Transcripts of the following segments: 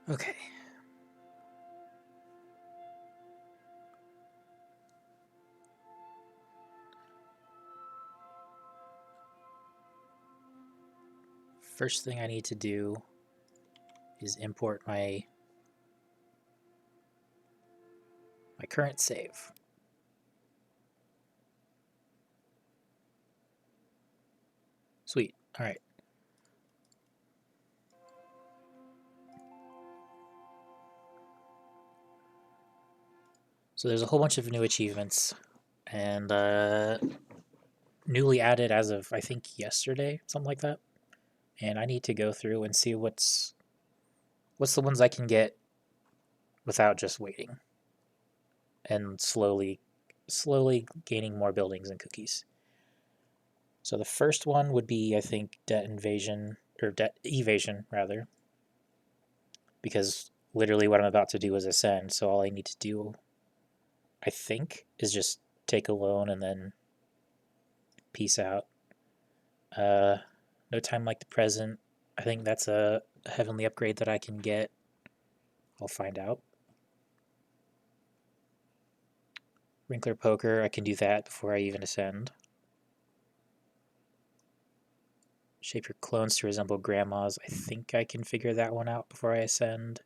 Okay. First thing I need to do is import my current save. Sweet. All right. So there's a whole bunch of new achievements, and newly added as of I think yesterday, something like that. And I need to go through and see what's the ones I can get without just waiting and slowly gaining more buildings and cookies. So the first one would be, I think, debt invasion, or debt evasion rather, because literally what I'm about to do is ascend. So all I need to do, I think, is just take a loan and then peace out. Uh, no time like the present. I think that's a heavenly upgrade that I can get. I'll find out. Wrinkler poker, I can do that before I even ascend. Shape your clones to resemble grandmas. I think I can figure that one out before I ascend.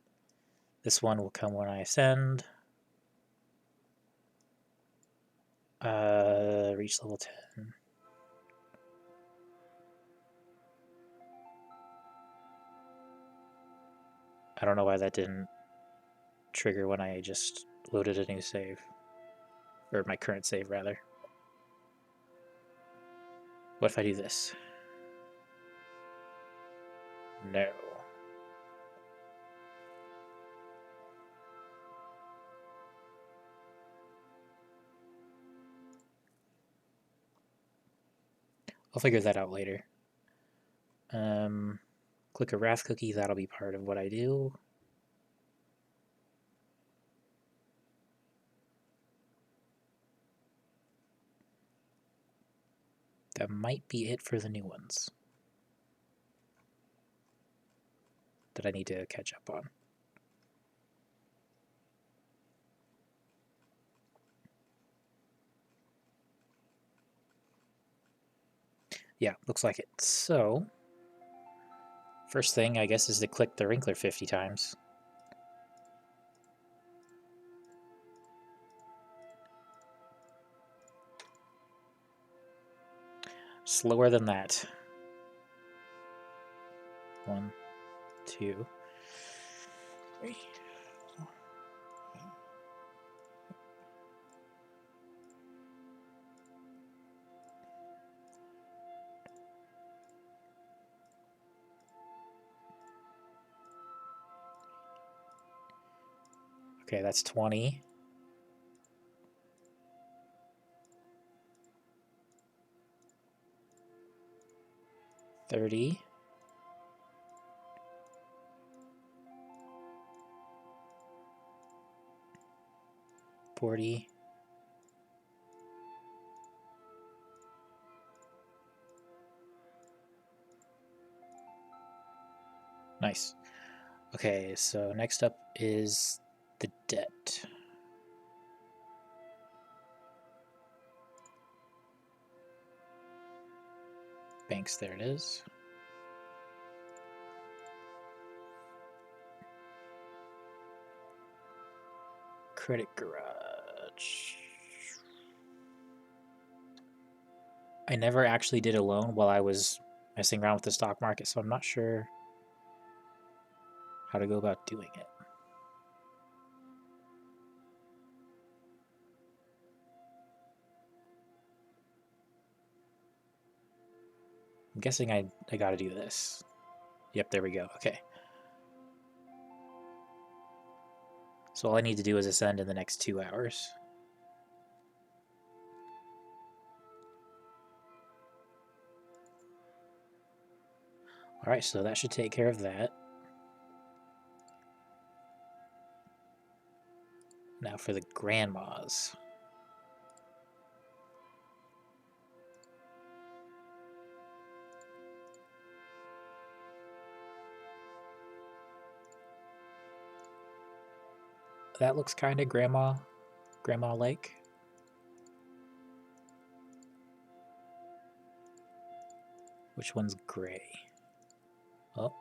This one will come when I ascend. Reach level 10. I don't know why that didn't trigger when I just loaded a new save. Or my current save, rather. What if I do this? No. I'll figure that out later. Click a wrath cookie, that'll be part of what I do. That might be it for the new ones that I need to catch up on. Yeah, looks like it. So, first thing, I guess, is to click the Wrinkler 50 times. Slower than that. 1, 2, 3. Okay, that's 20. 30. 40. Nice. Okay, so next up is the debt. Banks, there it is. Credit garage. I never actually did a loan while I was messing around with the stock market, so I'm not sure how to go about doing it. I'm guessing I gotta do this. Yep, there we go. Okay. So all I need to do is ascend in the next 2 hours. Alright, so that should take care of that. Now for the grandmas. That looks kind of grandma-like. Which one's gray? Oh,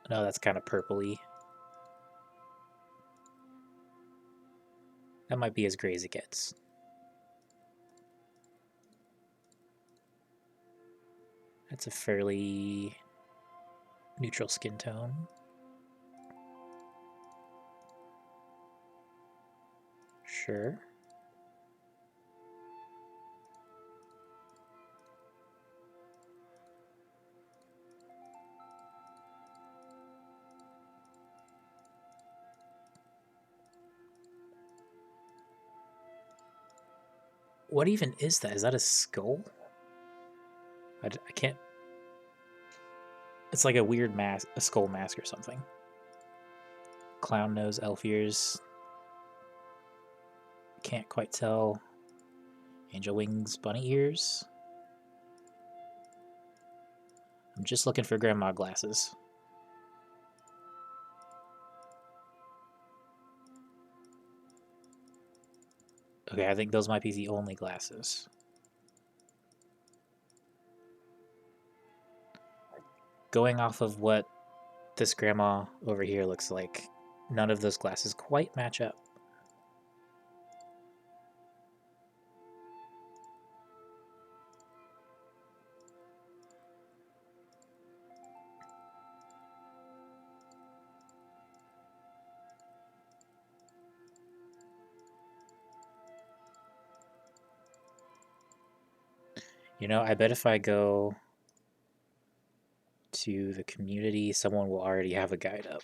no, that's kind of purpley. That might be as gray as it gets. That's a fairly neutral skin tone. Sure. What even is that? Is that a skull? I can't... It's like a weird mask, a skull mask or something. Clown nose, elf ears. Can't quite tell. Angel wings, bunny ears. I'm just looking for grandma glasses. Okay, I think those might be the only glasses. Going off of what this grandma over here looks like, none of those glasses quite match up. You know, I bet if I go to the community, someone will already have a guide up.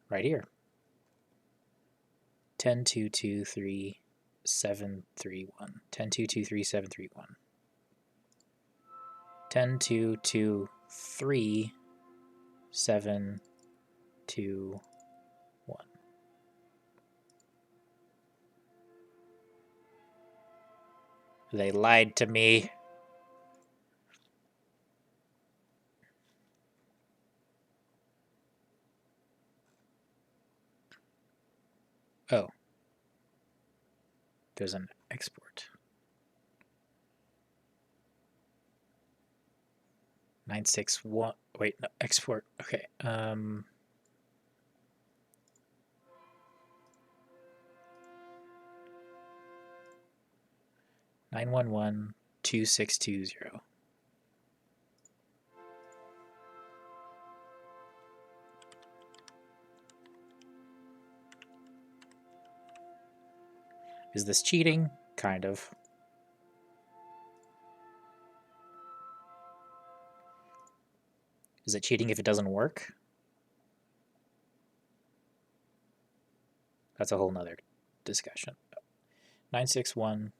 Right here. 10.2.2.3.7.3.1. 10.2.2.3.7.3.1. 10.2.2.3.7.2.1. They lied to me. Oh. There's an export. 961. Wait, no, export. Okay. 9112620. Is this cheating? Kind of. Is it cheating if it doesn't work? That's a whole nother discussion. 9612620.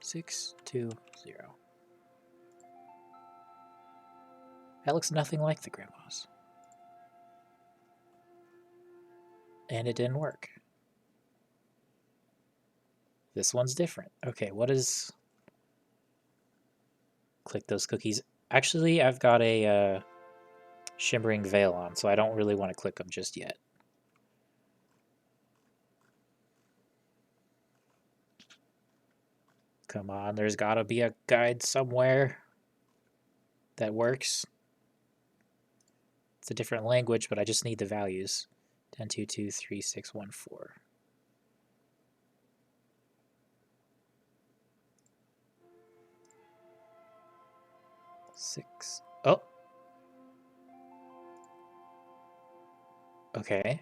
612-620. That looks nothing like the grandma's. And it didn't work. This one's different. Okay, what is... Click those cookies. Actually, I've got a shimmering veil on, so I don't really want to click them just yet. Come on, there's gotta be a guide somewhere that works. It's a different language, but I just need the values. 10.2.2.3.6.1.4. 6. Oh. Okay.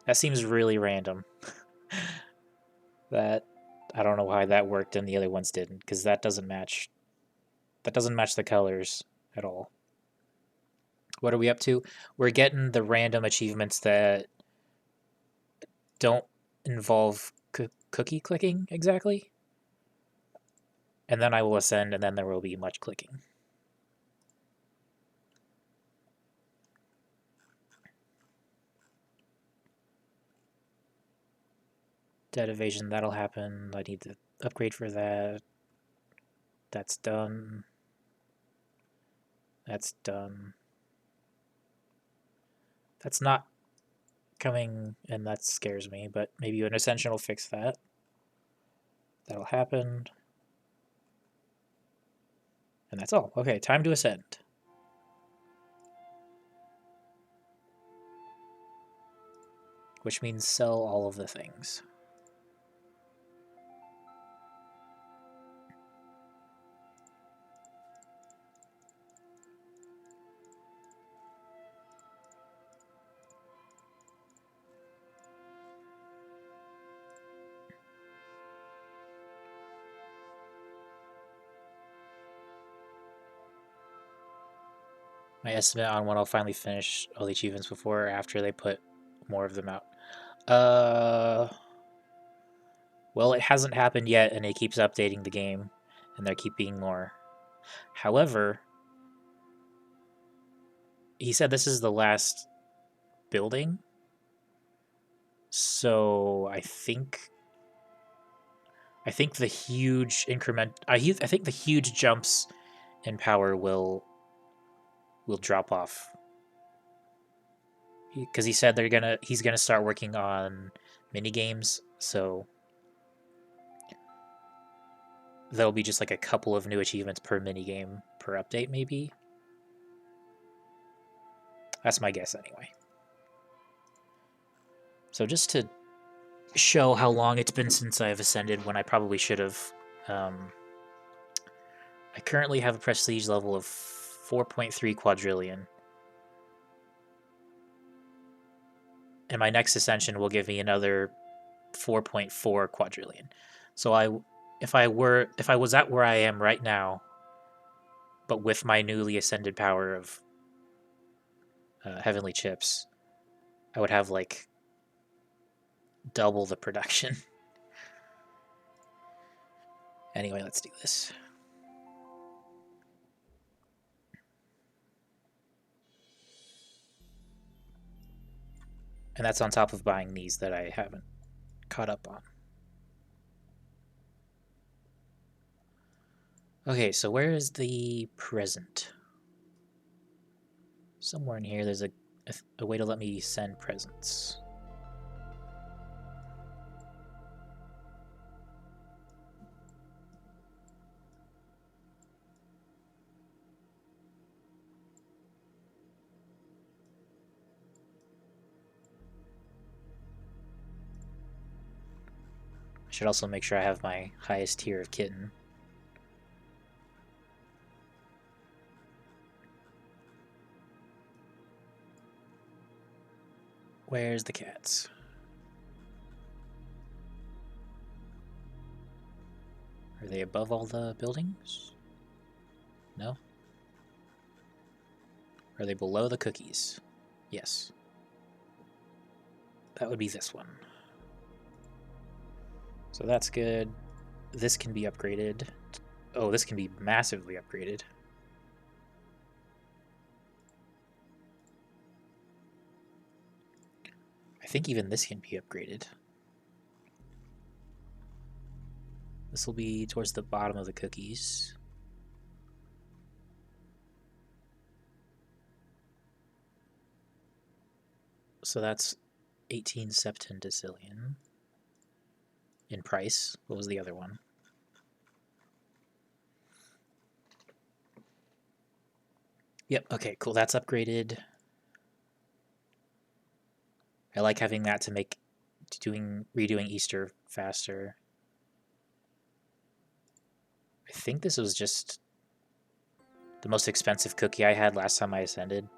That seems really random. That, I don't know why that worked and the other ones didn't, because that doesn't match. That doesn't match the colors at all. What are we up to? We're getting the random achievements that don't involve cookie clicking exactly. And then I will ascend, and then there will be much clicking. Dead evasion, that'll happen. I need to upgrade for that. That's done. That's done. That's not coming, and that scares me, but maybe an ascension will fix that. That'll happen. And that's all. Okay, time to ascend. Which means sell all of the things. My estimate on when I'll finally finish all the achievements before or after they put more of them out. Well, it hasn't happened yet, and it keeps updating the game, and they're keeping more. However, he said this is the last building, so I think the huge increment. I think the huge jumps in power will drop off because he said he's gonna start working on mini games, so there'll be just like a couple of new achievements per mini game per update, maybe. That's my guess anyway. So just to show how long it's been since I've ascended when I probably should have, I currently have a prestige level of 4.3 quadrillion. And my next ascension will give me another 4.4 quadrillion. So if I was at where I am right now, but with my newly ascended power of heavenly chips, I would have like double the production. Anyway, let's do this. And that's on top of buying these that I haven't caught up on. Okay, so where is the present? Somewhere in here there's a way to let me send presents. I should also make sure I have my highest tier of kitten. Where's the cats? Are they above all the buildings? No? Are they below the cookies? Yes. That would be this one. So that's good. This can be upgraded. Oh, this can be massively upgraded. I think even this can be upgraded. This will be towards the bottom of the cookies. So that's 18 septendecillion in price. What was the other one? Yep, okay, cool. That's upgraded. I like having that to make redoing Easter faster. I think this was just the most expensive cookie I had last time I ascended.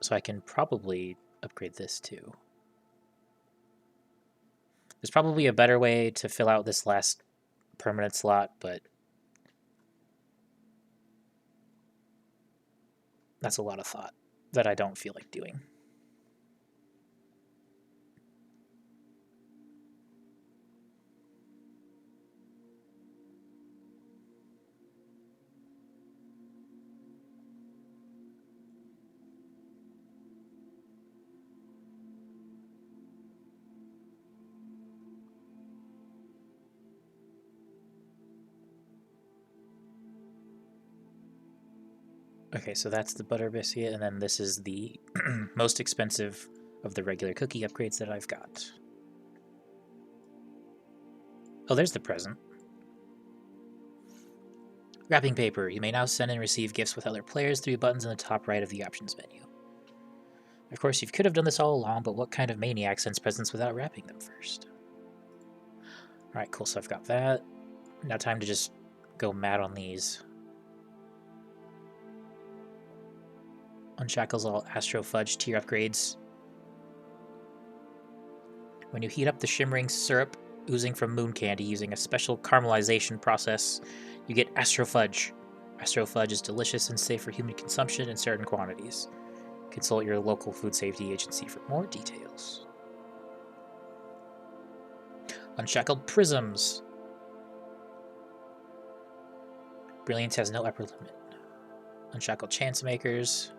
So I can probably upgrade this too. There's probably a better way to fill out this last permanent slot, but that's a lot of thought that I don't feel like doing. Okay, so that's the butter biscuit, and then this is the most expensive of the regular cookie upgrades that I've got. Oh, there's the present. Wrapping paper. You may now send and receive gifts with other players through buttons in the top right of the options menu. Of course, you could have done this all along, but what kind of maniac sends presents without wrapping them first? Alright, cool, so I've got that. Now time to just go mad on these. Unshackles all Astro Fudge tier upgrades. When you heat up the shimmering syrup oozing from moon candy using a special caramelization process, you get Astro Fudge. Astro Fudge is delicious and safe for human consumption in certain quantities. Consult your local food safety agency for more details. Unshackled Prisms. Brilliance has no upper limit. Unshackled Chance Makers.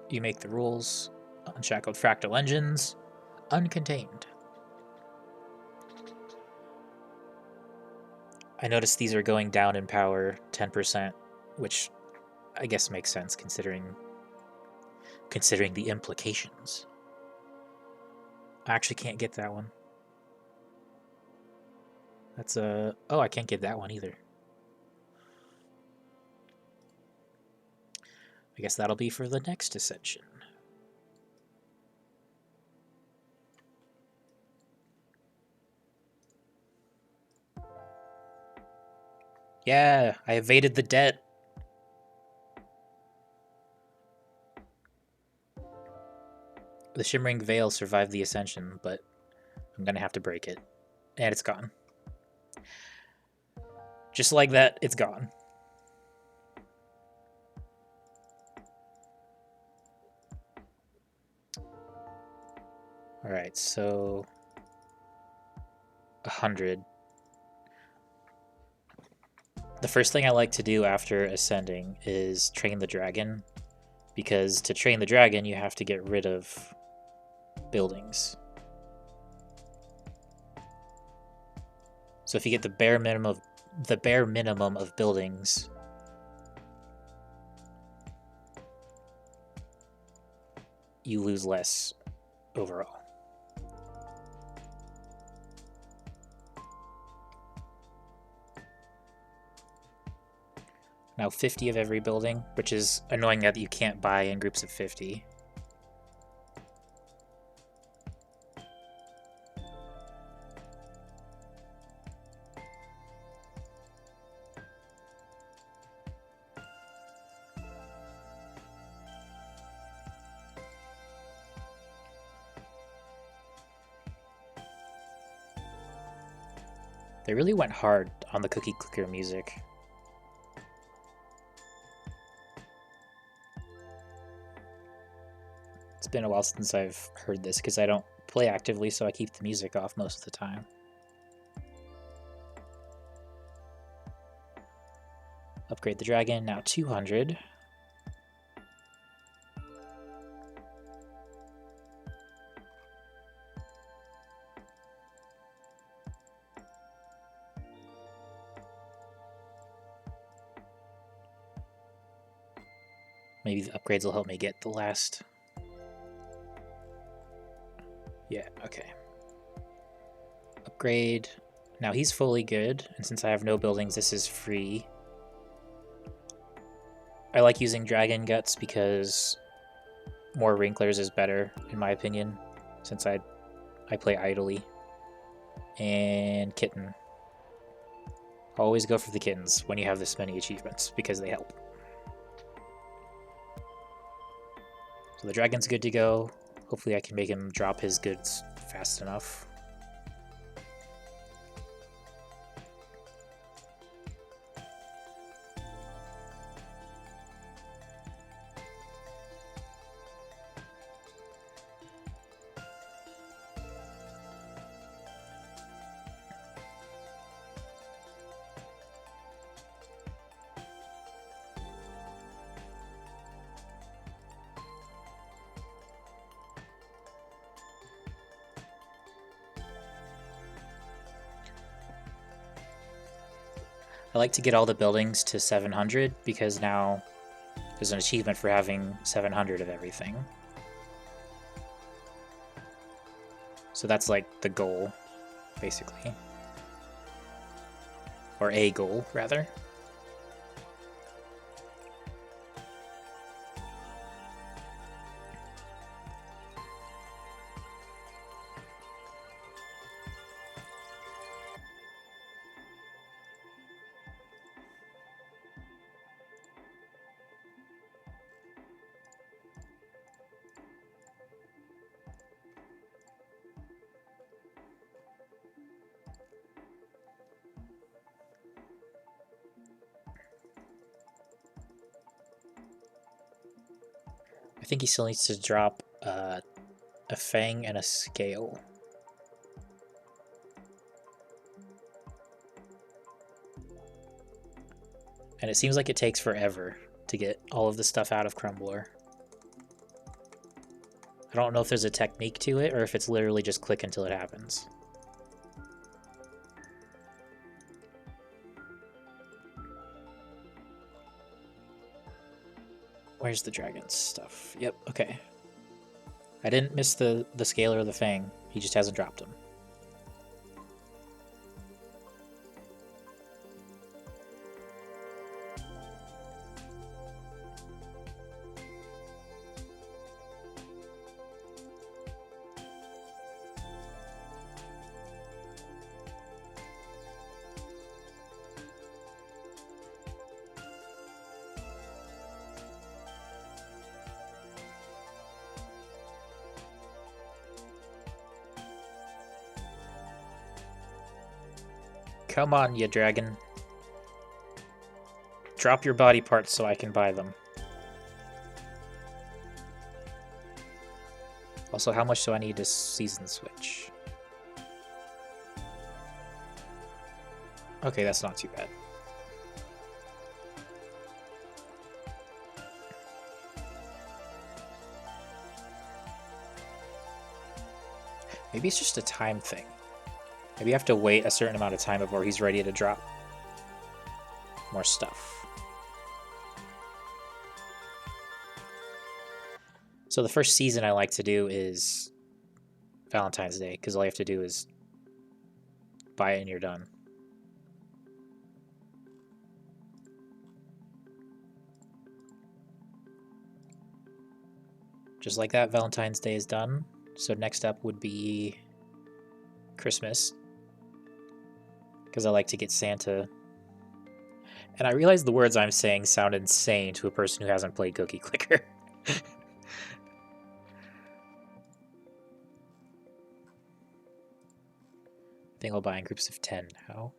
You make the rules. Unshackled Fractal Engines. Uncontained. I noticed these are going down in power 10%, which I guess makes sense considering the implications. I actually can't get that one. That's a... Oh, I can't get that one either. I guess that'll be for the next ascension. Yeah, I evaded the debt. The Shimmering Veil survived the ascension, but I'm gonna have to break it. And it's gone. Just like that, it's gone. Alright, so... 100. The first thing I like to do after ascending is train the dragon, because to train the dragon you have to get rid of buildings. So if you get the bare minimum of buildings, you lose less overall. Now 50 of every building, which is annoying that you can't buy in groups of 50. They really went hard on the cookie clicker music. It's been a while since I've heard this because I don't play actively, so I keep the music off most of the time. Upgrade the dragon, now 200. Maybe the upgrades will help me get the last... Yeah, okay. Upgrade. Now he's fully good, and since I have no buildings, this is free. I like using Dragon Guts because more Wrinklers is better, in my opinion, since I play idly. And Kitten. Always go for the kittens when you have this many achievements, because they help. So the dragon's good to go. Hopefully I can make him drop his goods fast enough. I like to get all the buildings to 700 because now there's an achievement for having 700 of everything. So that's like the goal, basically. Or a goal, rather. I think he still needs to drop a fang and a scale. And it seems like it takes forever to get all of the stuff out of Crumbler. I don't know if there's a technique to it or if it's literally just click until it happens. Where's the dragon stuff? Yep, okay. I didn't miss the scale or the fang. He just hasn't dropped them. Come on, you dragon. Drop your body parts so I can buy them. Also, how much do I need to season switch? Okay, that's not too bad. Maybe it's just a time thing. Maybe you have to wait a certain amount of time before he's ready to drop more stuff. So the first season I like to do is Valentine's Day, because all you have to do is buy it and you're done. Just like that, Valentine's Day is done. So next up would be Christmas, because I like to get Santa. And I realize the words I'm saying sound insane to a person who hasn't played Cookie Clicker. I think I'll buy in groups of 10 now.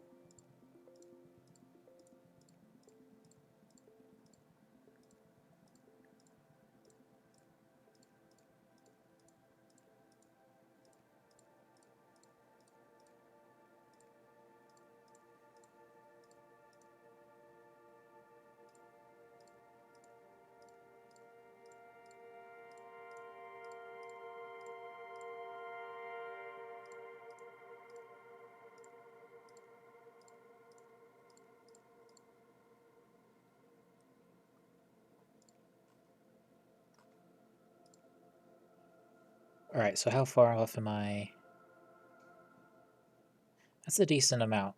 Alright, so how far off am I? That's a decent amount.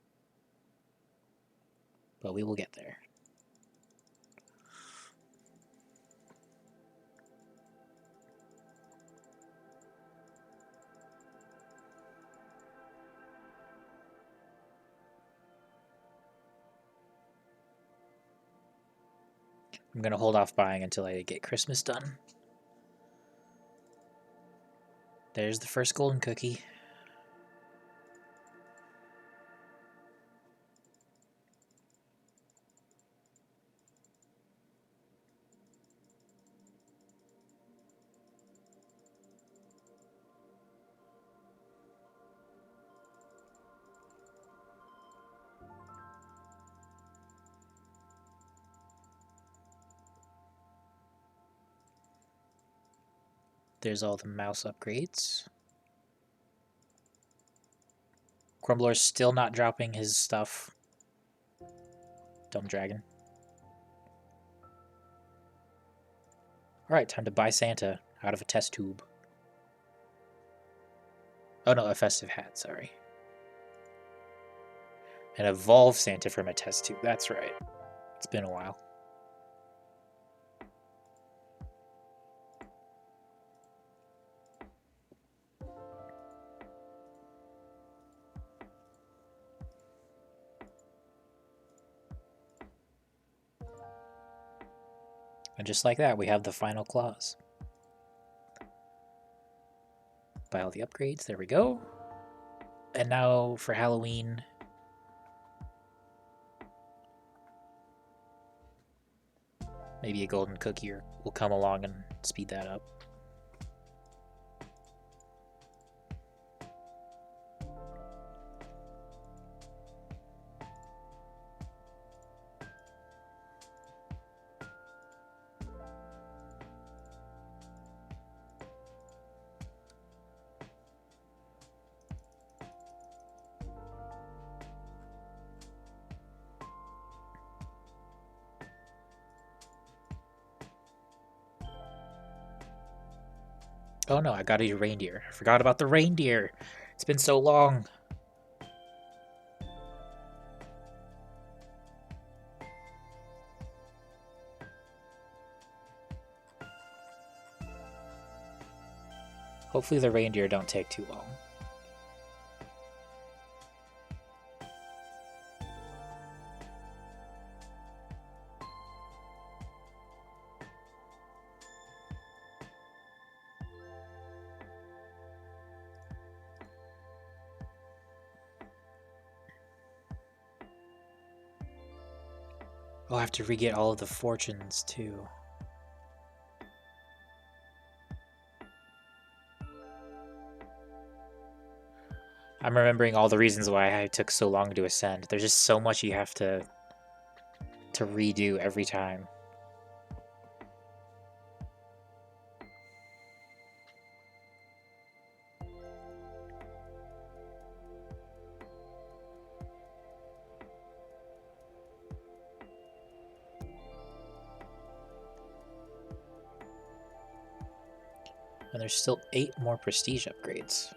But we will get there. I'm going to hold off buying until I get Christmas done. There's the first golden cookie. There's all the mouse upgrades. Crumbler's still not dropping his stuff. Dumb dragon. Alright, time to buy Santa out of a test tube. Oh no, a festive hat, sorry. And evolve Santa from a test tube, that's right. It's been a while. And just like that, we have the final clause. Buy all the upgrades, there we go. And now for Halloween, maybe a golden cookie will come along and speed that up. Oh no, I got a reindeer. I forgot about the reindeer. It's been so long. Hopefully the reindeer don't take too long. I'll have to re-get all of the fortunes, too. I'm remembering all the reasons why I took so long to ascend. There's just so much you have to redo every time. And there's still 8 more prestige upgrades.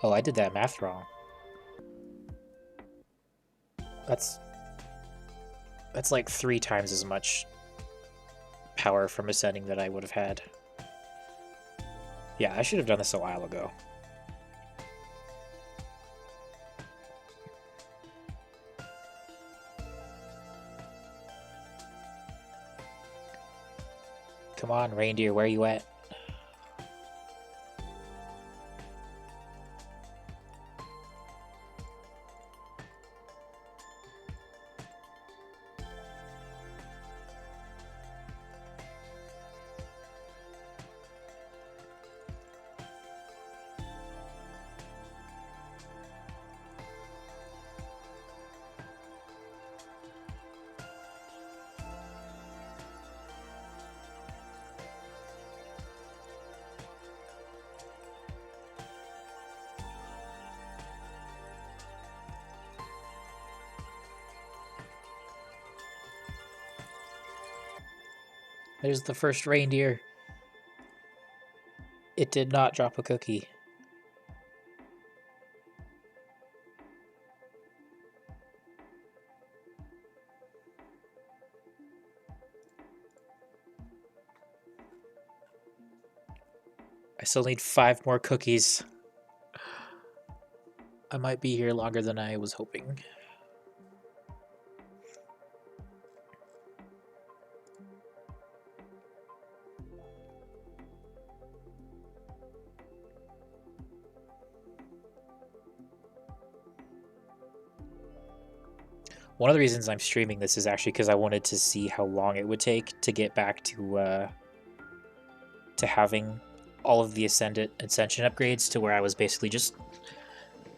Oh, I did that math wrong. That's like 3 times as much power from ascending that I would have had. Yeah, I should have done this a while ago. Come on, reindeer, where you at? There's the first reindeer. It did not drop a cookie. I still need 5 more cookies. I might be here longer than I was hoping. One of the reasons I'm streaming this is actually because I wanted to see how long it would take to get back to having all of the ascension upgrades to where I was basically just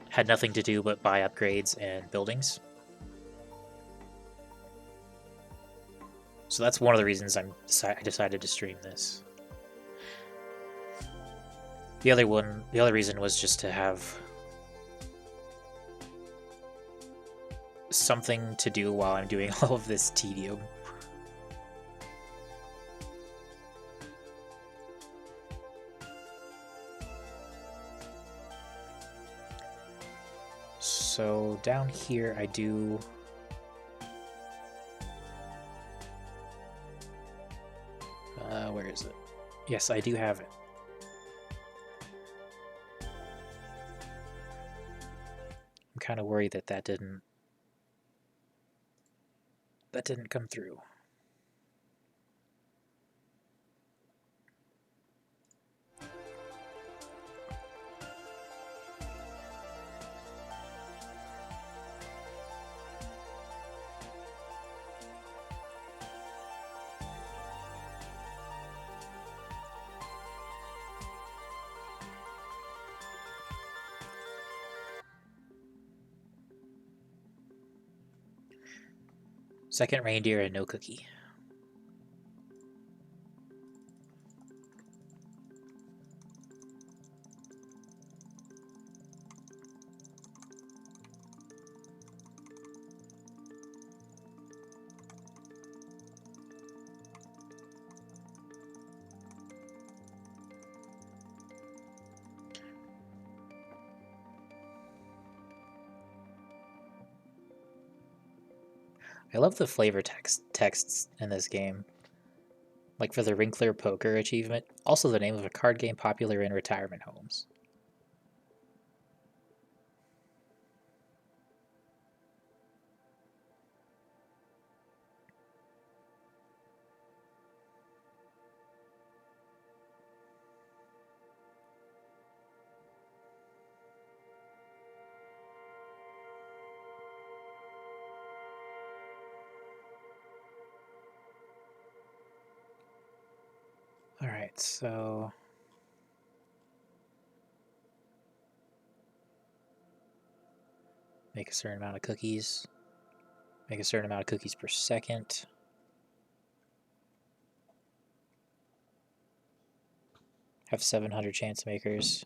had nothing to do but buy upgrades and buildings. So that's one of the reasons I decided to stream this. The other reason was just to have something to do while I'm doing all of this tedium. So down here I do... where is it? Yes, I do have it. I'm kind of worried that that didn't come through. Second reindeer and no cookie. I love the flavor texts in this game. Like for the Wrinkler Poker achievement, also the name of a card game popular in retirement homes. Alright, so... make a certain amount of cookies. Make a certain amount of cookies per second. Have 700 chance makers.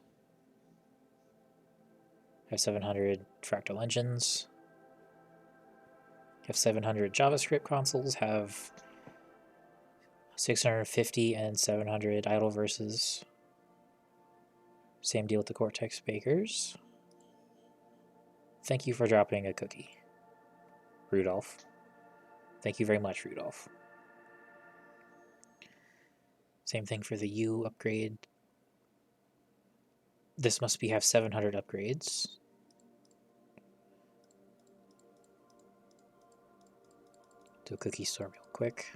Have 700 fractal engines. Have 700 JavaScript consoles. Have 650 and 700 idle verses. Same deal with the Cortex bakers. Thank you for dropping a cookie, Rudolph. Thank you very much, Rudolph. Same thing for the U upgrade. This must have 700 upgrades. Do a cookie store real quick.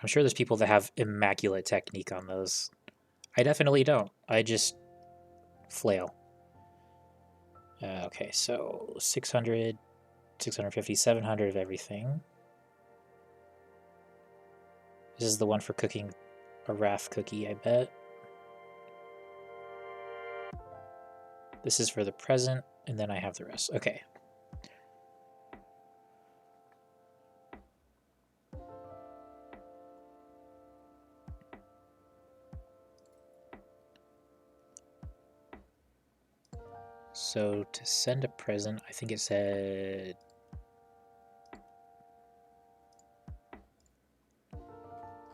I'm sure there's people that have immaculate technique on those. I definitely don't. I just flail. Okay, so 600, 650, 700 of everything. This is the one for cooking a Wrath cookie, I bet. This is for the present, and then I have the rest. Okay. So to send a present, I think it said...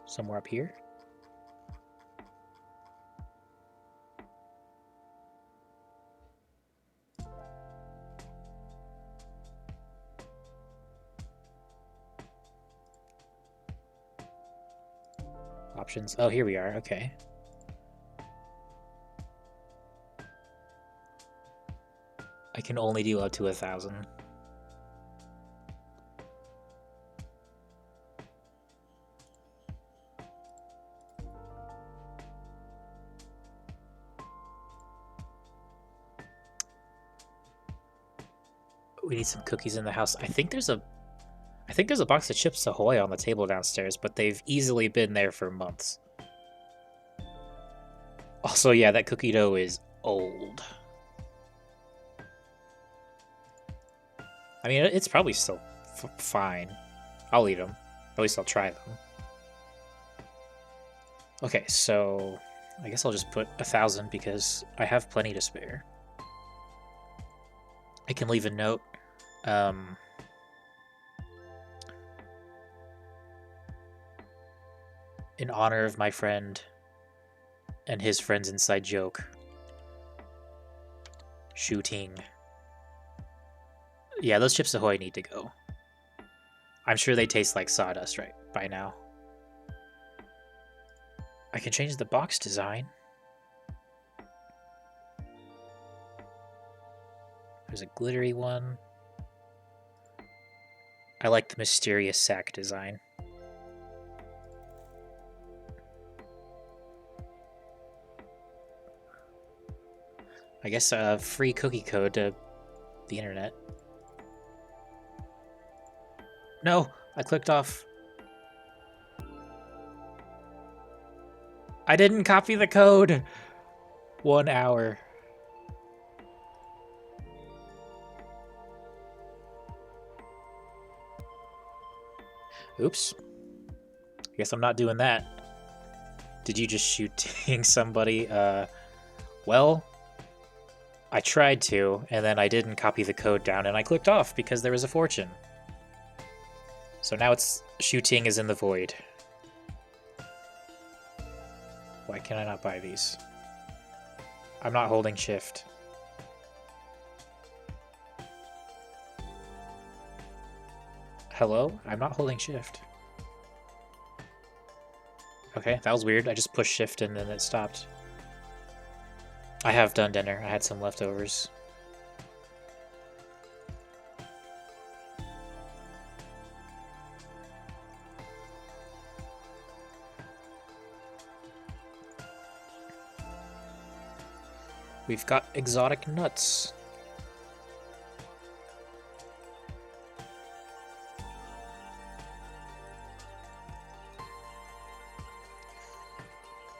somewhere up here. Options. Oh, here we are. Okay. I can only do up to 1,000. We need some cookies in the house. I think there's a box of Chips Ahoy on the table downstairs, but they've easily been there for months. Also, yeah, that cookie dough is old. I mean, it's probably still fine. I'll eat them. At least I'll try them. Okay, so I guess I'll just put 1,000 because I have plenty to spare. I can leave a note. In honor of my friend and his friend's inside joke. Shooting. Yeah, those Chips Ahoy need to go. I'm sure they taste like sawdust right by now. I can change the box design. There's a glittery one. I like the mysterious sack design. I guess a free cookie code to the internet. No, I clicked off. I didn't copy the code. 1 hour. Oops. I guess I'm not doing that. Did you just shooting somebody? Well, I tried to, and then I didn't copy the code down, and I clicked off because there was a fortune. So now it's shooting is in the void. Why can I not buy these? I'm not holding shift. Hello? I'm not holding shift. Okay, that was weird. I just pushed shift and then it stopped. I have done dinner. I had some leftovers. We've got exotic nuts.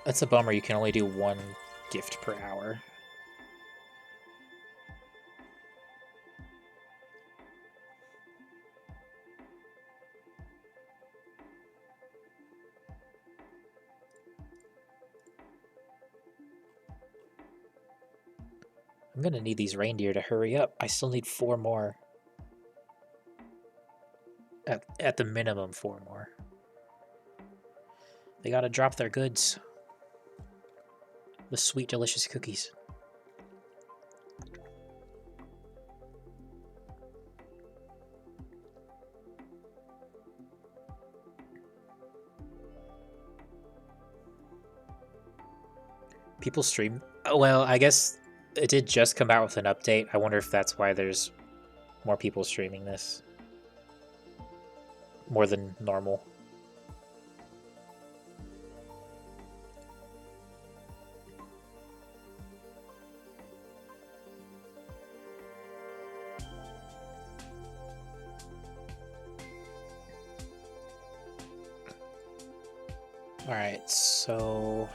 That's a bummer, you can only do 1 gift per hour. I'm gonna need these reindeer to hurry up. I still need 4 more. At the minimum, 4 more. They gotta drop their goods. The sweet, delicious cookies. People stream. Oh, well, I guess it did just come out with an update. I wonder if that's why there's more people streaming this. More than normal. Alright, so...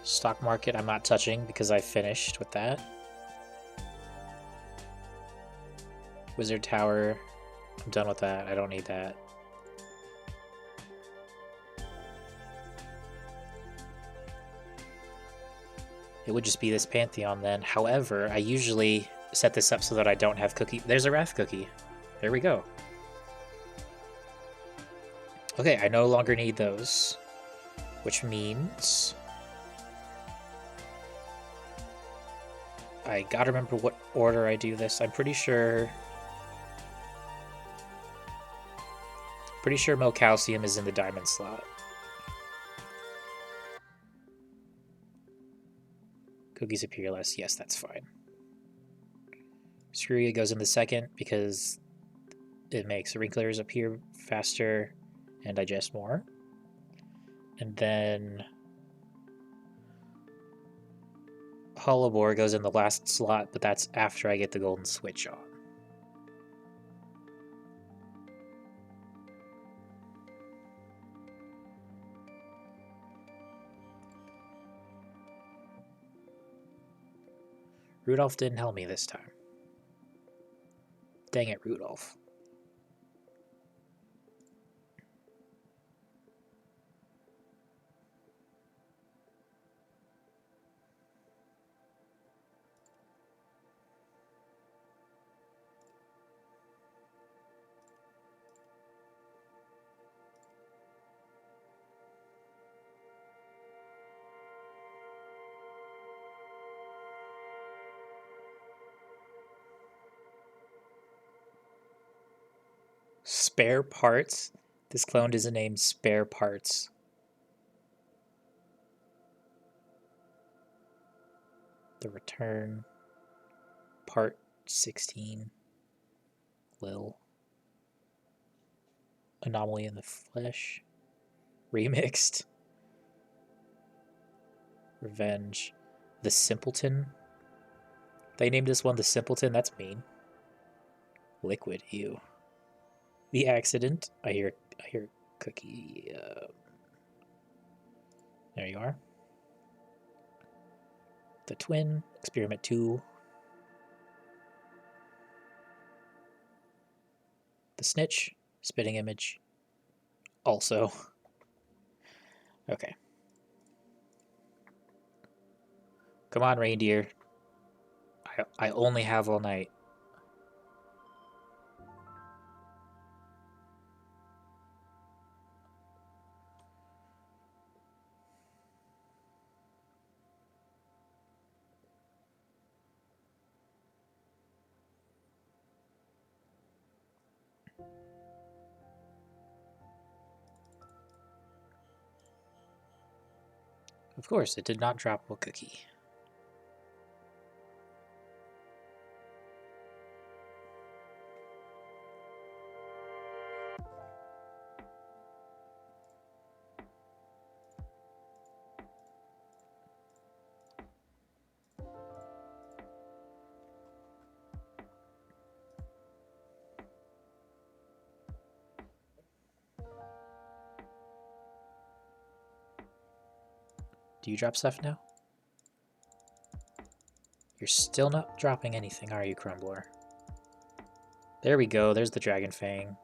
Stock market I'm not touching because I finished with that. Wizard Tower, I'm done with that. I don't need that. It would just be this Pantheon then. However, I usually set this up so that I don't have cookie. There's a Wrath cookie. There we go. Okay, I no longer need those. Which means... I gotta remember what order I do this. I'm pretty sure... Mo Calcium is in the diamond slot. Cookies appear less. Yes, that's fine. Scurria goes in the second because it makes wrinklers appear faster and digest more. And then Hollowbore goes in the last slot, but that's after I get the golden switch on. Rudolph didn't help me this time. Dang it, Rudolph. Spare parts? This clone isn't named Spare Parts. The Return. Part 16. Lil. Anomaly in the Flesh. Remixed. Revenge. The Simpleton. They named this one the Simpleton? That's mean. Liquid, ew. The Accident. I hear Cookie. There you are. The Twin. Experiment 2. The Snitch. Spitting Image. Also. Okay. Come on, reindeer. I only have all night. Of course, it did not drop a cookie. Do you drop stuff now? You're still not dropping anything, are you, Crumbler? There we go, there's the Dragon Fang.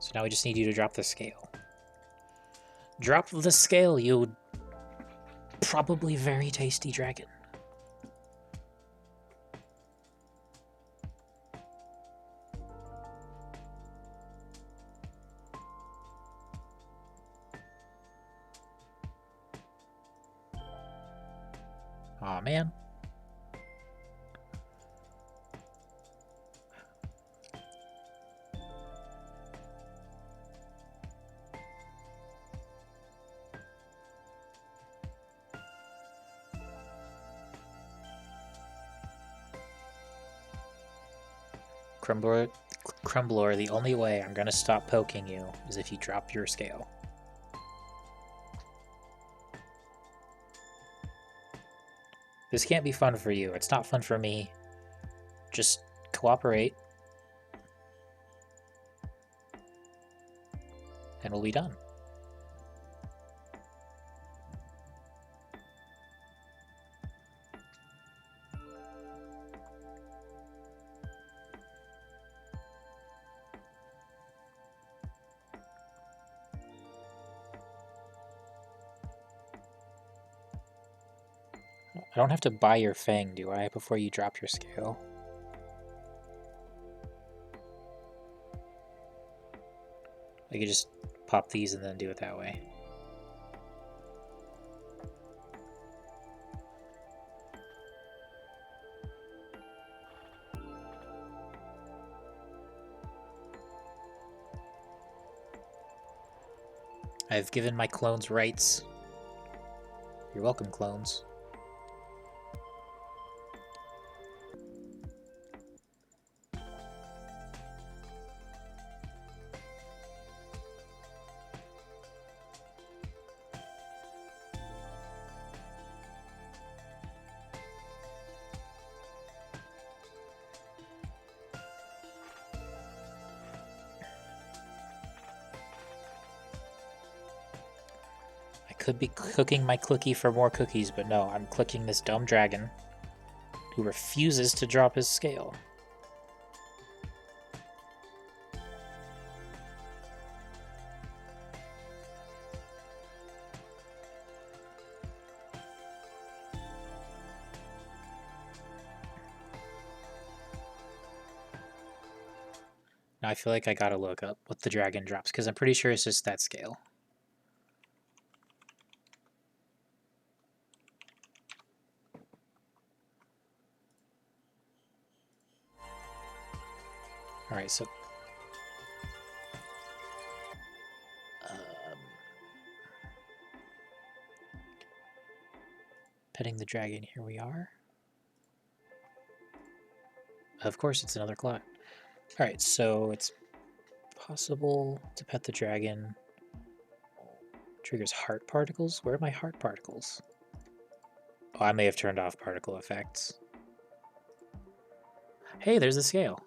So now we just need you to drop the scale. Drop the scale, you probably very tasty dragon. Aw, man. Crumbler, the only way I'm gonna stop poking you is if you drop your scale. This can't be fun for you. It's not fun for me. Just cooperate. And we'll be done. I don't have to buy your fang, do I, before you drop your scale? I could just pop these and then do it that way. I've given my clones rights. You're welcome, clones. could be cooking my clicky for more cookies, but no, I'm clicking this dumb dragon who refuses to drop his scale. Now I feel like I gotta look up what the dragon drops, because I'm pretty sure it's just that scale. Alright, so... petting the dragon, here we are. Of course, it's another clock. Alright, so it's possible to pet the dragon. Triggers heart particles? Where are my heart particles? Oh, I may have turned off particle effects. Hey, there's the scale.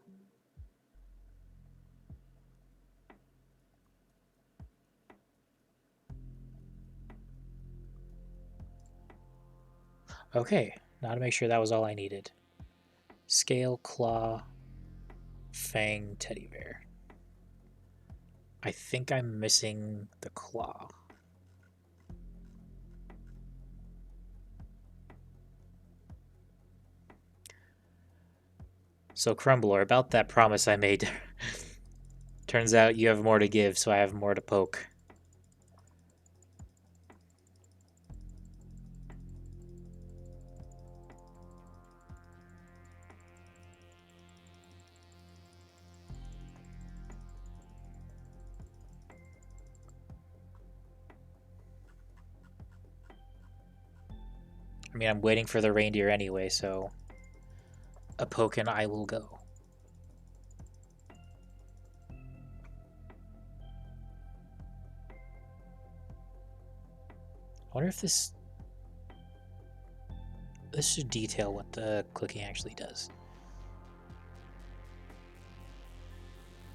Okay, now to make sure that was all I needed. Scale, claw, fang, teddy bear. I think I'm missing the claw. So Crumbler, about that promise I made. Turns out you have more to give, so I have more to poke. I mean, I'm waiting for the reindeer anyway, so a poke and I will go. I wonder if this should detail what the clicking actually does.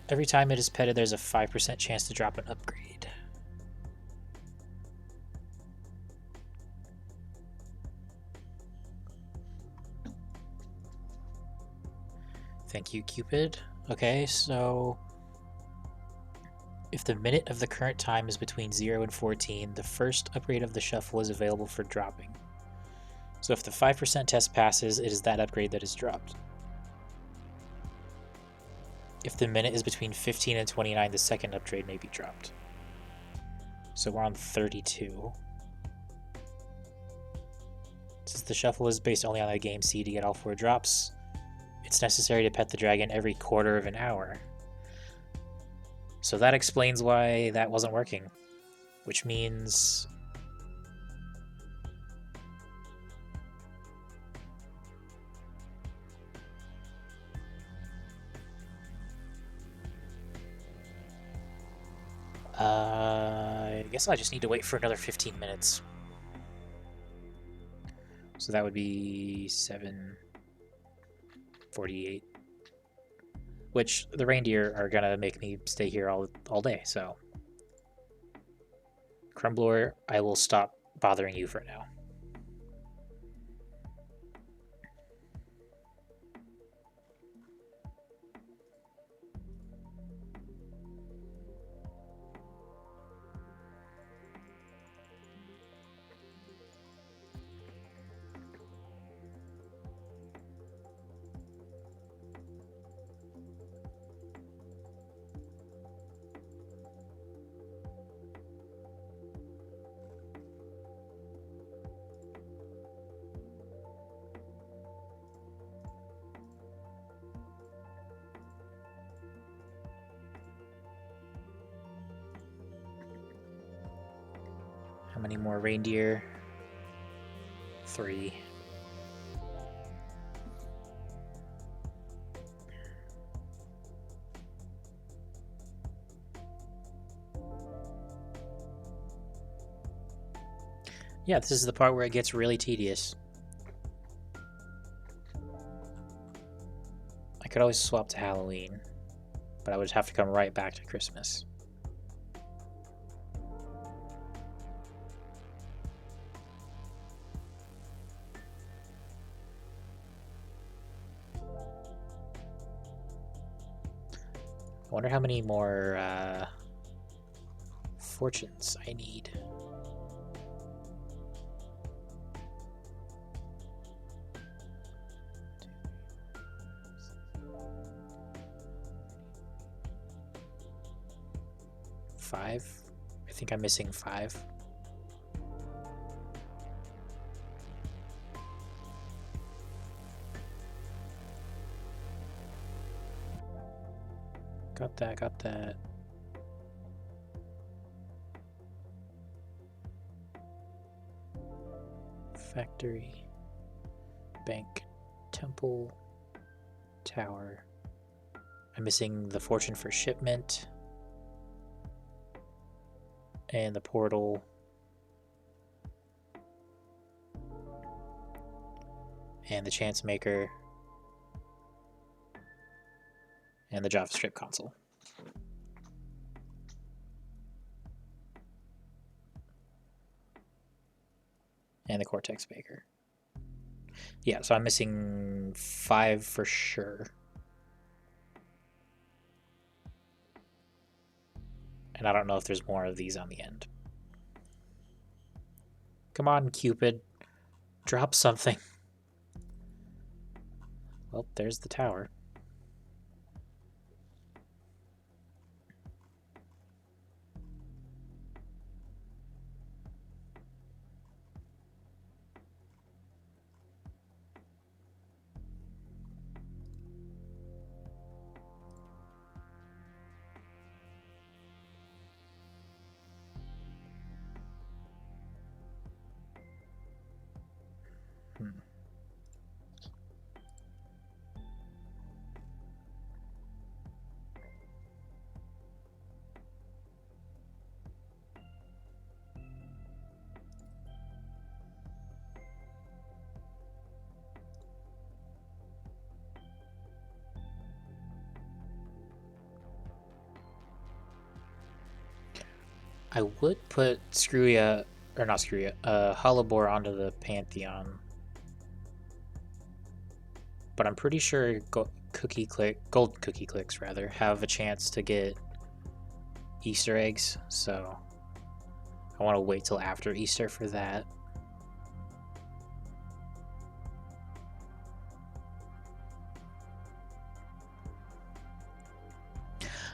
Every time it is petted, there's a 5% chance to drop an upgrade. Thank you, Cupid. Okay, so if the minute of the current time is between 0 and 14, the first upgrade of the shuffle is available for dropping. So if the 5% test passes, it is that upgrade that is dropped. If the minute is between 15 and 29, the second upgrade may be dropped. So we're on 32. Since the shuffle is based only on the game seed to get all 4 drops, it's necessary to pet the dragon every quarter of an hour. So that explains why that wasn't working. Which means... I guess I just need to wait for another 15 minutes. So that would be 7:48. Which the reindeer are gonna make me stay here all day, so... Crumbler, I will stop bothering you for now. How many more reindeer? 3. Yeah, this is the part where it gets really tedious. I could always swap to Halloween, but I would have to come right back to Christmas. I wonder how many more fortunes I need. Five? I think I'm missing 5. Got that, got that. Factory, bank, temple, tower. I'm missing the fortune for shipment and the portal and the chance maker and the JavaScript console. And the Cortex Maker. Yeah, so I'm missing 5 for sure. And I don't know if there's more of these on the end. Come on, Cupid. Drop something. Well, there's the tower. I would put Screwia, or not Screwia, Hollowbore onto the Pantheon. But I'm pretty sure Gold Cookie Clicks rather, have a chance to get Easter eggs, so I want to wait till after Easter for that.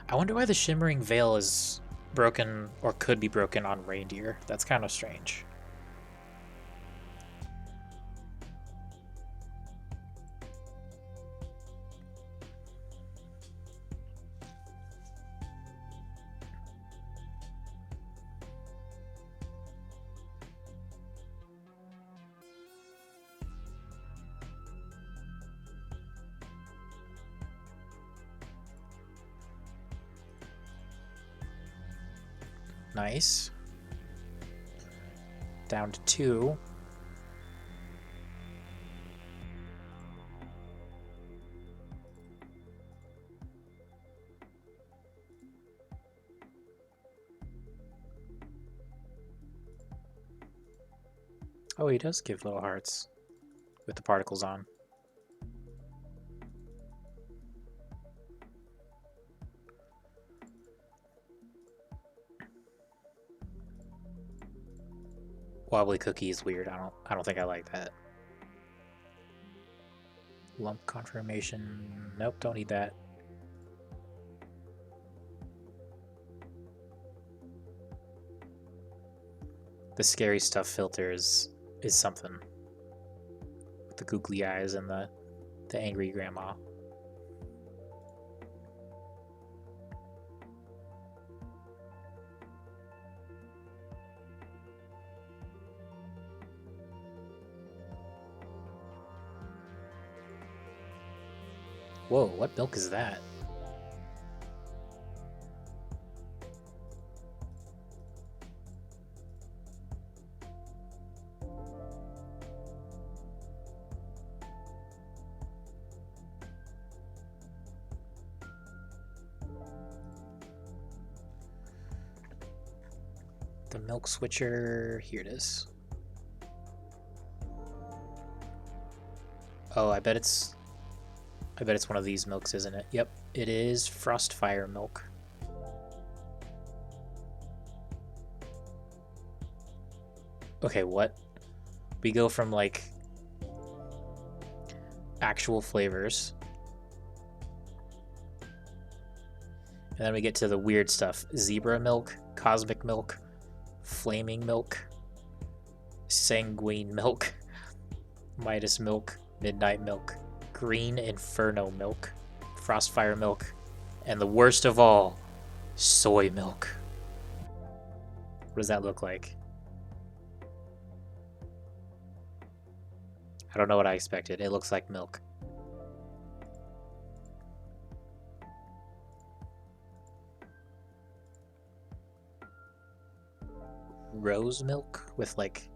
I wonder why the Shimmering Veil is broken, or could be broken, on Reindeer. That's kind of strange. Nice. Down to 2. Oh, he does give little hearts with the particles on. Wobbly cookie is weird. I don't think I like that. Lump confirmation. Nope, don't need that. The scary stuff filter is something. With the googly eyes and the angry grandma. Whoa, what milk is that? The milk switcher, here it is. Oh, I bet it's one of these milks, isn't it? Yep. It is Frostfire milk. Okay, what? We go from like actual flavors, and then we get to the weird stuff: zebra milk, cosmic milk, flaming milk, sanguine milk, Midas milk, midnight milk, green inferno milk, frostfire milk, and the worst of all, soy milk. What does that look like? I don't know what I expected. It looks like milk. Rose milk with like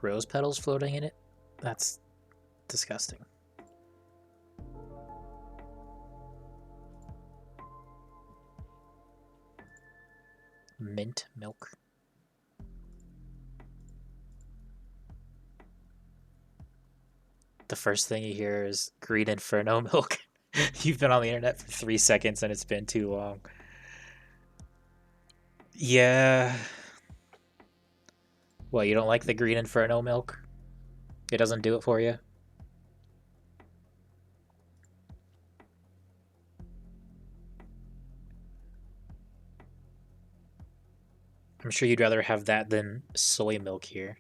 rose petals floating in it? That's disgusting. Mint milk. The first thing you hear is green inferno milk. You've been on the internet for 3 seconds and it's been too long. Yeah. What, you don't like the green inferno milk? It doesn't do it for you? I'm sure you'd rather have that than soy milk here.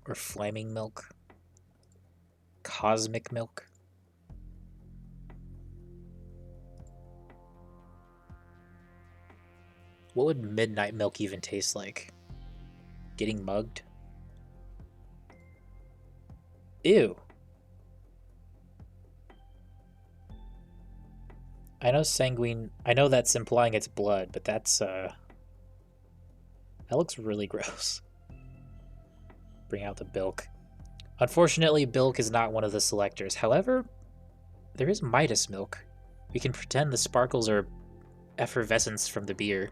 Or flaming milk. Cosmic milk. What would midnight milk even taste like? Getting mugged? Ew. I know sanguine. I know that's implying it's blood, but that's that looks really gross. Bring out the bilk. Unfortunately, bilk is not one of the selectors. However, there is Midas milk. We can pretend the sparkles are effervescence from the beer.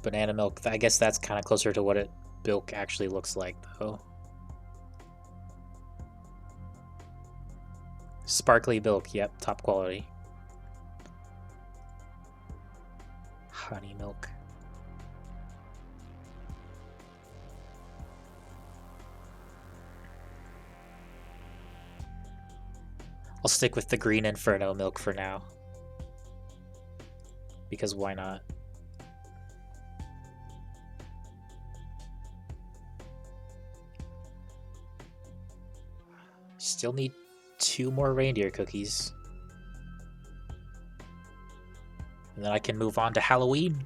Banana milk, I guess that's kind of closer to what bilk actually looks like, though. Sparkly bilk, yep, top quality. Honey milk. I'll stick with the green inferno milk for now. Because why not? Still need 2 more reindeer cookies. And then I can move on to Halloween.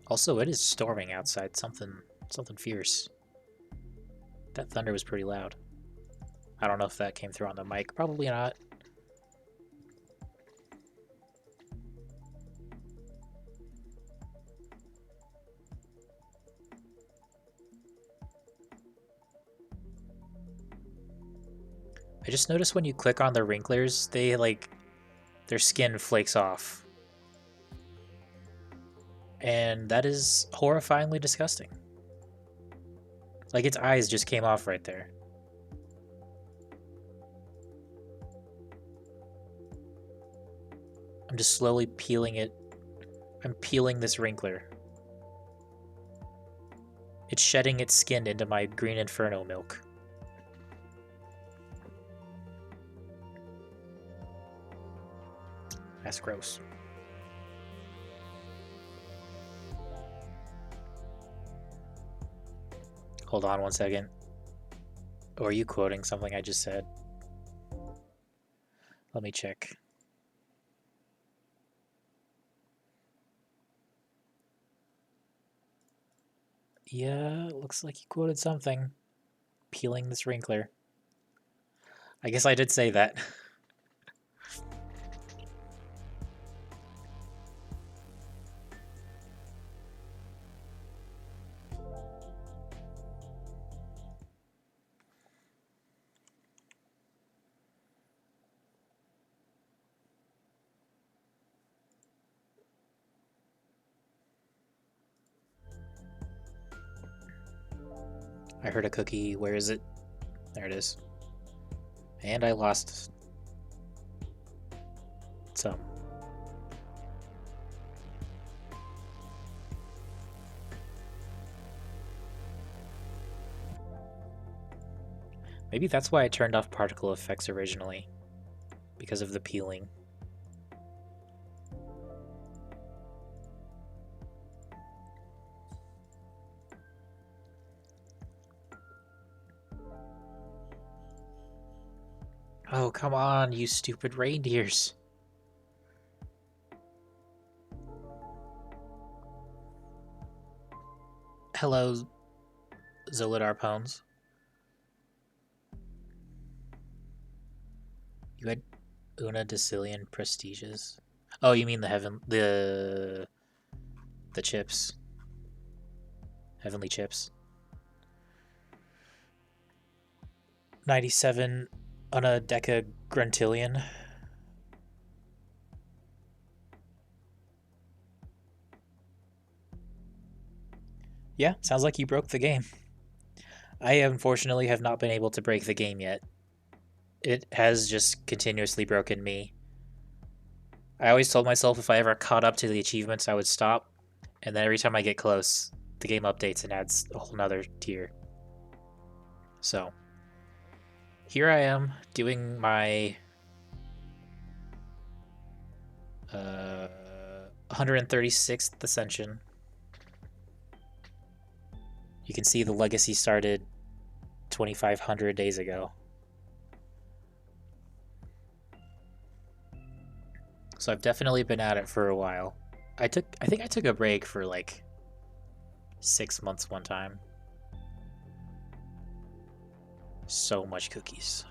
Also, it is storming outside. Something fierce. That thunder was pretty loud. I don't know if that came through on the mic. Probably not. I just noticed when you click on the wrinklers, they like their skin flakes off. And that is horrifyingly disgusting. Like its eyes just came off right there. I'm just slowly peeling it. I'm peeling this wrinkler. It's shedding its skin into my green inferno milk. That's gross. Hold on 1 second. Or are you quoting something I just said? Let me check. Yeah, looks like you quoted something. Peeling this wrinkler. I guess I did say that. I heard a cookie. Where is it? There it is. And I lost some. Maybe that's why I turned off particle effects originally, because of the peeling. Oh, come on, you stupid reindeers. Hello, Zolidar Pones. You had Una Decilion Prestiges. Oh, you mean the chips. Heavenly chips. 97 Una Deca Gruntillion. Yeah, sounds like you broke the game. I unfortunately have not been able to break the game yet. It has just continuously broken me. I always told myself if I ever caught up to the achievements, I would stop. And then every time I get close, the game updates and adds a whole nother tier. So, here I am doing my 136th ascension. You can see the legacy started 2,500 days ago. So I've definitely been at it for a while. I think I took a break for like 6 months one time. So much cookies.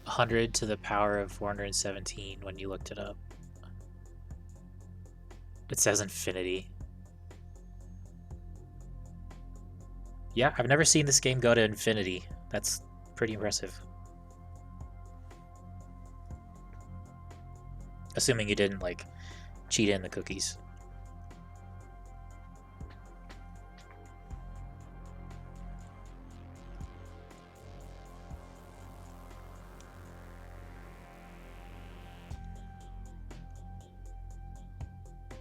100 to the power of 417 when you looked it up. It says infinity. Yeah, I've never seen this game go to infinity. That's pretty impressive. Assuming you didn't, like, cheat in the cookies.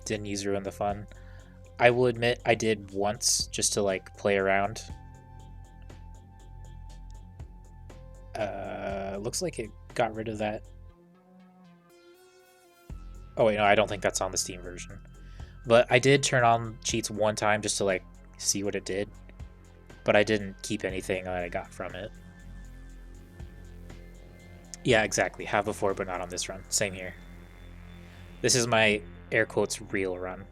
Didn't use Ruin the Fun. I will admit I did once just to, like, play around. Looks like it got rid of that. Oh wait, no, I don't think that's on the Steam version. But I did turn on cheats one time just to, like, see what it did. But I didn't keep anything that I got from it. Yeah, exactly. Have before, but not on this run. Same here. This is my, air quotes, real run.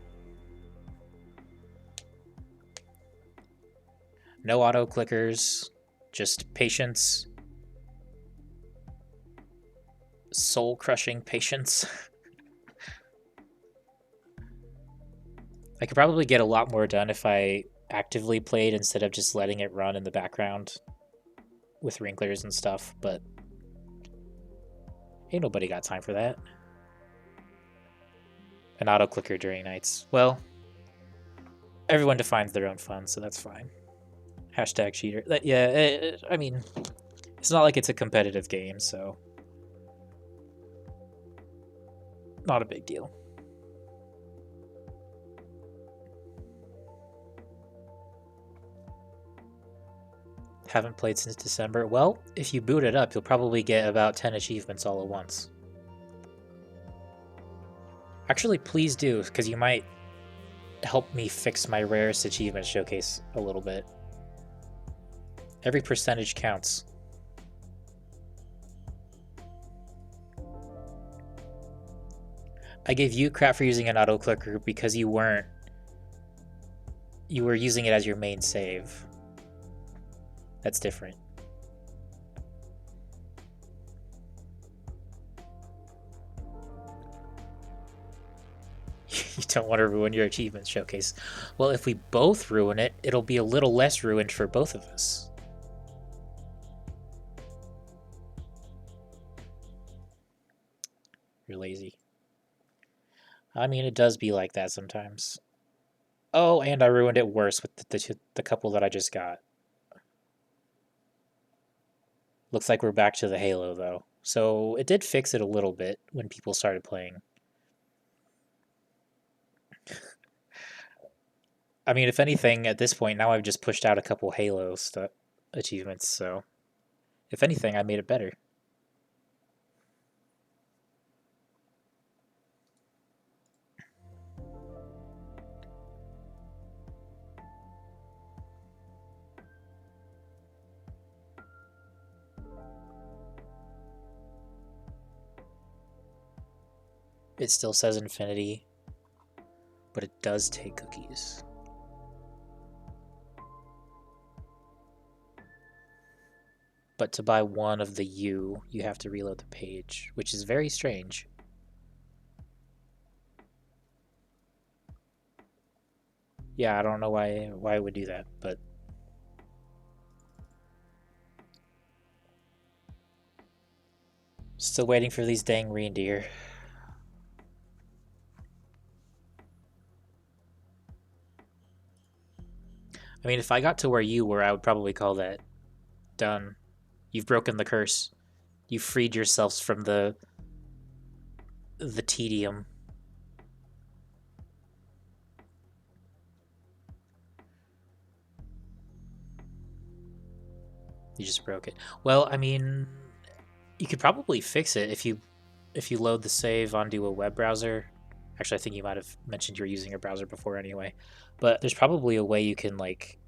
No auto clickers, just patience. Soul crushing patience. I could probably get a lot more done if I actively played instead of just letting it run in the background with wrinklers and stuff, but ain't nobody got time for that. An auto clicker during nights. Well, everyone defines their own fun, so that's fine. Hashtag cheater. Yeah, I mean, it's not like it's a competitive game, so not a big deal. Haven't played since December. Well, if you boot it up, you'll probably get about 10 achievements all at once. Actually, please do, because you might help me fix my rarest achievement showcase a little bit. Every percentage counts. I gave you crap for using an auto clicker because you weren't. You were using it as your main save. That's different. You don't want to ruin your achievement showcase. Well, if we both ruin it, it'll be a little less ruined for both of us. You're lazy. I mean, it does be like that sometimes. Oh, and I ruined it worse with the couple that I just got. Looks like we're back to the Halo, though. So it did fix it a little bit when people started playing. I mean, if anything, at this point, now I've just pushed out a couple Halo achievements, so if anything, I made it better. It still says infinity, but it does take cookies. But to buy one of the U, you have to reload the page, which is very strange. Yeah, I don't know why it would do that, but still waiting for these dang reindeer. I mean, if I got to where you were, I would probably call that done. You've broken the curse. You've freed yourselves from the tedium. You just broke it. Well, I mean, you could probably fix it if you load the save onto a web browser. Actually, I think you might have mentioned you were using a browser before anyway. But there's probably a way you can like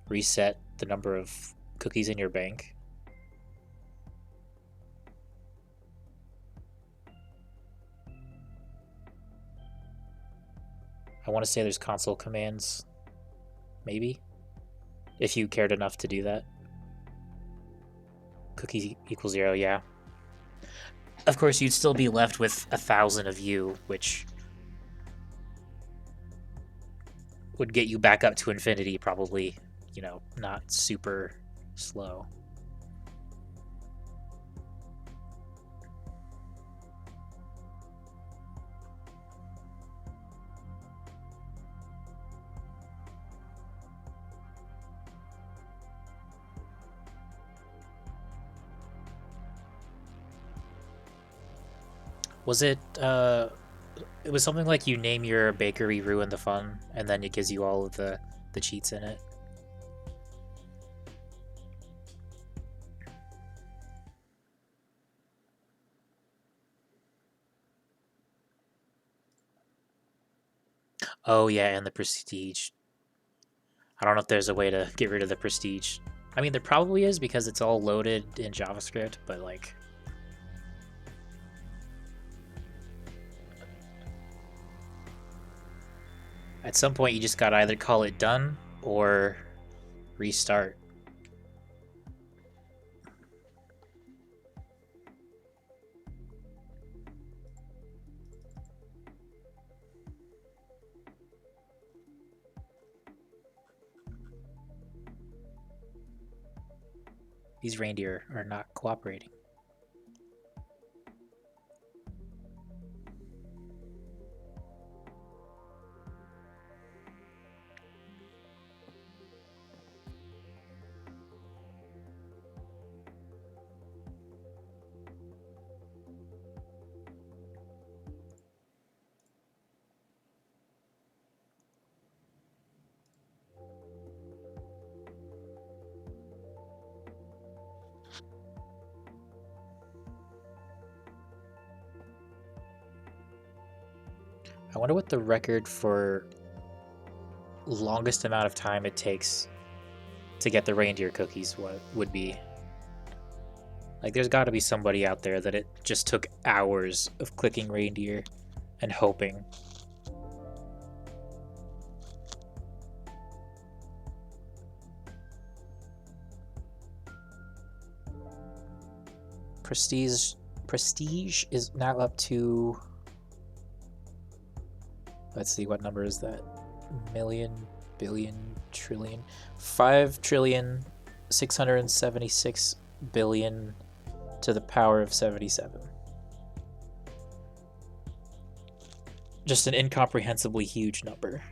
reset the number of cookies in your bank. I want to say there's console commands, maybe, if you cared enough to do that. Cookies equals 0, yeah. Of course, you'd still be left with 1,000 of you, which would get you back up to infinity, probably, not super slow. Was it, it was something like you name your bakery Ruin the Fun, and then it gives you all of the cheats in it. Oh yeah, and the prestige. I don't know if there's a way to get rid of the prestige. I mean, there probably is because it's all loaded in JavaScript, but like, at some point you just gotta either call it done or restart. These reindeer are not cooperating. I wonder what the record for longest amount of time it takes to get the reindeer cookies would be. Like, there's got to be somebody out there that it just took hours of clicking reindeer and hoping. Prestige is now up to, let's see, what number is that? Million, billion, trillion, 5,676,000,000,000 to the power of 77. Just an incomprehensibly huge number.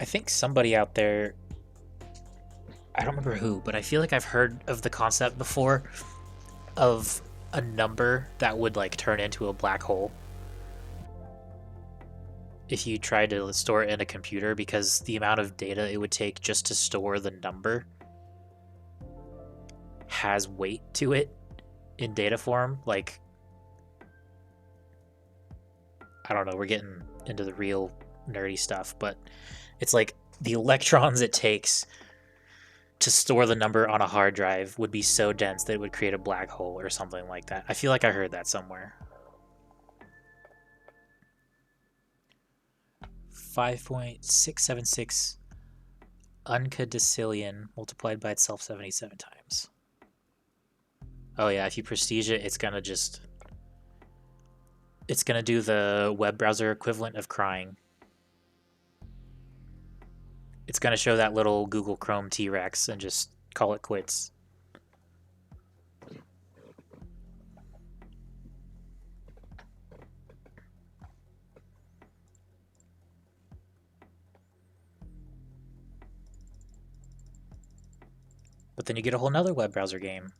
I think somebody out there, I don't remember who, but I feel like I've heard of the concept before of a number that would like turn into a black hole if you tried to store it in a computer, because the amount of data it would take just to store the number has weight to it in data form. Like, I don't know, we're getting into the real nerdy stuff, but it's like the electrons it takes to store the number on a hard drive would be so dense that it would create a black hole or something like that. I feel like I heard that somewhere. 5.676 uncadecillion multiplied by itself 77 times. Oh yeah, if you prestige it, it's gonna do the web browser equivalent of crying. It's gonna show that little Google Chrome T-Rex and just call it quits. But then you get a whole nother web browser game.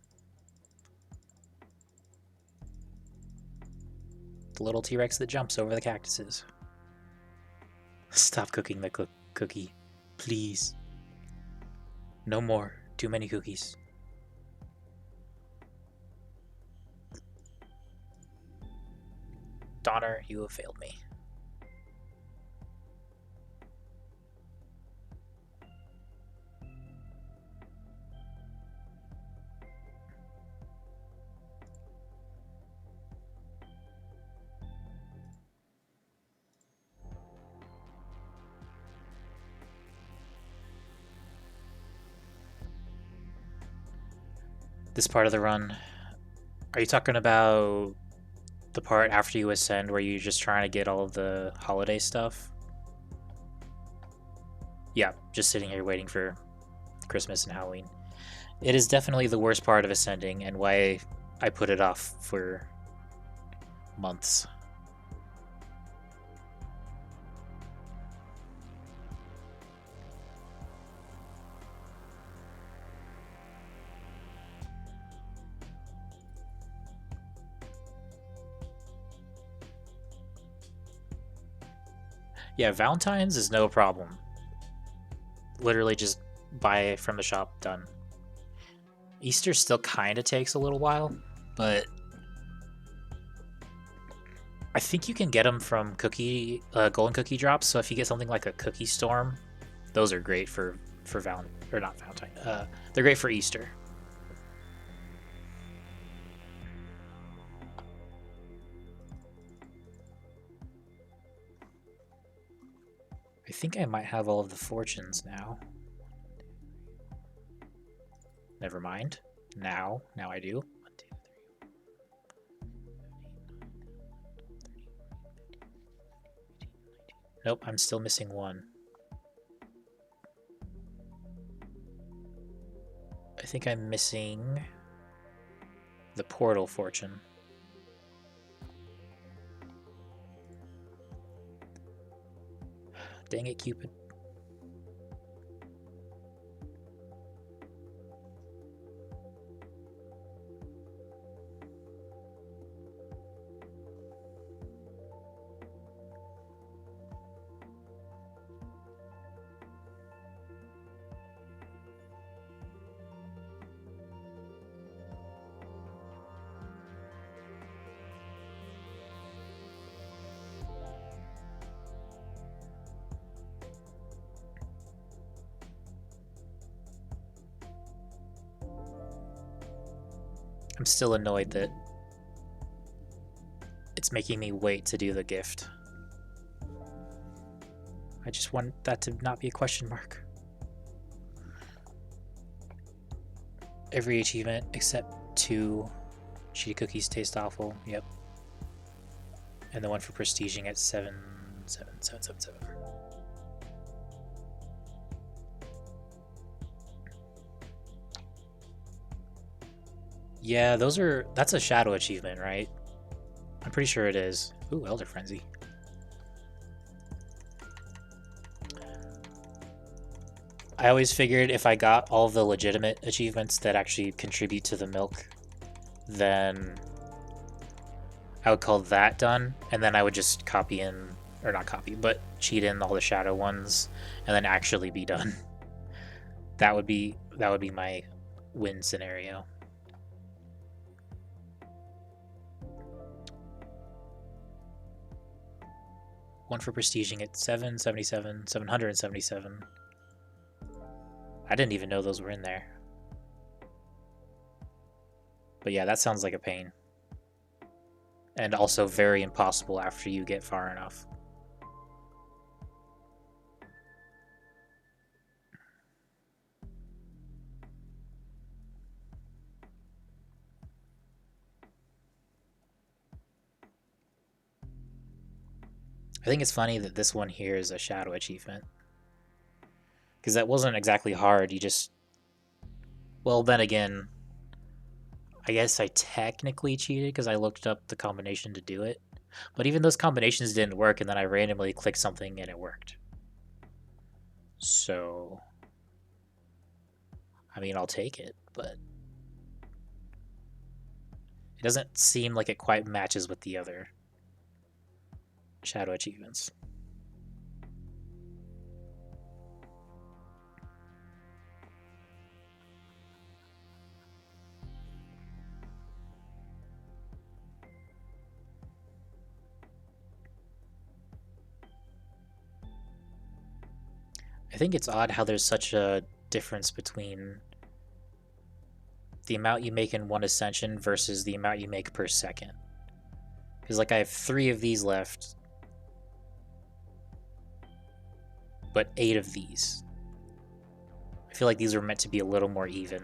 The little T-Rex that jumps over the cactuses. Stop cooking the cookie, please. No more. Too many cookies. Donner, you have failed me. This part of the run, are you talking about the part after you ascend where you're just trying to get all of the holiday stuff? Yeah, just sitting here waiting for Christmas and Halloween. It is definitely the worst part of ascending and why I put it off for months. Yeah, Valentine's is no problem. Literally just buy it from the shop, done. Easter still kind of takes a little while, but I think you can get them from golden cookie drops. So if you get something like a cookie storm, those are great for not Valentine. They're great for Easter. I think I might have all of the fortunes now. Never mind. Now I do. 1, 2, 3. Nope, I'm still missing one. I think I'm missing the portal fortune. Dang it, Cupid. I'm still annoyed that it's making me wait to do the gift. I just want that to not be a question mark. Every achievement except 2 shitty cookies taste awful. Yep. And the one for prestiging at 77777. Yeah, that's a shadow achievement, right? I'm pretty sure it is. Ooh, Elder Frenzy. I always figured if I got all the legitimate achievements that actually contribute to the milk, then I would call that done, and then I would just copy in, or not copy, but cheat in all the shadow ones, and then actually be done. That would be my win scenario. One for prestiging at 777, 777. I didn't even know those were in there. But yeah, that sounds like a pain. And also very impossible after you get far enough. I think it's funny that this one here is a shadow achievement. Because that wasn't exactly hard, you just... Well, then again, I guess I technically cheated because I looked up the combination to do it. But even those combinations didn't work, and then I randomly clicked something and it worked. So... I mean, I'll take it, but... It doesn't seem like it quite matches with the other shadow achievements. I think it's odd how there's such a difference between the amount you make in one ascension versus the amount you make per second. Because, like, I have 3 of these left, but 8 of these. I feel like these were meant to be a little more even.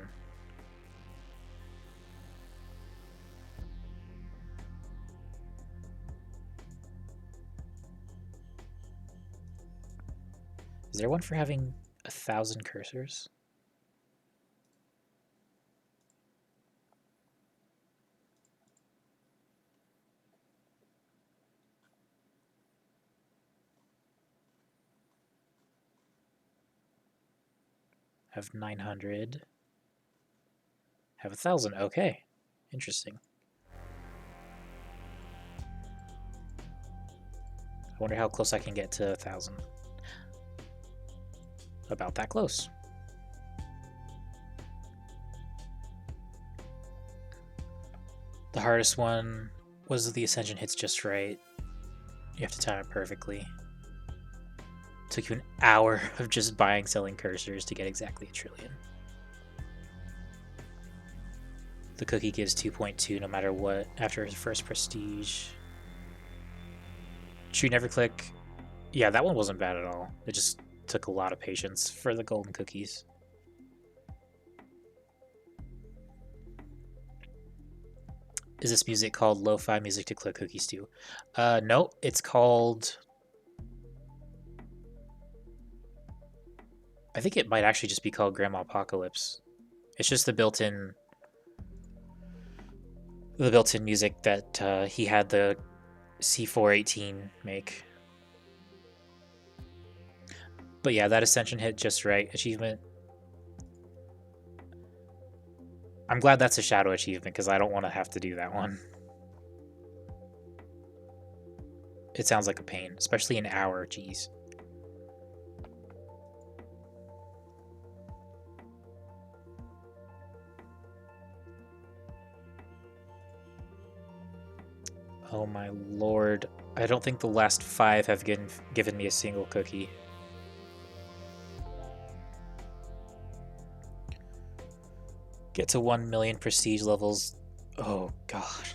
Is there one for having 1,000 cursors? Have 900. Have 1,000. Okay. Interesting. I wonder how close I can get to 1,000. About that close. The hardest one was the ascension hits just right. You have to time it perfectly. It took you an hour of just buying, selling cursors to get exactly 1 trillion. The cookie gives 2.2 no matter what after his first prestige. Should never click. Yeah, that one wasn't bad at all. It just took a lot of patience for the golden cookies. Is this music called lo-fi music to click cookies to? No, it's called... I think it might actually just be called Grandma Apocalypse. It's just the built-in music that he had the C418 make. But yeah, that ascension hit just right. Achievement. I'm glad that's a shadow achievement because I don't want to have to do that one. It sounds like a pain, especially an hour, geez. Oh my lord. I don't think the last 5 have given me a single cookie. Get to 1 million prestige levels. Oh god.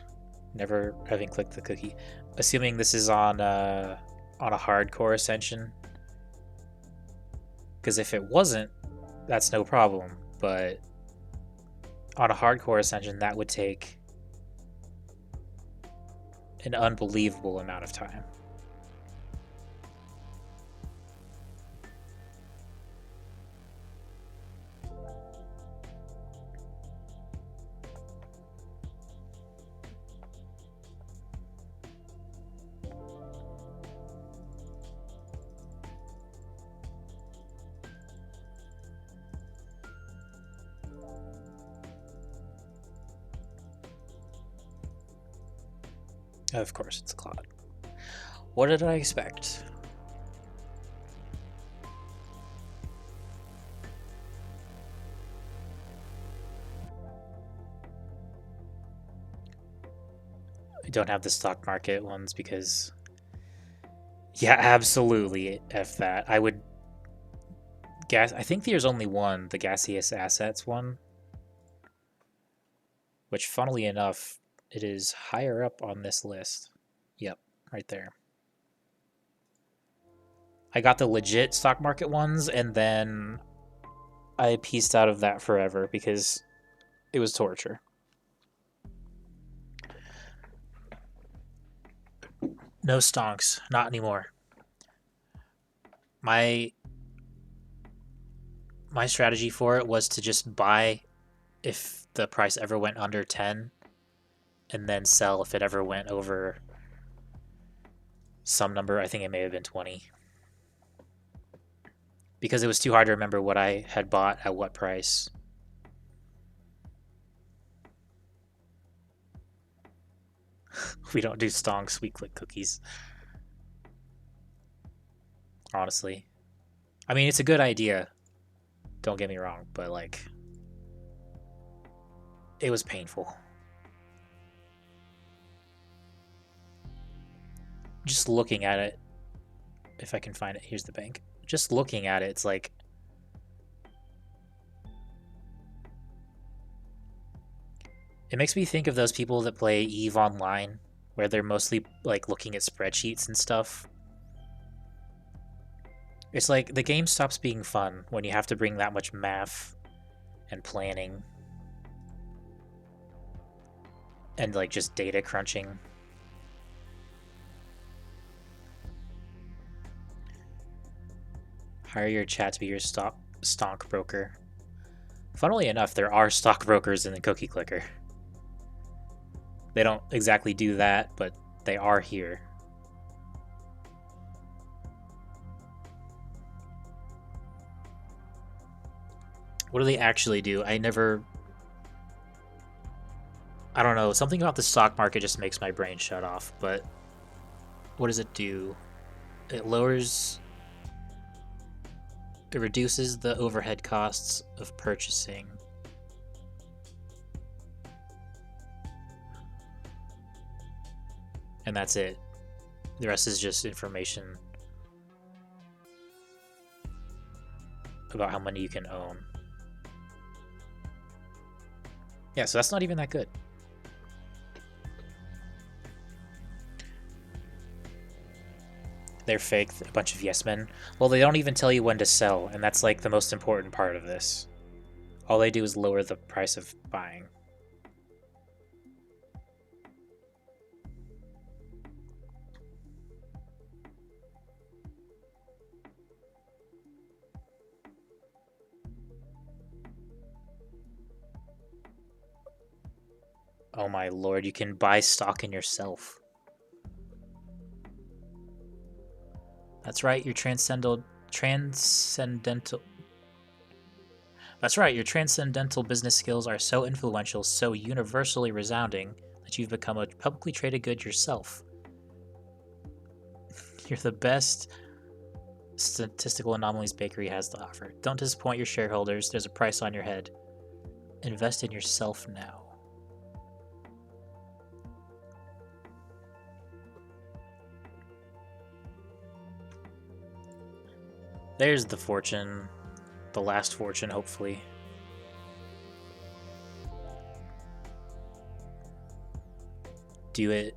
Never having clicked the cookie. Assuming this is on a hardcore ascension. Because if it wasn't, that's no problem. But on a hardcore ascension, that would take an unbelievable amount of time. Of course, it's a cloud. What did I expect? I don't have the stock market ones because... Yeah, absolutely. F that. I would... I think there's only one, the gaseous assets one. Which, funnily enough, it is higher up on this list. Yep, right there. I got the legit stock market ones, and then I pieced out of that forever because it was torture. No stonks, not anymore. My strategy for it was to just buy if the price ever went under 10 and then sell if it ever went over some number. I think it may have been 20. Because it was too hard to remember what I had bought at what price. We don't do stonks, we click cookies. Honestly. I mean, it's a good idea. Don't get me wrong, but like... It was painful. Just looking at it, if I can find it, here's the bank. Just looking at it, it's like... It makes me think of those people that play EVE Online, where they're mostly like looking at spreadsheets and stuff. It's like the game stops being fun when you have to bring that much math and planning and like just data crunching. Hire your chat to be your stockbroker. Funnily enough, there are stockbrokers in the cookie clicker. They don't exactly do that, but they are here. What do they actually do? I don't know. Something about the stock market just makes my brain shut off, but what does it do? It reduces the overhead costs of purchasing. And that's it. The rest is just information about how many you can own. Yeah, so that's not even that good. They're fake, a bunch of yes men. Well, they don't even tell you when to sell, and that's like the most important part of this. All they do is lower the price of buying. Oh my lord, you can buy stock in yourself. That's right, your transcendental business skills are so influential, so universally resounding, that you've become a publicly traded good yourself. You're the best statistical anomalies bakery has to offer. Don't disappoint your shareholders, there's a price on your head. Invest in yourself now. There's the fortune. The last fortune, hopefully. Do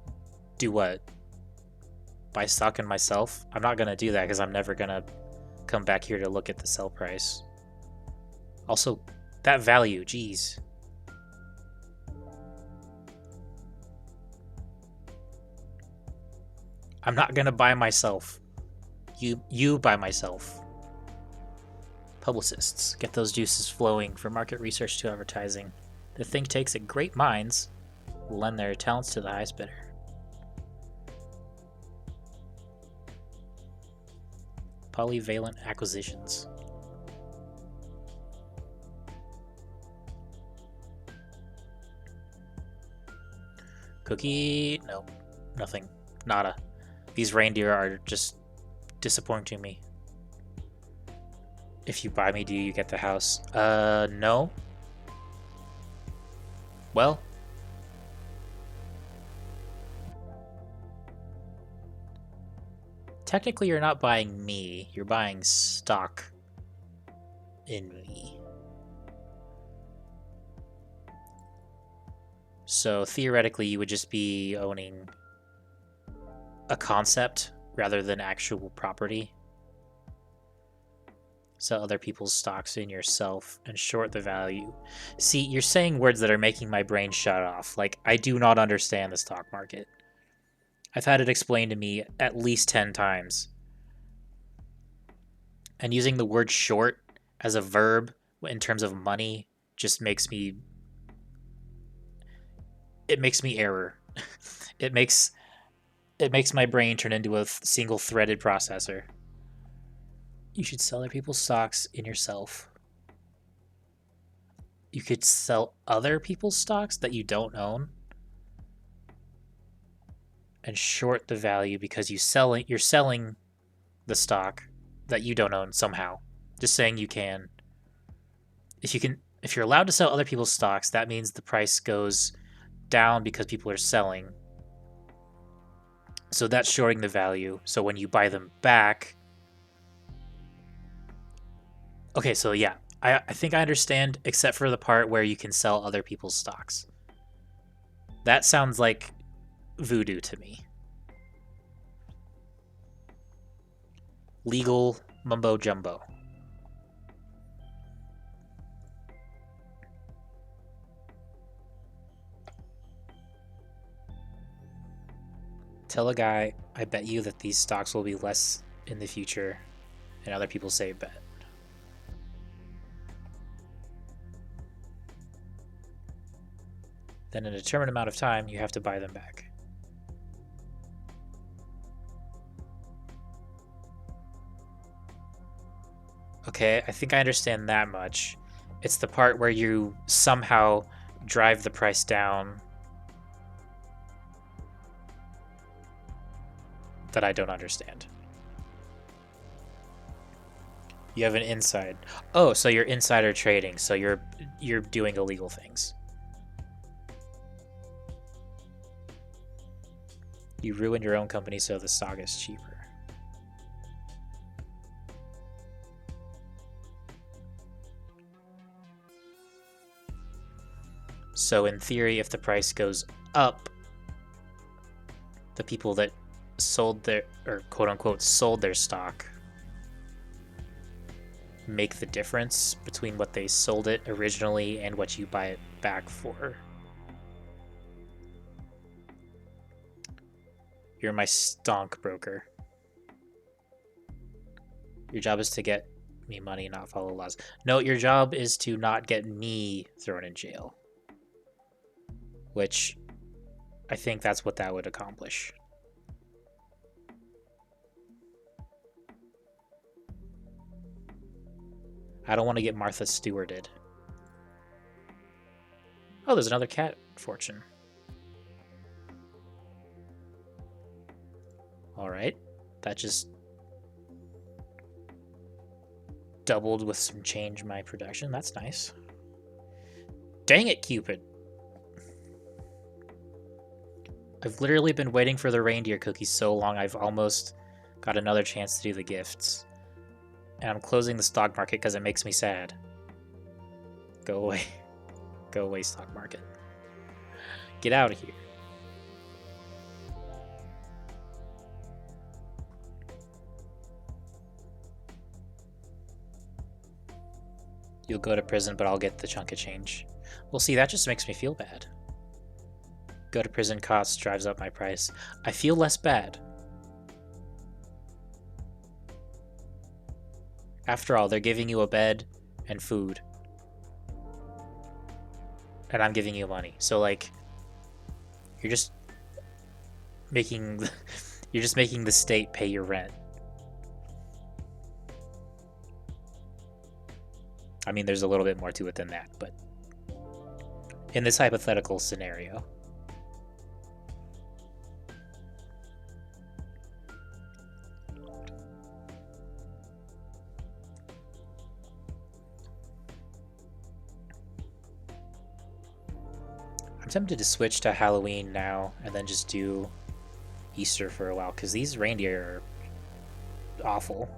what? Buy stock in myself? I'm not gonna do that because I'm never gonna come back here to look at the sell price. Also, that value, geez. I'm not gonna buy myself. You buy myself. Publicists, get those juices flowing from market research to advertising. The think tanks at great minds will lend their talents to the highest bidder. Polyvalent acquisitions. Cookie? Nope. Nothing. Nada. These reindeer are just disappointing me. If you buy me, do you get the house? No. Well. Technically, you're not buying me. You're buying stock in me. So theoretically, you would just be owning a concept rather than actual property. Sell other people's stocks in yourself and short the value. See, you're saying words that are making my brain shut off. Like, I do not understand the stock market. I've had it explained to me at least 10 times. And using the word short as a verb in terms of money just makes me... It makes me error. It makes my brain turn into a single threaded processor. You should sell other people's stocks in yourself. You could sell other people's stocks that you don't own and short the value because you're selling the stock that you don't own somehow. Just saying you can. If you're allowed to sell other people's stocks, that means the price goes down because people are selling. So that's shorting the value. So when you buy them back... Okay, so yeah, I think I understand, except for the part where you can sell other people's stocks. That sounds like voodoo to me. Legal mumbo jumbo. Tell a guy, I bet you that these stocks will be less in the future, and other people say bet. Then in a determined amount of time, you have to buy them back. Okay, I think I understand that much. It's the part where you somehow drive the price down that I don't understand. You have an inside. Oh, so you're insider trading, so you're doing illegal things. You ruin your own company so the stock is cheaper. So in theory, if the price goes up, the people that sold their, or quote unquote, sold their stock make the difference between what they sold it originally and what you buy it back for. You're my stonk broker. Your job is to get me money, not follow laws. No, your job is to not get me thrown in jail. Which, I think that's what that would accomplish. I don't want to get Martha Stewarded. Oh, there's another cat fortune. Alright, that just doubled with some change my production. That's nice. Dang it, Cupid. I've literally been waiting for the reindeer cookies so long I've almost got another chance to do the gifts. And I'm closing the stock market because it makes me sad. Go away. Go away, stock market. Get out of here. You'll go to prison, but I'll get the chunk of change. Well, see, that just makes me feel bad. Go to prison costs drives up my price. I feel less bad. After all, they're giving you a bed and food. And I'm giving you money. So, like, you're just making the state pay your rent. I mean, there's a little bit more to it than that, but in this hypothetical scenario. tempted to switch to Halloween now and then just do Easter for a while, because these reindeer are awful.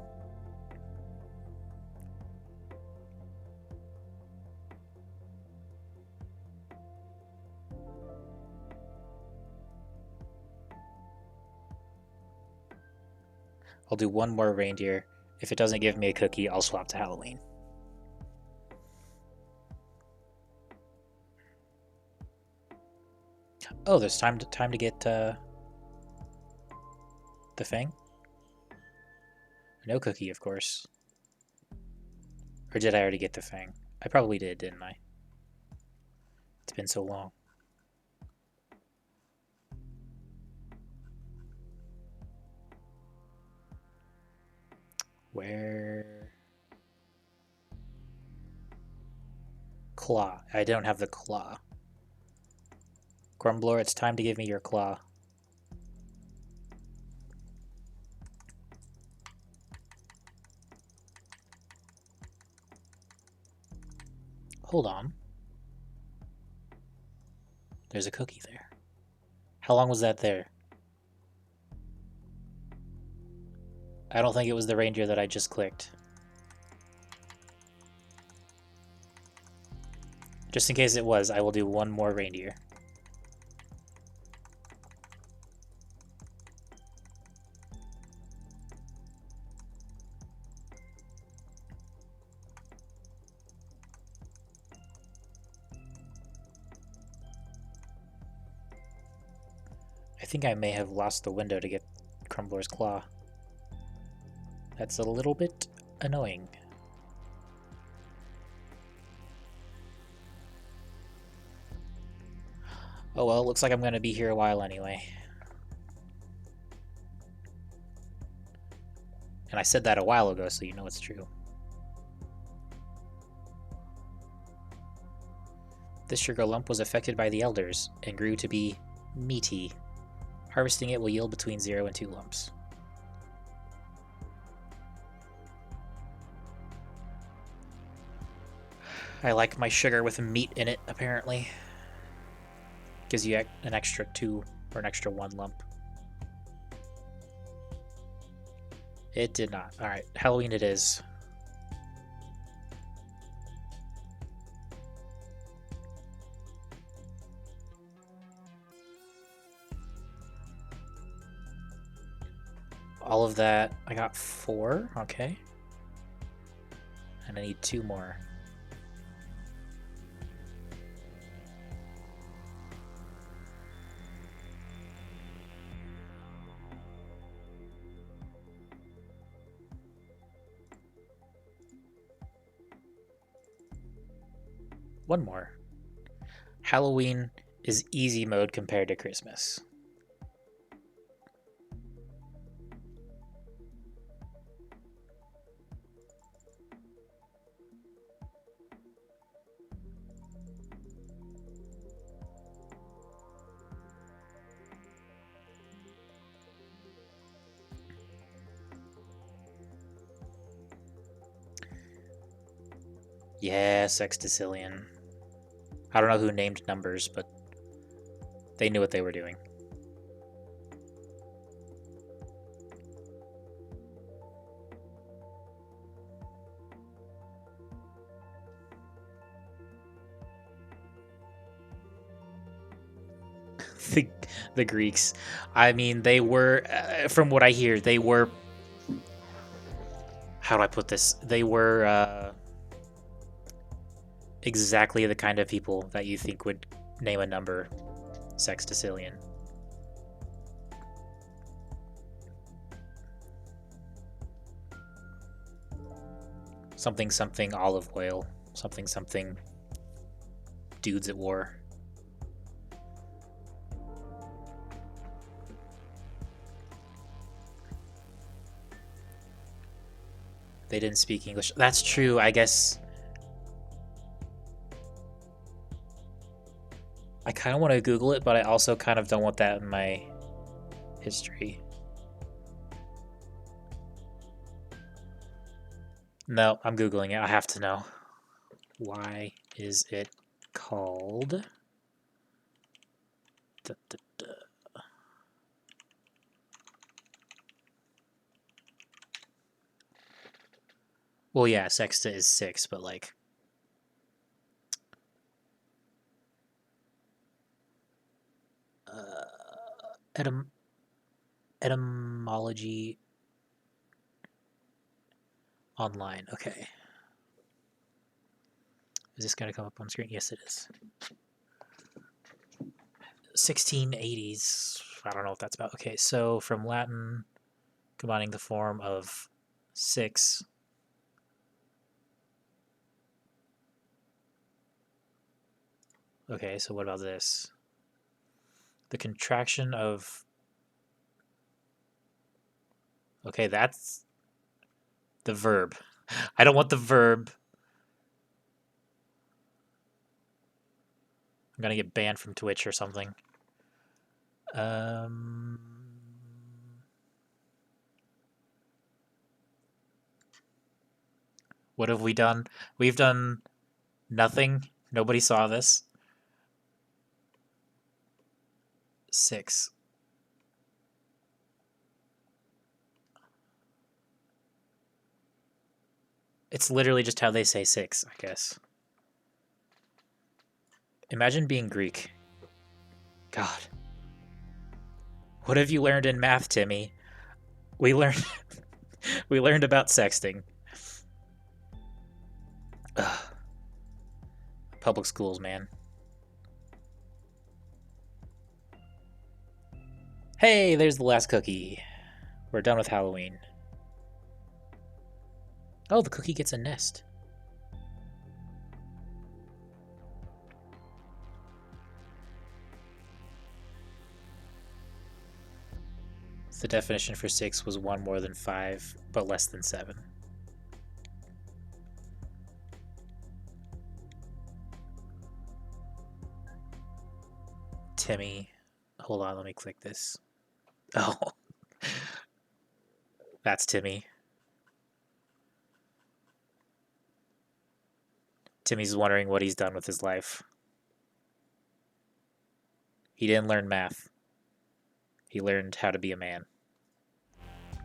I'll do one more reindeer. If it doesn't give me a cookie, I'll swap to Halloween. Oh, there's time to get the Fang. No cookie, of course. Or did I already get the Fang? I probably did, didn't I? It's been so long. Where? Claw. I don't have the claw. Grumbler, it's time to give me your claw. Hold on. There's a cookie there. How long was that there? I don't think it was the reindeer that I just clicked. Just in case it was, I will do one more reindeer. I think I may have lost the window to get Crumbler's Claw. That's a little bit annoying. Oh well, looks like I'm gonna be here a while anyway. And I said that a while ago, so you know it's true. This sugar lump was affected by the elders and grew to be meaty. Harvesting it will yield between 0 and 2 lumps. I like my sugar with meat in it, apparently. Gives you an extra 2 or an extra 1 lump. It did not. Alright, Halloween it is. All of that, I got 4, okay. And I need 2 more. One more. Halloween is easy mode compared to Christmas. Yeah, Sextillion. I don't know who named numbers, but they knew what they were doing. the Greeks. I mean, they were, from what I hear, they were. How do I put this? They were exactly the kind of people that you think would name a number Sextillion. Something something olive oil. Something something dudes at war. They didn't speak English. That's true, I guess. I kind of want to Google it, but I also kind of don't want that in my history. No, I'm Googling it. I have to know. Why is it called Da, da, da. Well, yeah, sexta is 6, but like... etymology online. Okay. Is this going to come up on screen? Yes, it is. 1680s. I don't know what that's about. Okay, so from Latin, combining the form of 6. Okay, so what about this? The contraction of... Okay, that's the verb. I don't want the verb. I'm gonna get banned from Twitch or something. What have we done? We've done nothing. Nobody saw this. 6. It's literally just how they say 6, I guess. Imagine being Greek. God. What have you learned in math, Timmy? We learned we learned about sexting. Ugh. Public schools, man. Hey, there's the last cookie. We're done with Halloween. Oh, the cookie gets a nest. The definition for 6 was 1 more than 5, but less than 7. Timmy. Hold on, let me click this. Oh. That's Timmy. Timmy's wondering what he's done with his life. He didn't learn math. He learned how to be a man.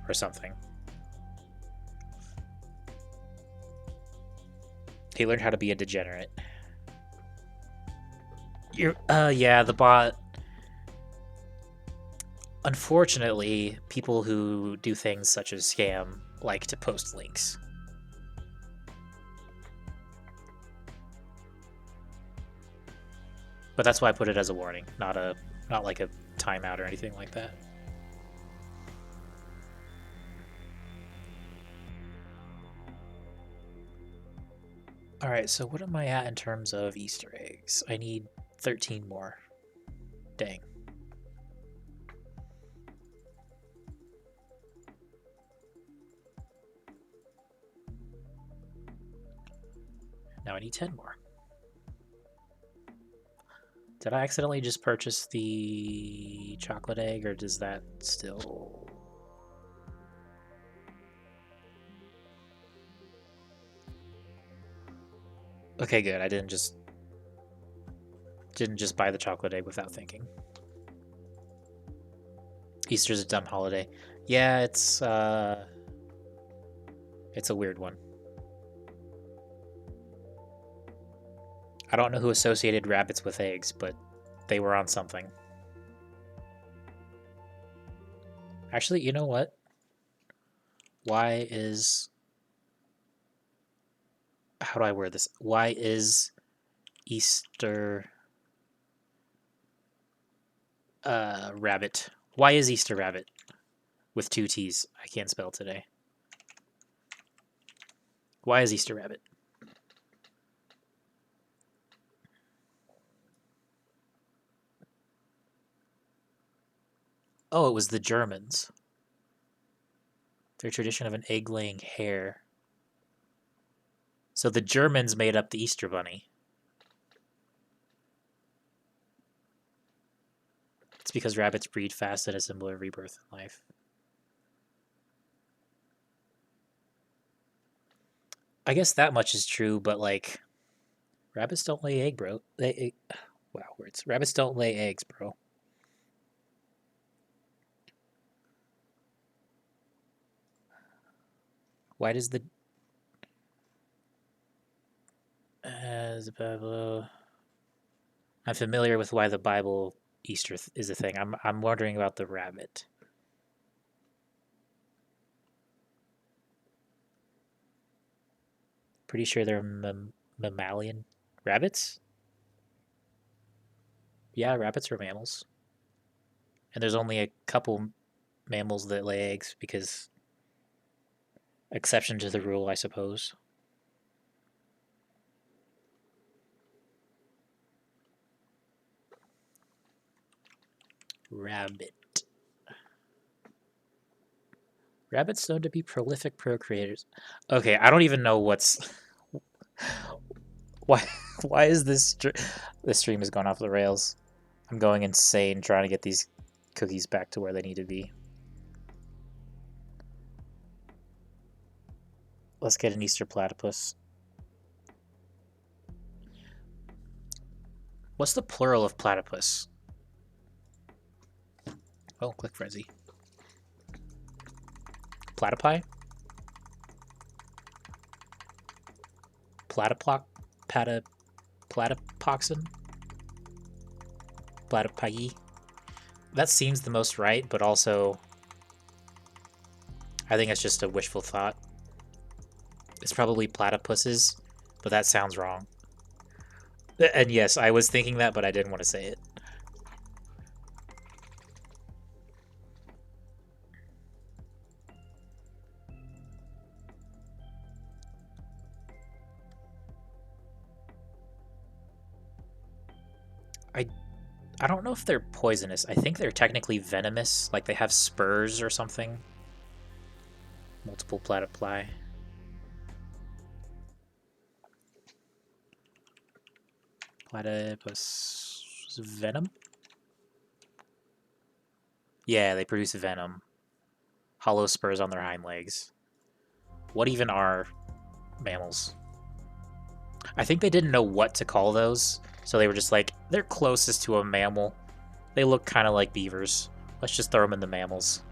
Or something. He learned how to be a degenerate. Yeah, the bot... Unfortunately, people who do things such as scam like to post links. But that's why I put it as a warning, not like a timeout or anything like that. Alright, so what am I at in terms of Easter eggs? I need 13 more. Dang. Now I need 10 more. Did I accidentally just purchase the chocolate egg, or does that still... Okay, good. I didn't just buy the chocolate egg without thinking. Easter's a dumb holiday. Yeah, it's a weird one. I don't know who associated rabbits with eggs, but they were on something. Actually, you know what? Why is... How do I word this? Why is Easter... rabbit? Why is Easter rabbit? With 2 T's. I can't spell today. Why is Easter rabbit? Oh, it was the Germans. Their tradition of an egg-laying hare. So the Germans made up the Easter Bunny. It's because rabbits breed fast and a symbol of rebirth in life. I guess that much is true, but like, rabbits don't lay egg, bro. Wow, words. Rabbits don't lay eggs, bro. Why does the as Bible? I'm familiar with why the Bible Easter is a thing. I'm wondering about the rabbit. Pretty sure they're mammalian rabbits. Yeah, rabbits are mammals, and there's only a couple mammals that lay eggs because exception to the rule, I suppose. Rabbit. Rabbits known to be prolific procreators. Okay, I don't even know what's why. Why is this stream has gone off the rails? I'm going insane trying to get these cookies back to where they need to be. Let's get an Easter platypus. What's the plural of platypus? Oh, click frenzy. Platypi? Platyploc? Platypoxin? Platypi? That seems the most right, but also I think it's just a wishful thought. It's probably platypuses, but that sounds wrong. And yes, I was thinking that, but I didn't want to say it. I don't know if they're poisonous. I think they're technically venomous, like they have spurs or something. Multiple platypi. Platypus venom? Yeah, they produce venom. Hollow spurs on their hind legs. What even are mammals? I think they didn't know what to call those, so they were just like, they're closest to a mammal. They look kind of like beavers. Let's just throw them in the mammals.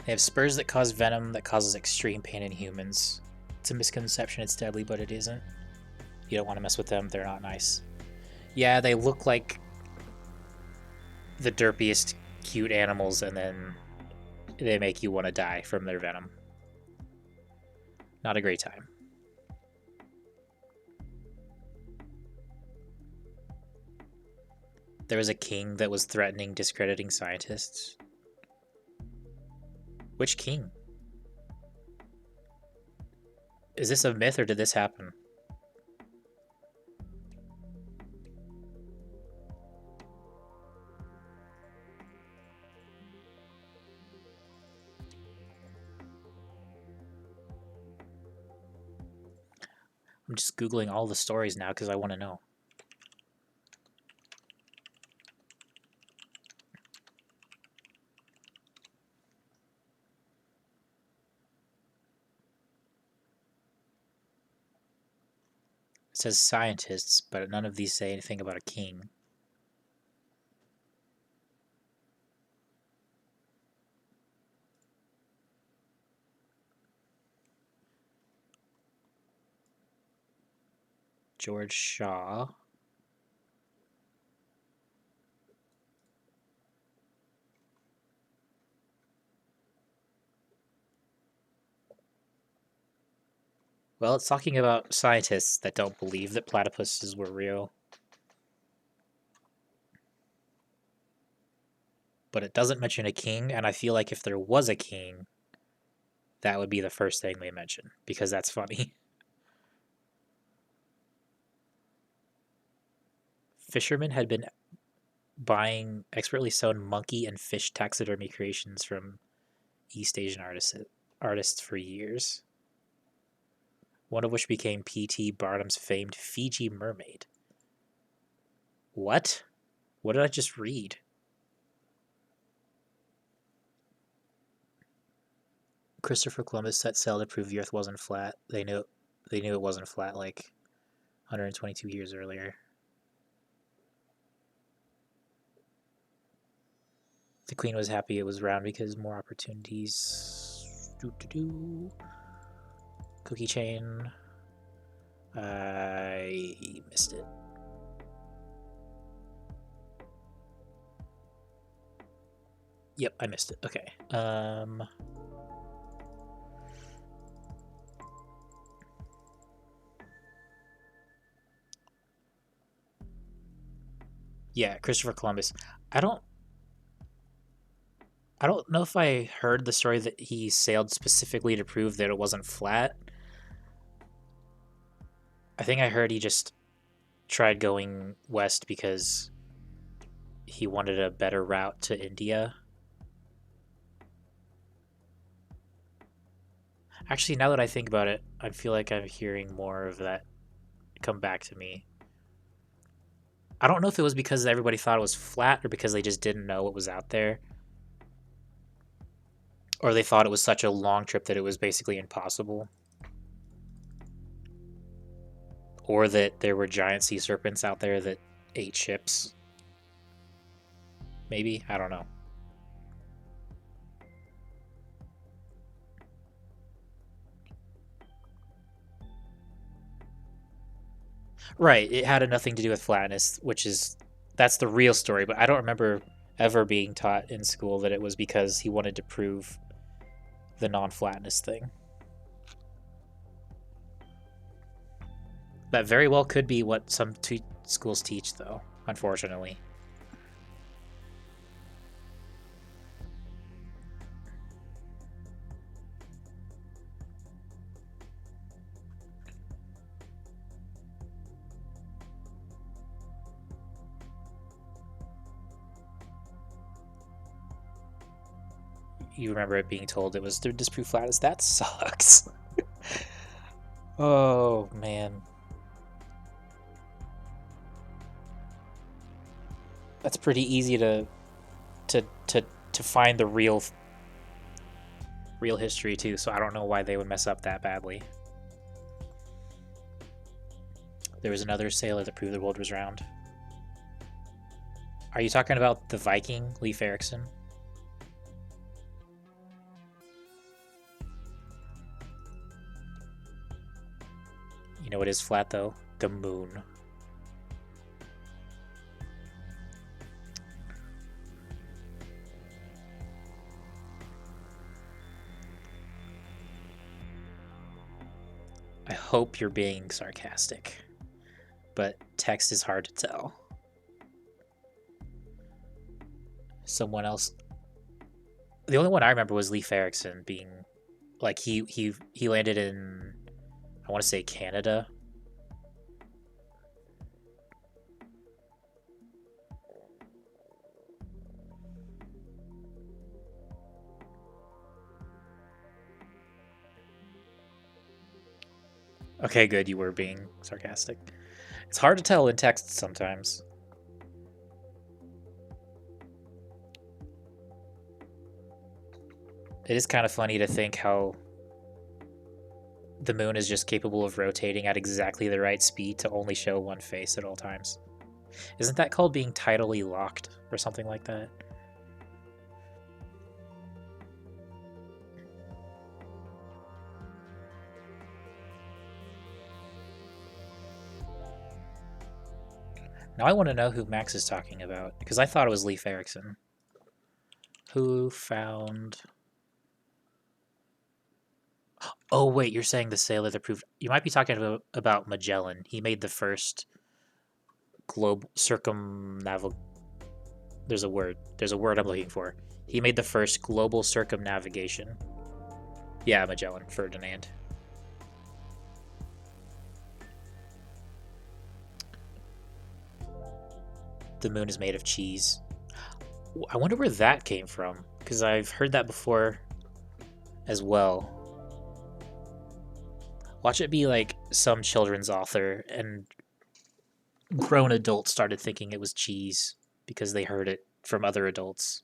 They have spurs that cause venom that causes extreme pain in humans. It's a misconception it's deadly, but it isn't. You don't want to mess with them, they're not nice. Yeah, they look like the derpiest cute animals, and then they make you want to die from their venom. Not a great time. There was a king that was threatening discrediting scientists. Which king? Is this a myth or did this happen? I'm just Googling all the stories now because I want to know. It says scientists, but none of these say anything about a king. George Shaw. Well, it's talking about scientists that don't believe that platypuses were real. But it doesn't mention a king, and I feel like if there was a king, that would be the first thing they mention, because that's funny. Fishermen had been buying expertly sewn monkey and fish taxidermy creations from East Asian artists for years, one of which became P.T. Barnum's famed Fiji mermaid. What? What did I just read? Christopher Columbus set sail to prove the Earth wasn't flat. They knew it wasn't flat like 122 years earlier. The Queen was happy it was round because more opportunities. Cookie chain. I missed it. Yep, I missed it. Okay. Yeah, Christopher Columbus. I don't know if I heard the story that he sailed specifically to prove that it wasn't flat. I think I heard he just tried going west because he wanted a better route to India. Actually, now that I think about it, I feel like I'm hearing more of that come back to me. I don't know if it was because everybody thought it was flat or because they just didn't know what was out there. Or they thought it was such a long trip that it was basically impossible. Or that there were giant sea serpents out there that ate ships. Maybe? I don't know. Right, it had nothing to do with flatness, that's the real story, but I don't remember ever being taught in school that it was because he wanted to prove the non-flatness thing. That very well could be what some schools teach, though, unfortunately. You remember it being told it was to disprove flatness? That sucks. Oh, man. That's pretty easy to to find the real history too, so I don't know why they would mess up that badly. There was another sailor that proved the world was round. Are you talking about the Viking, Leif Erikson? You know what is flat though? The moon. I hope you're being sarcastic, but text is hard to tell. Someone else. The only one I remember was Leif Erikson being like he landed in, I want to say, Canada. Okay, good, you were being sarcastic. It's hard to tell in text sometimes. It is kind of funny to think how the moon is just capable of rotating at exactly the right speed to only show one face at all times. Isn't that called being tidally locked or something like that? Now I want to know who Max is talking about, because I thought it was Leif Erikson. Who found... Oh, wait, you're saying the sailor that proved... You might be talking about Magellan. He made the first globe circumnavigation... There's a word I'm looking for. He made the first global circumnavigation. Yeah, Magellan, Ferdinand. The moon is made of cheese. I wonder where that came from, because I've heard that before as well. Watch it be like some children's author and grown adults started thinking it was cheese because they heard it from other adults.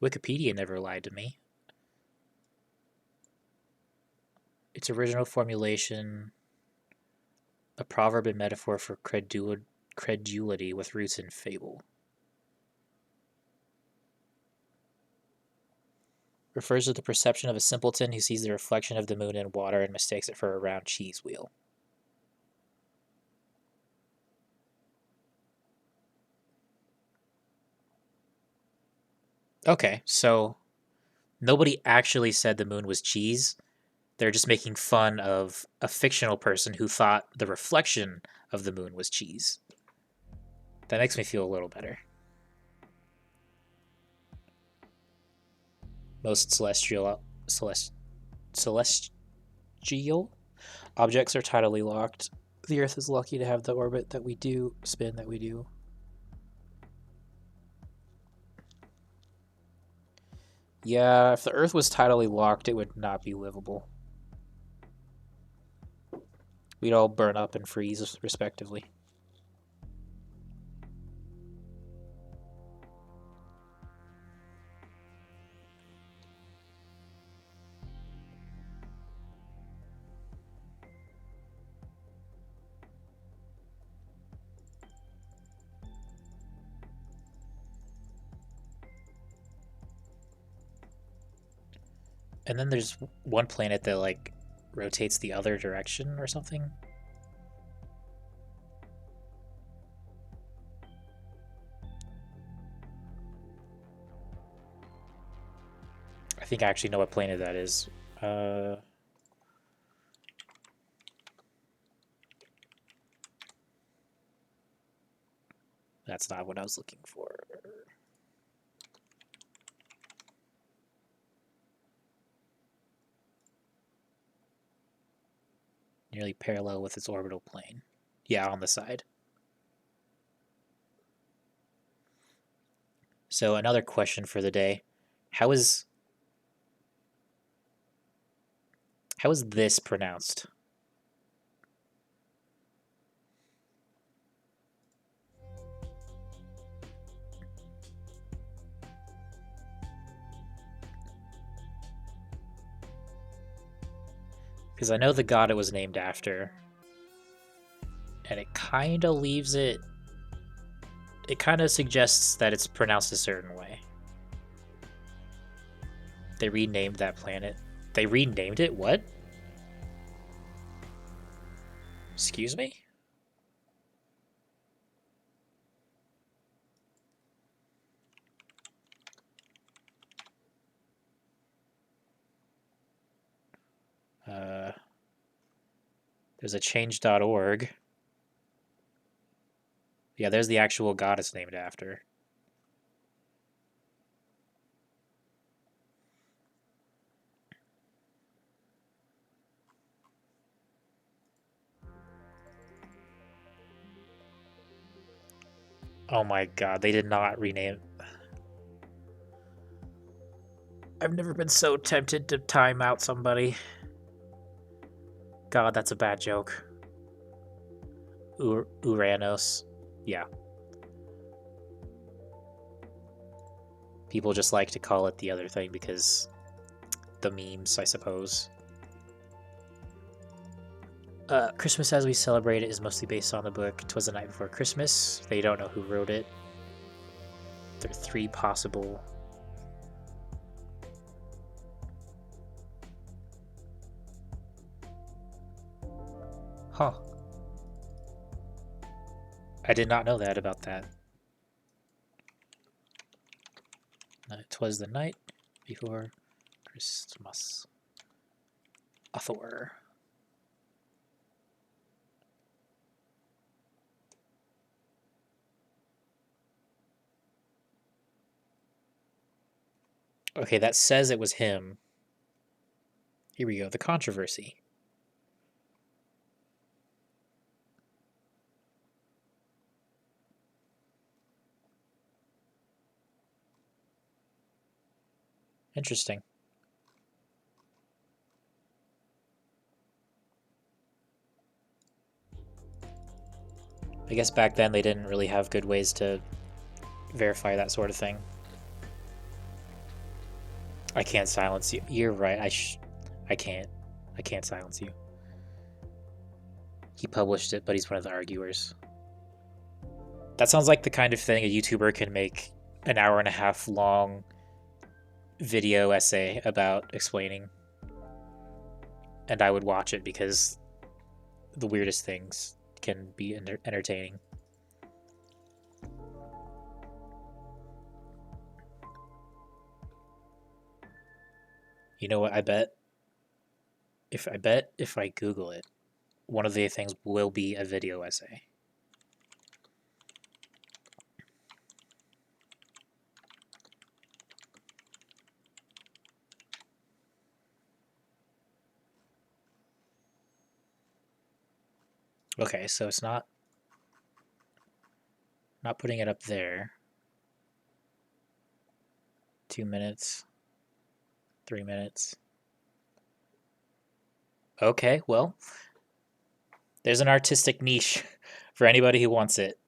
Wikipedia never lied to me. Its original formulation, a proverb and metaphor for credulity with roots in fable. Refers to the perception of a simpleton who sees the reflection of the moon in water and mistakes it for a round cheese wheel. Okay, so nobody actually said the moon was cheese. They're just making fun of a fictional person who thought the reflection of the moon was cheese. That makes me feel a little better. Most celestial objects are tidally locked. The Earth is lucky to have the orbit that we do, spin that we do. Yeah, if the Earth was tidally locked, it would not be livable. We'd all burn up and freeze, respectively. And then there's one planet that, like, rotates the other direction or something. I think I actually know what planet that is. That's not what I was looking for. Nearly parallel with its orbital plane. Yeah, on the side. So another question for the day. How is this pronounced? Because I know the god it was named after. And it kind of leaves it... It kind of suggests that it's pronounced a certain way. They renamed that planet. They renamed it? What? Excuse me? There's a change.org. Yeah, there's the actual god it's named after. Oh my god, they did not rename... I've never been so tempted to time out somebody. God, that's a bad joke. Uranos. Yeah. People just like to call it the other thing because the memes, I suppose. Christmas as we celebrate it is mostly based on the book 'Twas the Night Before Christmas. They don't know who wrote it. There are 3 possible... Huh. I did not know that about that. 'Twas the night before Christmas. Author. Okay, that says it was him. Here we go. The controversy. Interesting. I guess back then they didn't really have good ways to verify that sort of thing. I can't silence you. You're right. I can't. I can't silence you. He published it, but he's one of the arguers. That sounds like the kind of thing a YouTuber can make an hour and a half long video essay about explaining. And I would watch it because the weirdest things can be entertaining. You know what? I bet if I Google it, one of the things will be a video essay. Okay, so it's not putting it up there. 2 minutes. 3 minutes. Okay, well, there's an artistic niche for anybody who wants it.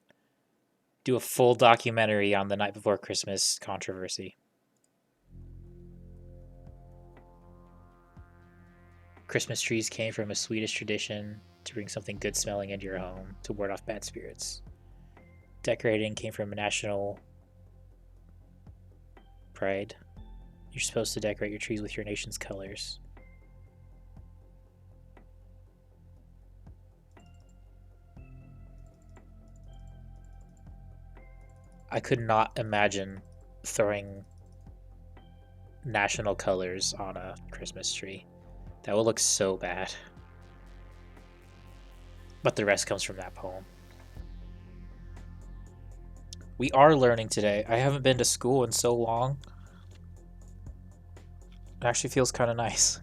Do a full documentary on the night before Christmas controversy. Christmas trees came from a Swedish tradition to bring something good smelling into your home to ward off bad spirits. Decorating came from a national pride. You're supposed to decorate your trees with your nation's colors. I could not imagine throwing national colors on a Christmas tree. That will look so bad. But the rest comes from that poem. We are learning today. I haven't been to school in so long. It actually feels kind of nice.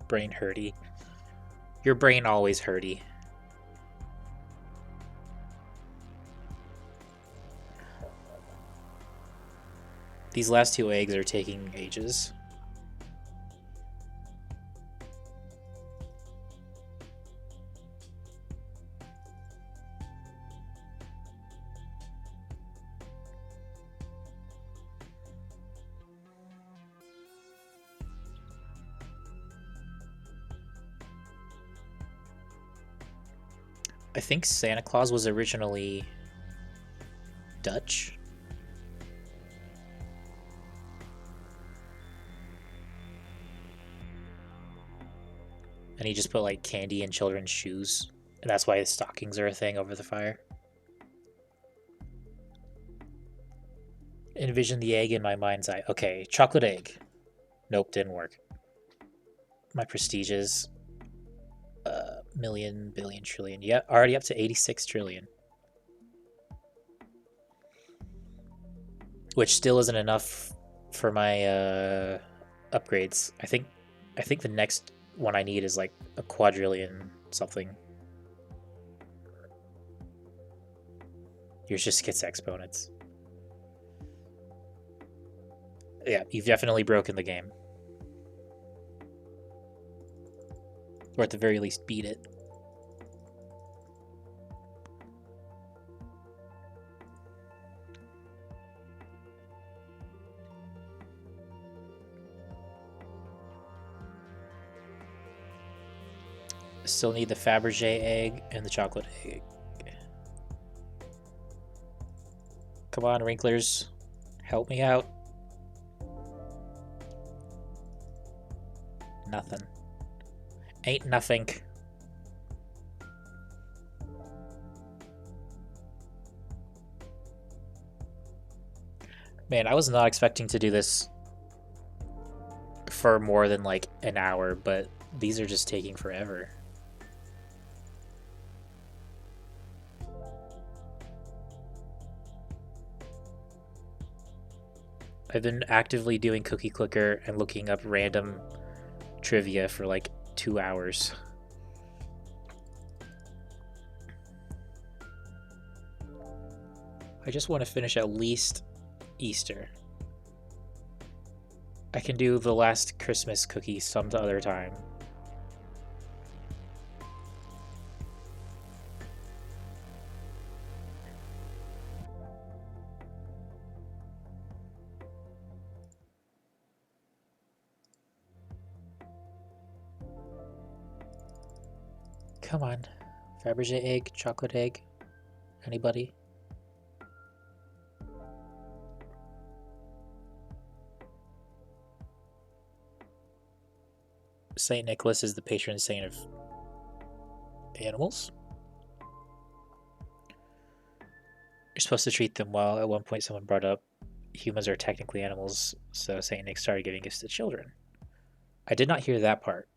Brain hurty. Your brain always hurty. These last 2 eggs are taking ages. I think Santa Claus was originally Dutch. And he just put like candy in children's shoes. And that's why his stockings are a thing over the fire. Envision the egg in my mind's eye. Okay, chocolate egg. Nope, didn't work. My prestige is million, billion, trillion. Yeah, already up to 86 trillion. Which still isn't enough for my upgrades. I think the next one I need is like a quadrillion something. Yours just gets exponents. Yeah, you've definitely broken the game. Or at the very least, beat it. Still need the Fabergé egg and the chocolate egg. Come on, Wrinklers. Help me out. Nothing. Ain't nothing. Man, I was not expecting to do this for more than like an hour, but these are just taking forever. I've been actively doing Cookie Clicker and looking up random trivia for like 2 hours. I just want to finish at least Easter. I can do the last Christmas cookie some other time. Come on. Fabergé egg, chocolate egg. Anybody? Saint Nicholas is the patron saint of animals. You're supposed to treat them well. At one point, someone brought up humans are technically animals, so Saint Nick started giving gifts to children. I did not hear that part.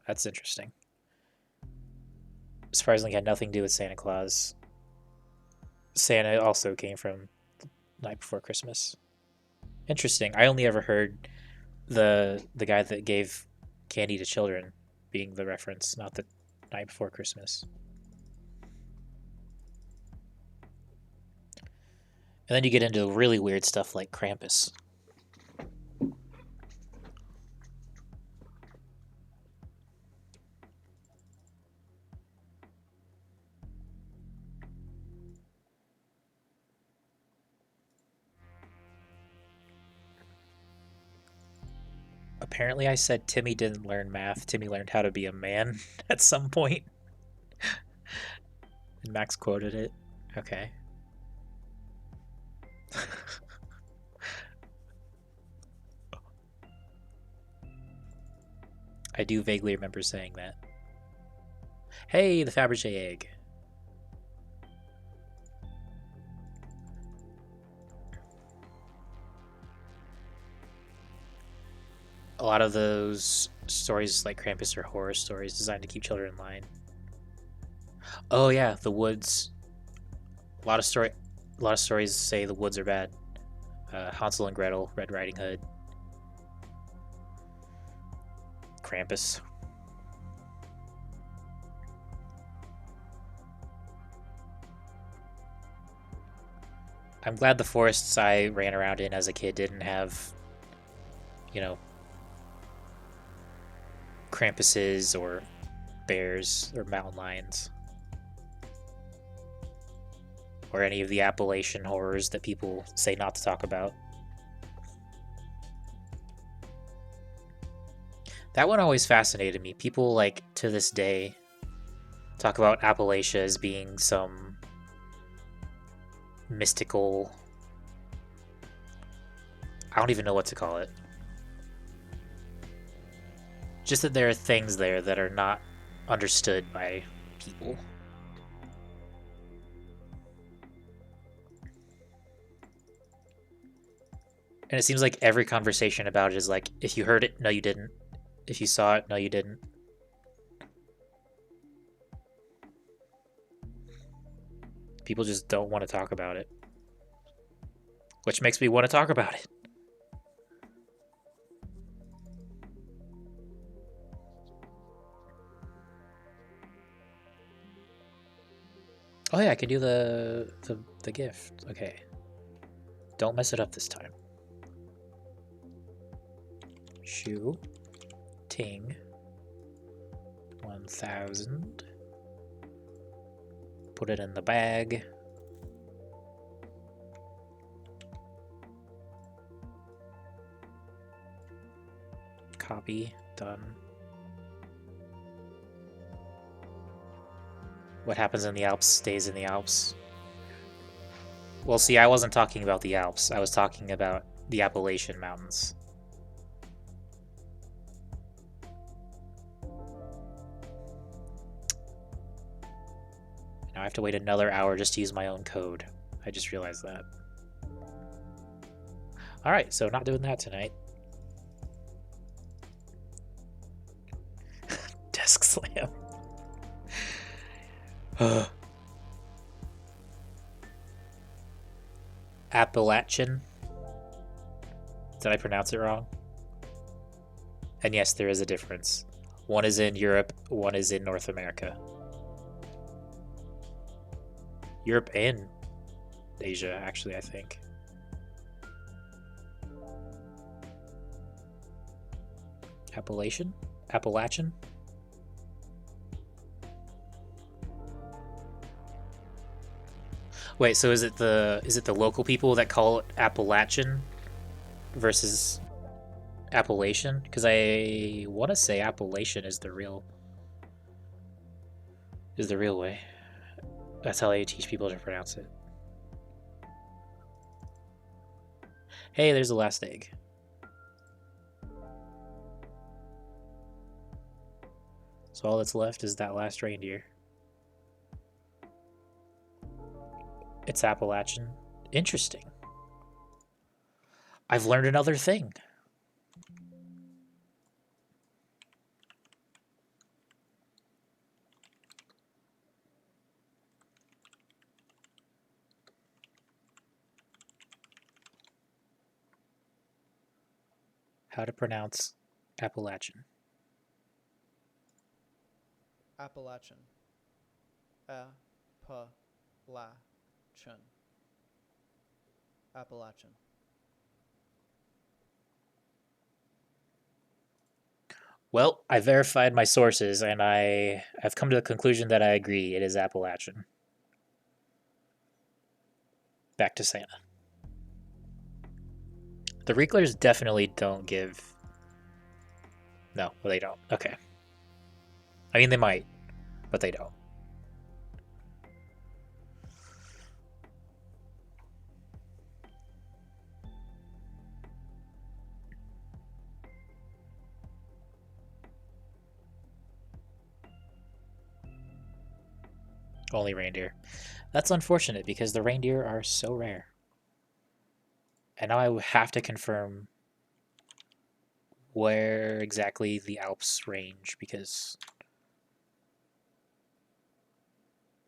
That's interesting. Surprisingly, had nothing to do with Santa Claus. Santa also came from the night before Christmas. Interesting. I only ever heard the guy that gave candy to children being the reference, not the night before Christmas. And then you get into really weird stuff like Krampus. Apparently I said Timmy didn't learn math. Timmy learned how to be a man at some point. And Max quoted it. Okay. I do vaguely remember saying that. Hey, the Fabergé egg. A lot of those stories like Krampus are horror stories designed to keep children in line. Oh yeah, the woods. A lot of stories say the woods are bad. Hansel and Gretel, Red Riding Hood, Krampus. I'm glad the forests I ran around in as a kid didn't have, you know, Krampuses or bears or mountain lions. Or any of the Appalachian horrors that people say not to talk about. That one always fascinated me. People, like, to this day, talk about Appalachia as being some mystical... I don't even know what to call it. Just that there are things there that are not understood by people. And it seems like every conversation about it is like, if you heard it, no you didn't. If you saw it, no you didn't. People just don't want to talk about it. Which makes me want to talk about it. Oh yeah, I can do the gift. Okay. Don't mess it up this time. Shoe. Ting. 1,000. Put it in the bag. Copy. Done. What happens in the Alps stays in the Alps. Well, see, I wasn't talking about the Alps. I was talking about the Appalachian Mountains. Now I have to wait another hour just to use my own code. I just realized that. Alright, so not doing that tonight. Desk slam. Appalachian. Did I pronounce it wrong? And yes, there is a difference. One is in Europe, one is in North America. Europe and Asia, actually, I think. Appalachian? Appalachian? Wait, so is it the local people that call it Appalachian versus Appalachian? Because I want to say Appalachian is the real way. That's how they teach people to pronounce it. Hey, there's the last egg. So all that's left is that last reindeer. It's Appalachian. Interesting. I've learned another thing. How to pronounce Appalachian. Appalachian. Appalachian. Appalachian. Well, I verified my sources, and I've come to the conclusion that I agree. It is Appalachian. Back to Santa. The Reeklers definitely don't give... No, well, they don't. Okay. I mean, they might, but they don't. Only reindeer. That's unfortunate because the reindeer are so rare. And now I have to confirm where exactly the Alps range, because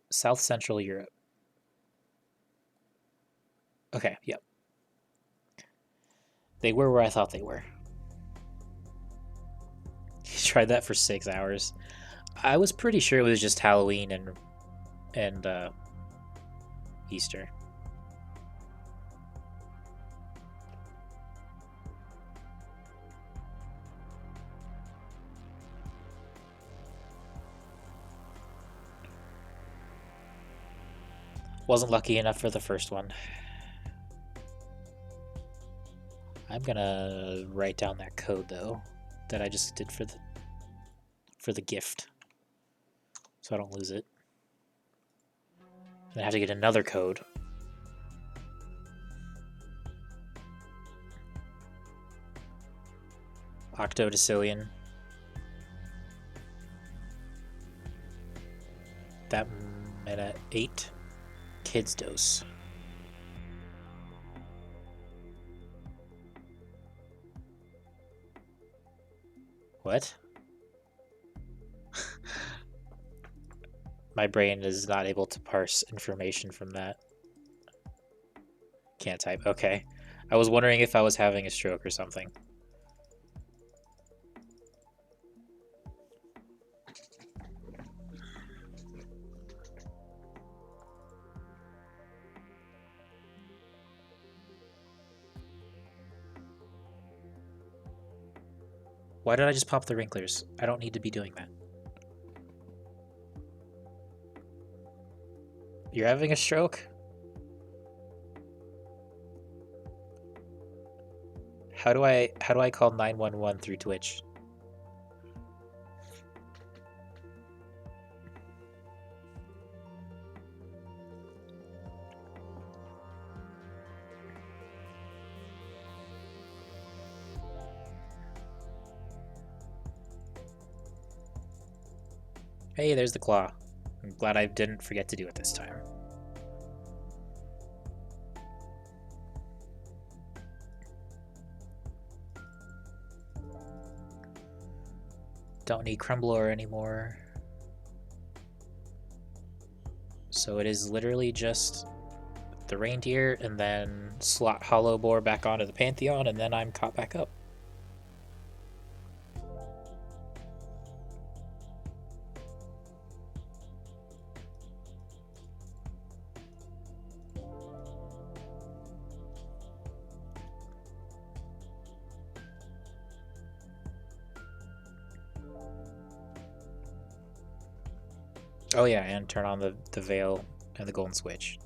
South Central Europe. Okay, yep. They were where I thought they were. You tried that for 6 hours. I was pretty sure it was just Halloween and Easter. Wasn't lucky enough for the first one. I'm gonna write down that code though that I just did for the gift, so I don't lose it. And I have to get another code. Octodecillion. That meta 8. Kids dose. What? My brain is not able to parse information from that. Can't type. Okay. I was wondering if I was having a stroke or something. Why did I just pop the wrinklers? I don't need to be doing that. You're having a stroke? How do I call 911 through Twitch? Hey, there's the claw. I'm glad I didn't forget to do it this time. Don't need Crumbler anymore. So it is literally just the reindeer and then slot Hollow Boar back onto the Pantheon, and then I'm caught back up. Oh yeah, and turn on the veil and the golden switch.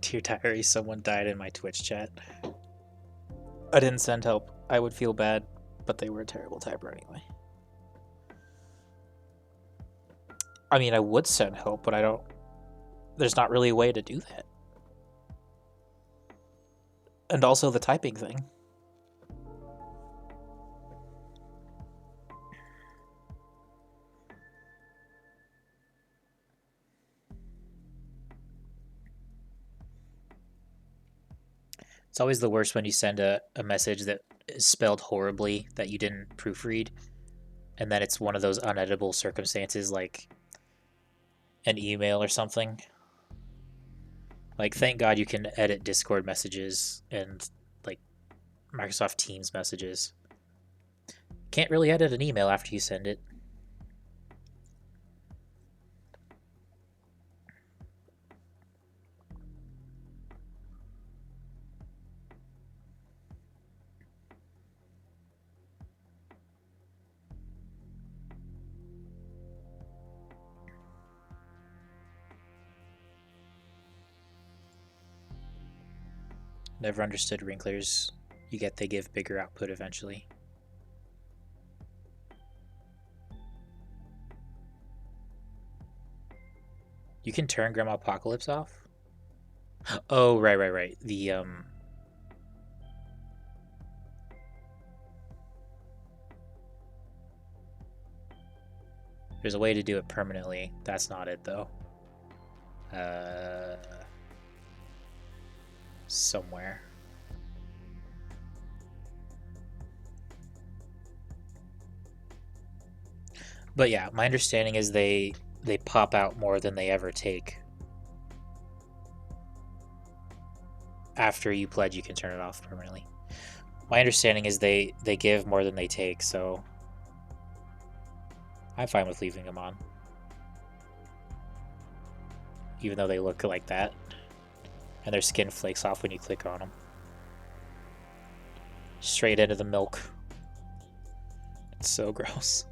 Dear diary, someone died in my Twitch chat. I didn't send help. I would feel bad, but they were a terrible typer anyway. I mean, I would send help, but I don't. There's not really a way to do that. And also the typing thing. It's always the worst when you send a message that is spelled horribly that you didn't proofread, and then it's one of those uneditable circumstances like an email or something. Like, thank God you can edit Discord messages and like Microsoft Teams messages. Can't really edit an email after you send it. Never understood Wrinklers. You get they give bigger output eventually. You can turn Grandma Apocalypse off? Oh, right. There's a way to do it permanently. That's not it though. Somewhere. But yeah, my understanding is they pop out more than they ever take. After you pledge, you can turn it off permanently. My understanding is they give more than they take, so I'm fine with leaving them on. Even though they look like that. And their skin flakes off when you click on them. Straight into the milk. It's so gross.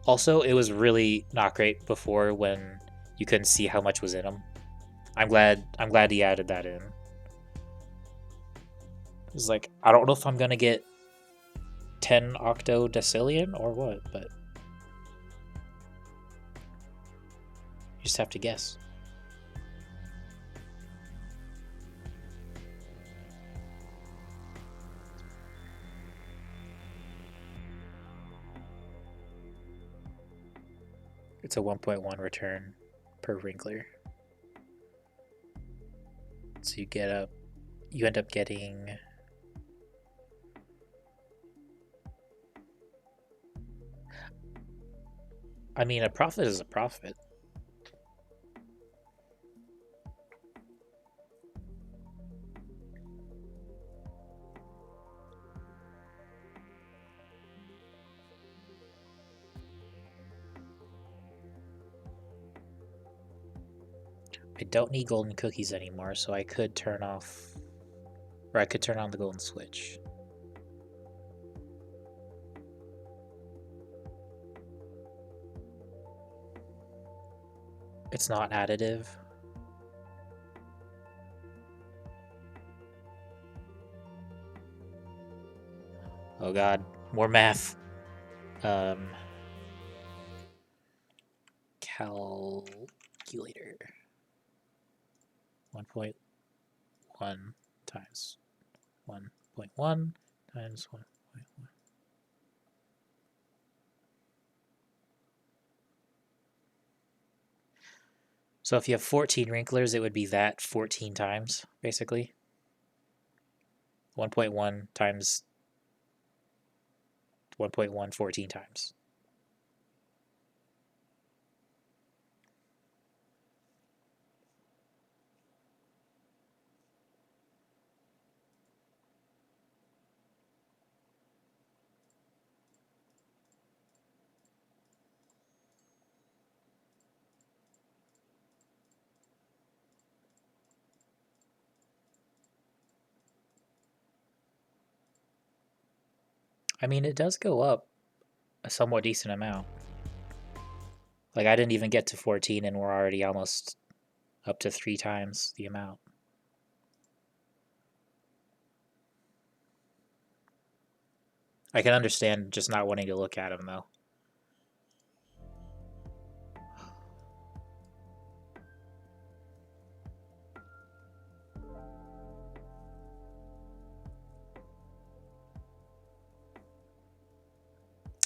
Also, it was really not great before when you couldn't see how much was in them. I'm glad he added that in. It's like, I don't know if I'm gonna get 10 octodecillion or what, but you just have to guess. It's a 1.1 return per wrinkler. So you end up getting I mean, a profit is a profit. I don't need golden cookies anymore, so I could turn off, or I could turn on the golden switch. It's not additive. Oh god, more math. Calculator. 1.1 times 1.1 times 1.1. So if you have 14 wrinklers, it would be that 14 times, basically. 1.1 times 1.1 14 times. I mean, it does go up a somewhat decent amount. Like, I didn't even get to 14 and we're already almost up to 3 times the amount. I can understand just not wanting to look at them, though.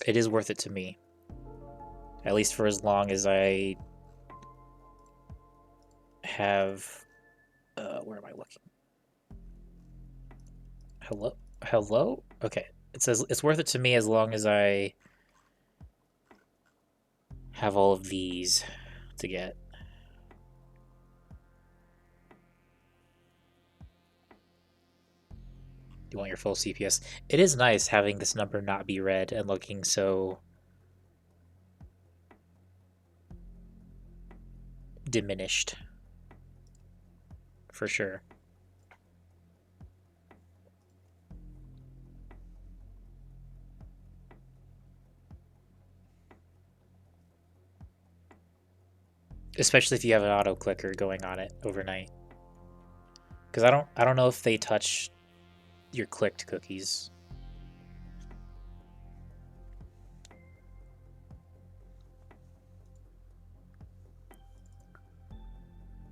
It is worth it to me. At least for as long as I have... where am I looking? Hello? Hello? Okay. It says it's worth it to me as long as I have all of these to get. You want your full CPS. It is nice having this number not be red and looking so diminished. For sure. Especially if you have an auto clicker going on it overnight. Because I don't know if they touch your clicked cookies.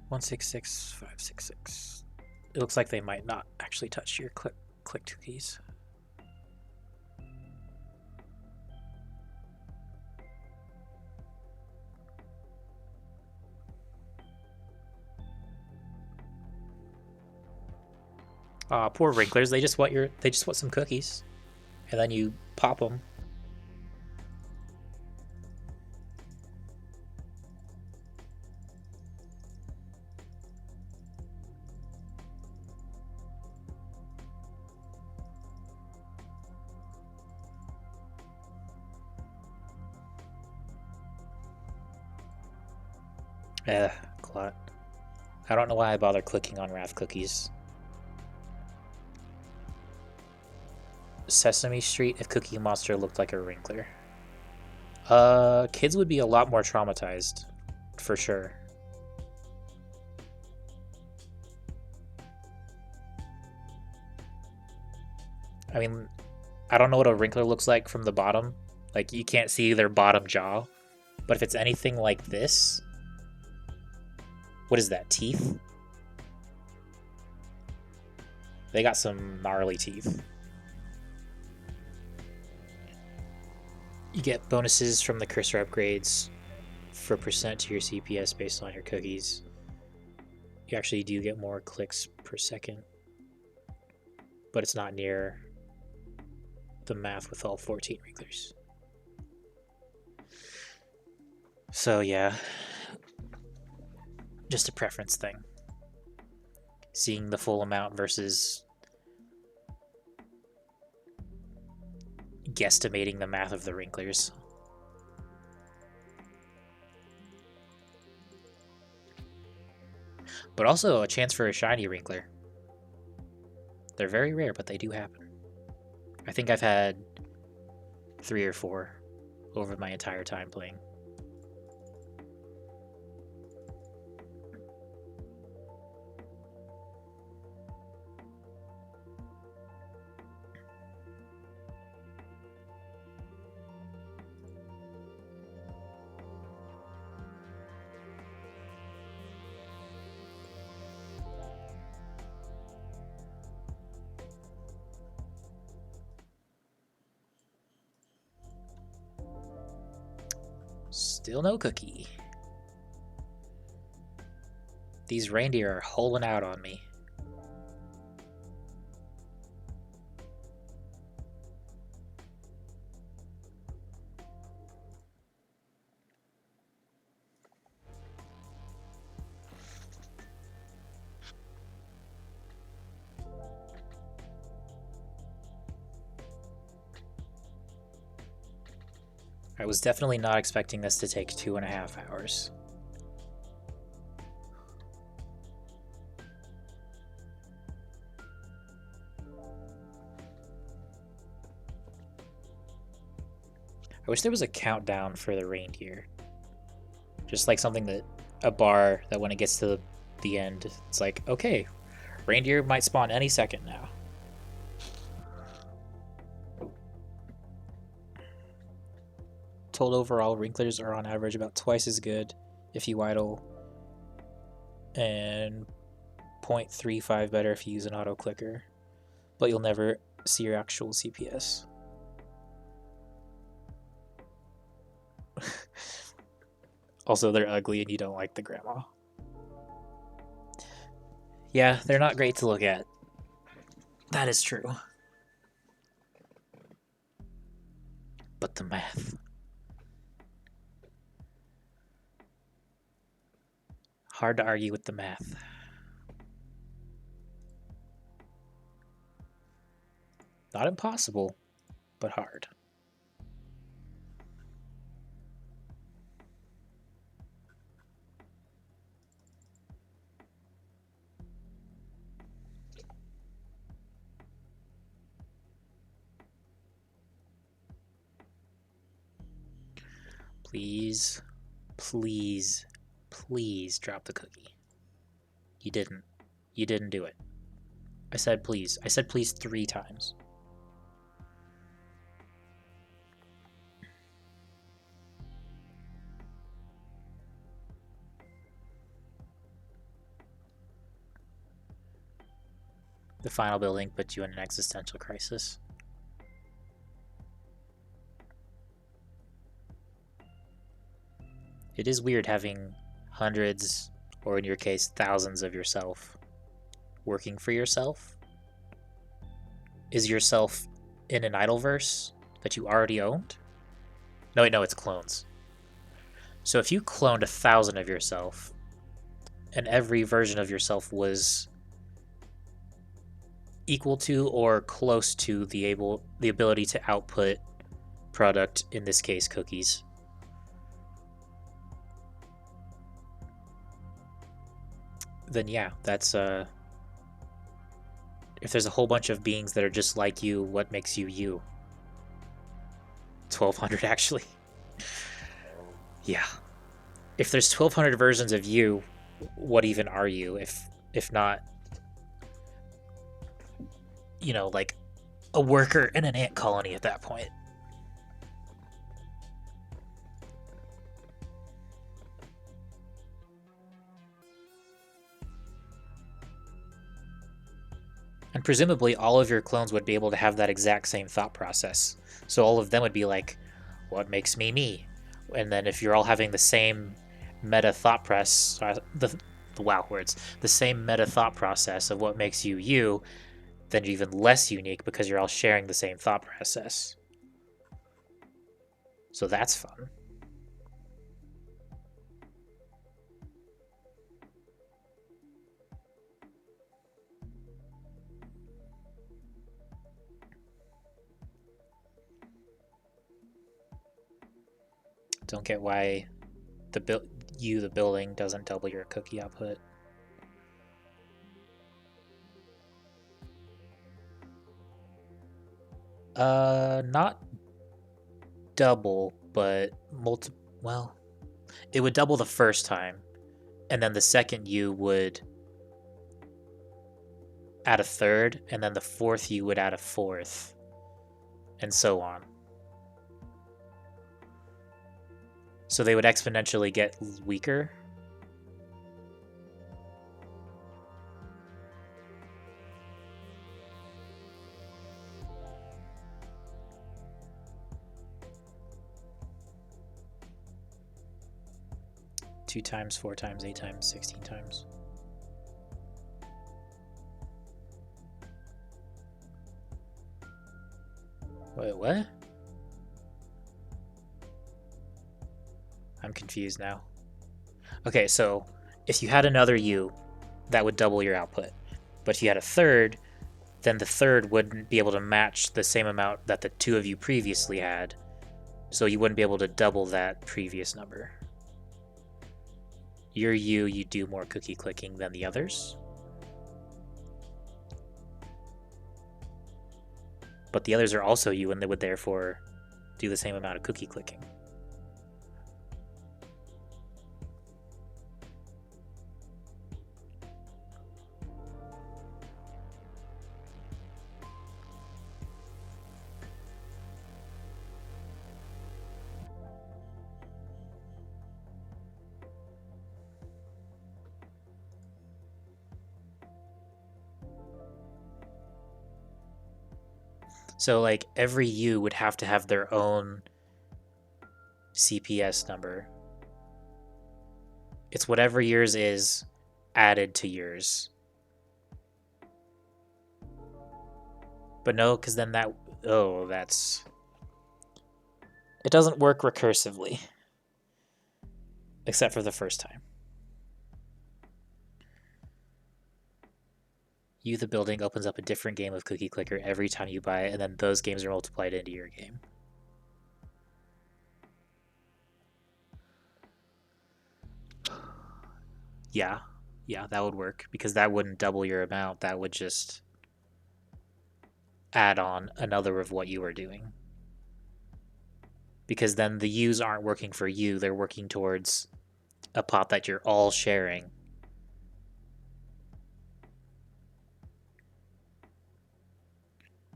One 166566. It looks like they might not actually touch your clicked cookies. Poor Wrinklers. They just want some cookies, and then you pop them. Clot. I don't know why I bother clicking on Wrath cookies. Sesame Street if Cookie Monster looked like a Wrinkler. Kids would be a lot more traumatized, for sure. I mean, I don't know what a Wrinkler looks like from the bottom. Like, you can't see their bottom jaw. But if it's anything like this... What is that, teeth? They got some gnarly teeth. You get bonuses from the cursor upgrades for percent to your CPS based on your cookies. You actually do get more clicks per second, but it's not near the math with all 14 Wrinklers. So yeah, just a preference thing. Seeing the full amount versus guesstimating the math of the Wrinklers. But also a chance for a shiny Wrinkler. They're very rare, but they do happen. I think I've had 3 or 4 over my entire time playing. Still no cookie. These reindeer are holing out on me. I was definitely not expecting this to take 2.5 hours. I wish there was a countdown for the reindeer. Just like something that, a bar that when it gets to the end, it's like, okay, reindeer might spawn any second now. Total overall, wrinklers are on average about twice as good if you idle, and 0.35 better if you use an auto clicker, but you'll never see your actual CPS. Also, they're ugly and you don't like the grandma. Yeah, they're not great to look at. That is true. But the math. Hard to argue with the math. Not impossible, but hard. Please, please, please drop the cookie. You didn't. You didn't do it. I said please. I said please 3 times. The final building puts you in an existential crisis. It is weird having hundreds, or in your case, thousands of yourself working for yourself. Is yourself in an idleverse that you already owned? No, wait, no, it's clones. So if you cloned 1,000 of yourself, and every version of yourself was equal to or close to the ability to output product, in this case cookies, then yeah, that's if there's a whole bunch of beings that are just like you, what makes you you? 1,200 actually. Yeah. If there's 1,200 versions of you, what even are you? If not, you know, like a worker in an ant colony at that point. And presumably all of your clones would be able to have that exact same thought process. So all of them would be like, what makes me me? And then if you're all having the same meta thought process, the same meta thought process of what makes you you, then you're even less unique because you're all sharing the same thought process. So that's fun. Don't get why the building doesn't double your cookie output. Not double, but well, it would double the first time, and then the second you would add a third, and then the fourth you would add a fourth, and so on. So they would exponentially get weaker. Two times, 4 times, 8 times, 16 times. Wait, what? I'm confused now. Okay, so if you had another U, that would double your output. But if you had a third, then the third wouldn't be able to match the same amount that the 2 of you previously had. So you wouldn't be able to double that previous number. Your U, you do more cookie clicking than the others. But the others are also you, and they would therefore do the same amount of cookie clicking. So, like, every U would have to have their own CPS number. It's whatever yours is added to yours. But no, because then that... Oh, that's... It doesn't work recursively. Except for the first time. You, the building, opens up a different game of Cookie Clicker every time you buy it, and then those games are multiplied into your game. Yeah, that would work, because that wouldn't double your amount. That would just add on another of what you were doing. Because then the U's aren't working for you, they're working towards a pot that you're all sharing.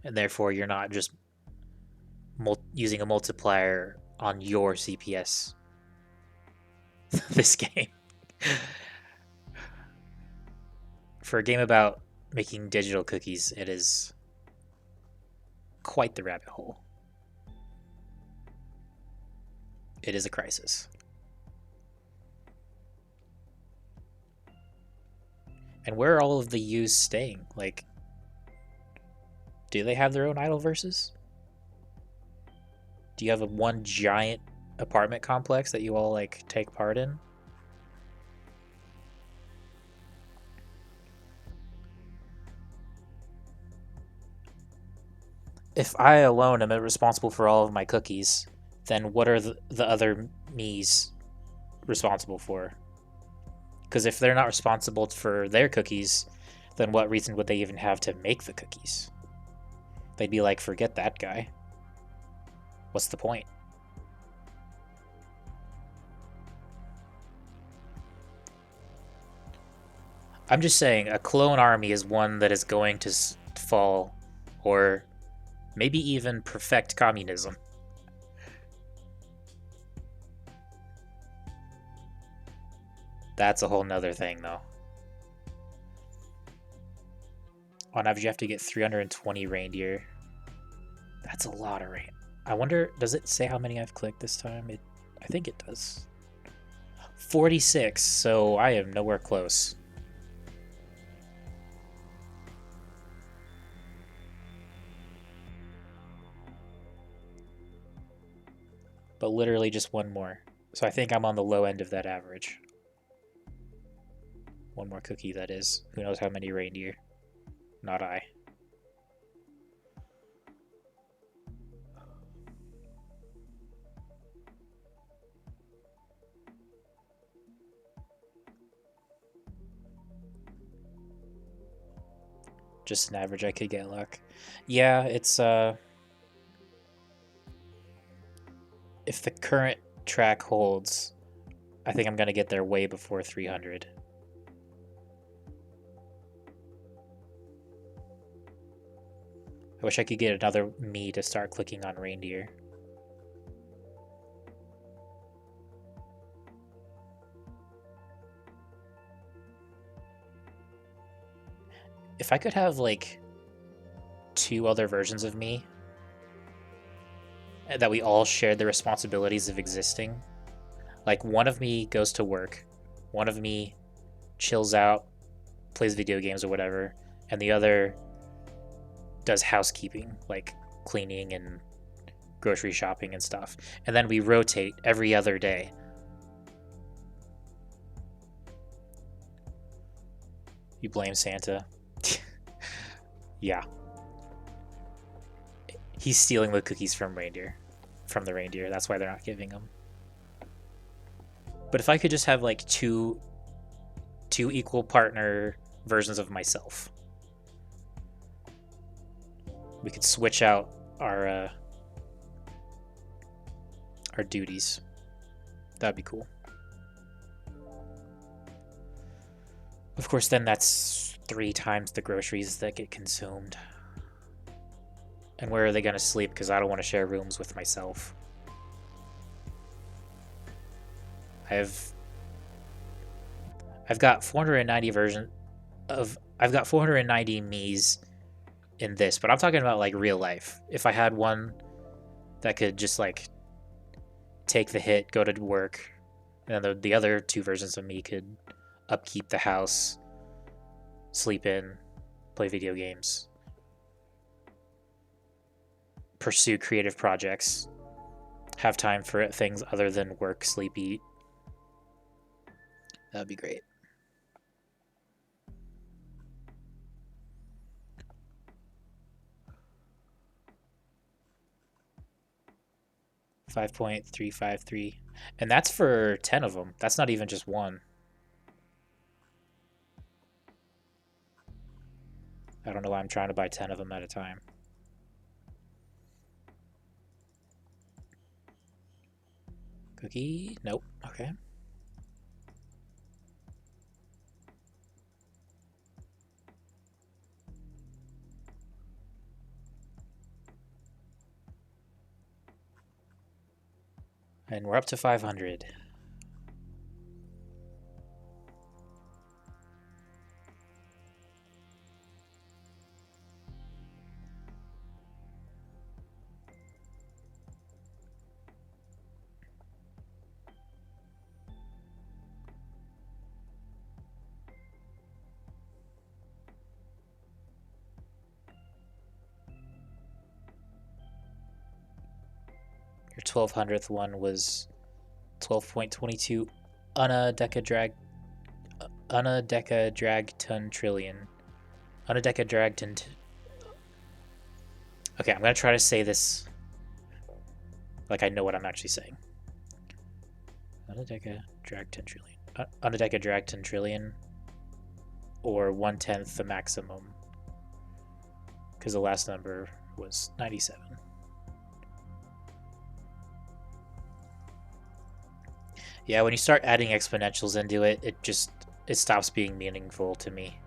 And therefore, you're not just using a multiplier on your CPS this game. For a game about making digital cookies, it is quite the rabbit hole. It is a crisis. And where are all of the U's staying? Like, do they have their own idle verses? Do you have one giant apartment complex that you all, like, take part in? If I alone am responsible for all of my cookies, then what are the other me's responsible for? Because if they're not responsible for their cookies, then what reason would they even have to make the cookies? They'd be like, forget that guy. What's the point? I'm just saying, a clone army is one that is going to fall, or maybe even perfect communism. That's a whole nother thing, though. On average, you have to get 320 reindeer. That's a lot of reindeer. I wonder, does it say how many I've clicked this time? I think it does. 46, so I am nowhere close. But literally just one more. So I think I'm on the low end of that average. One more cookie, that is. Who knows how many reindeer? Not I. Just an average, I could get luck. Yeah, it's if the current track holds, I think I'm gonna get there way before 300. I wish I could get another me to start clicking on reindeer. If I could have, like, 2 other versions of me that we all shared the responsibilities of existing. Like, one of me goes to work, one of me chills out, plays video games or whatever, and the other does housekeeping, like cleaning and grocery shopping and stuff. And then we rotate every other day. You blame Santa. Yeah. He's stealing the cookies from the reindeer. That's why they're not giving them. But if I could just have, like, two equal partner versions of myself, we could switch out our our duties. That'd be cool. Of course, then that's 3 times the groceries that get consumed. And where are they gonna sleep? Because I don't want to share rooms with myself. I've got 490 version of I've got 490 me's in this, but I'm talking about like real life. If I had one that could just like take the hit, go to work, and then the other 2 versions of me could upkeep the house, sleep in, play video games, pursue creative projects, have time for things other than work, sleep, eat. That'd be great. $5.353, and that's for 10 of them. That's not even just one. I don't know why I'm trying to buy 10 of them at a time. Cookie? Nope. Okay. And we're up to 500. Your 1200th one was 12.22 unadecadragton trillion. Unadecadragton. Okay, I'm gonna try to say this like I know what I'm actually saying. Unadecadragton trillion. Unadecadragton trillion, or 1/10 the maximum, because the last number was 97. Yeah, when you start adding exponentials into it, it stops being meaningful to me.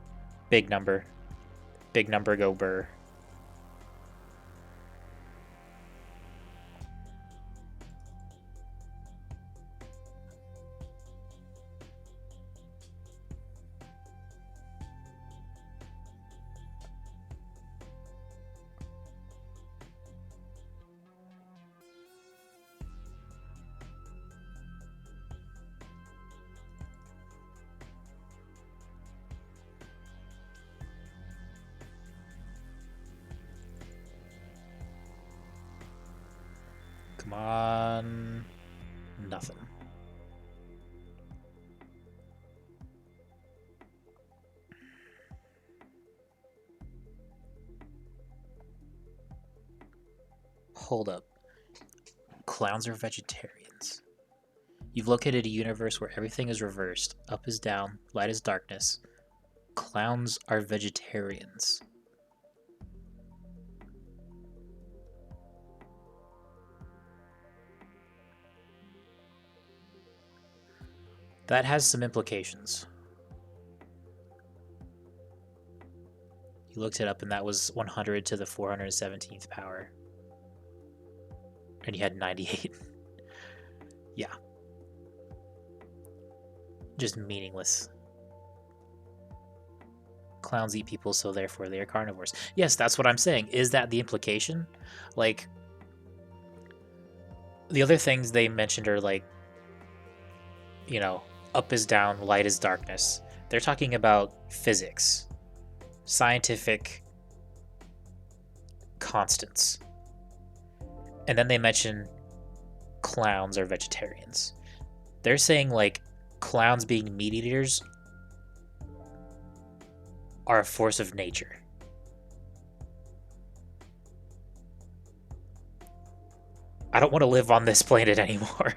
Big number. Big number go burr. Come on. Nothing. Hold up. Clowns are vegetarians. You've located a universe where everything is reversed. Up is down, light is darkness. Clowns are vegetarians. That has some implications. You looked it up and that was 100 to the 417th power. And you had 98. Yeah. Just meaningless. Clowns eat people, so therefore they are carnivores. Yes, that's what I'm saying. Is that the implication? Like, the other things they mentioned are like, you know, up is down, light is darkness. They're talking about physics, scientific constants. And then they mention clowns are vegetarians. They're saying like clowns being meat eaters are a force of nature. I don't want to live on this planet anymore.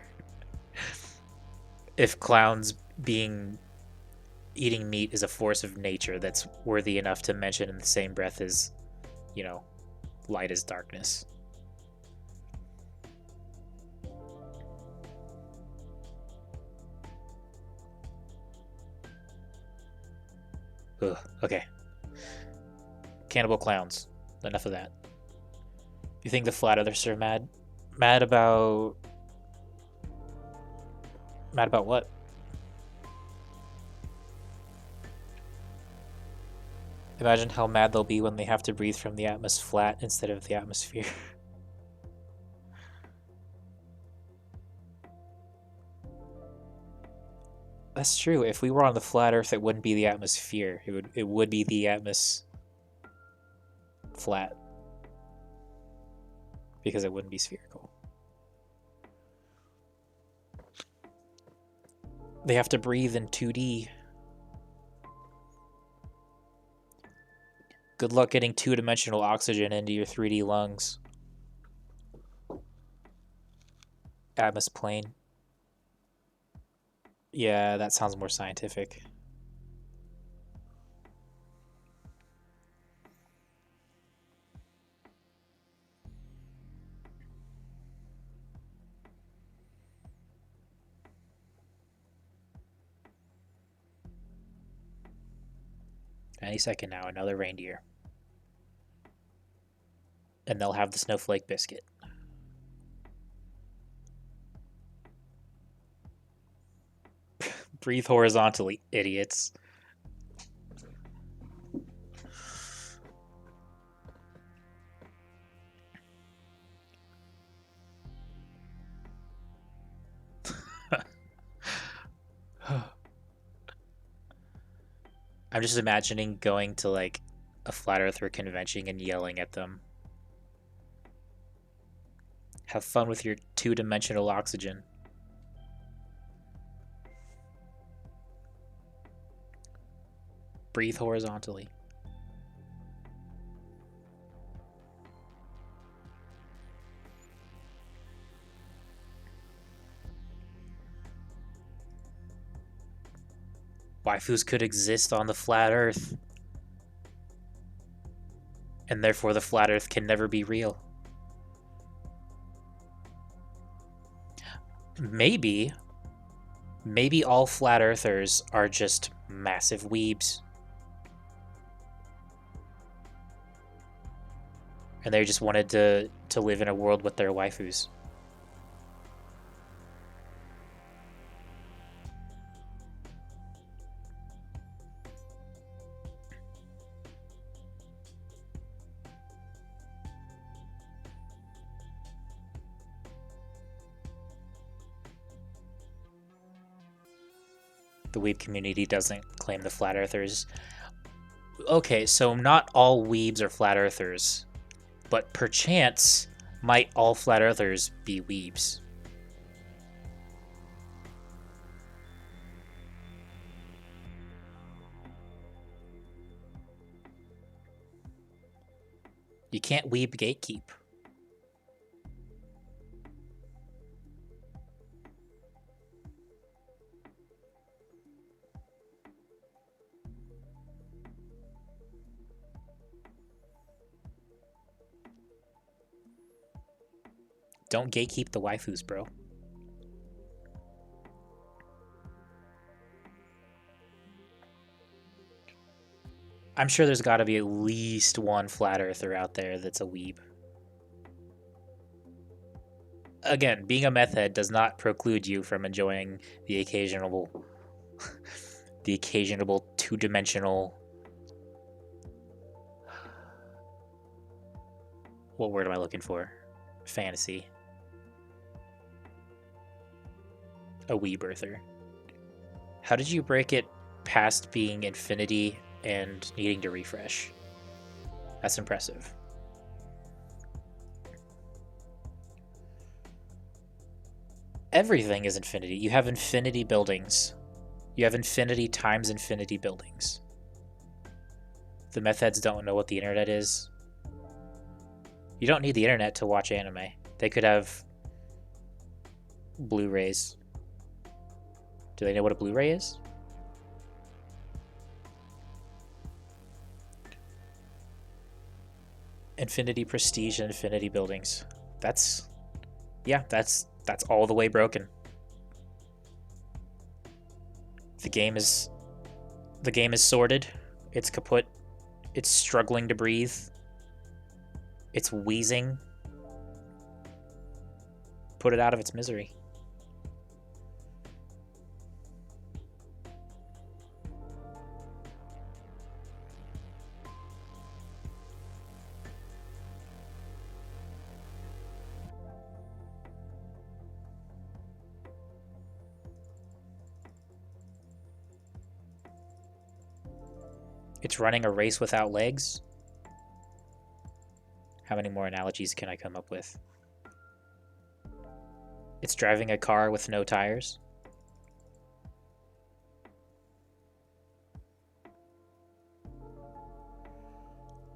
If clowns eating meat is a force of nature that's worthy enough to mention in the same breath as, you know, light is darkness. Ugh, okay. Cannibal clowns. Enough of that. You think the flat earthers are mad? Mad about... Mad about what? Imagine how mad they'll be when they have to breathe from the flat instead of the atmosphere. That's true. If we were on the flat Earth, it wouldn't be the atmosphere. It would be the flat because it wouldn't be spherical. They have to breathe in 2D. Good luck getting two-dimensional oxygen into your 3D lungs. Atmos plane. Yeah, that sounds more scientific. Any second now, another reindeer. And they'll have the snowflake biscuit. Breathe horizontally, idiots. I'm just imagining going to like a flat earther convention and yelling at them. Have fun with your two-dimensional oxygen. Breathe horizontally. Waifus could exist on the flat earth. And therefore the flat earth can never be real. Maybe all flat earthers are just massive weebs. And they just wanted to live in a world with their waifus. The weeb community doesn't claim the flat earthers. Okay, so not all weebs are flat earthers, but perchance might all flat earthers be weebs. You can't weeb gatekeep. Don't gatekeep the waifus, bro. I'm sure there's got to be at least one flat earther out there that's a weeb. Again, being a meth head does not preclude you from enjoying the occasional two-dimensional... What word am I looking for? Fantasy. A weeb earther. How did you break it past being infinity and needing to refresh? That's impressive. Everything is infinity. You have infinity buildings. You have infinity times infinity buildings. The meth heads don't know what the internet is. You don't need the internet to watch anime. They could have Blu-rays. Do they know what a Blu-ray is? Infinity prestige and infinity buildings. That's all the way broken. The game is sorted. It's kaput. It's struggling to breathe. It's wheezing. Put it out of its misery. It's running a race without legs. How many more analogies can I come up with? It's driving a car with no tires.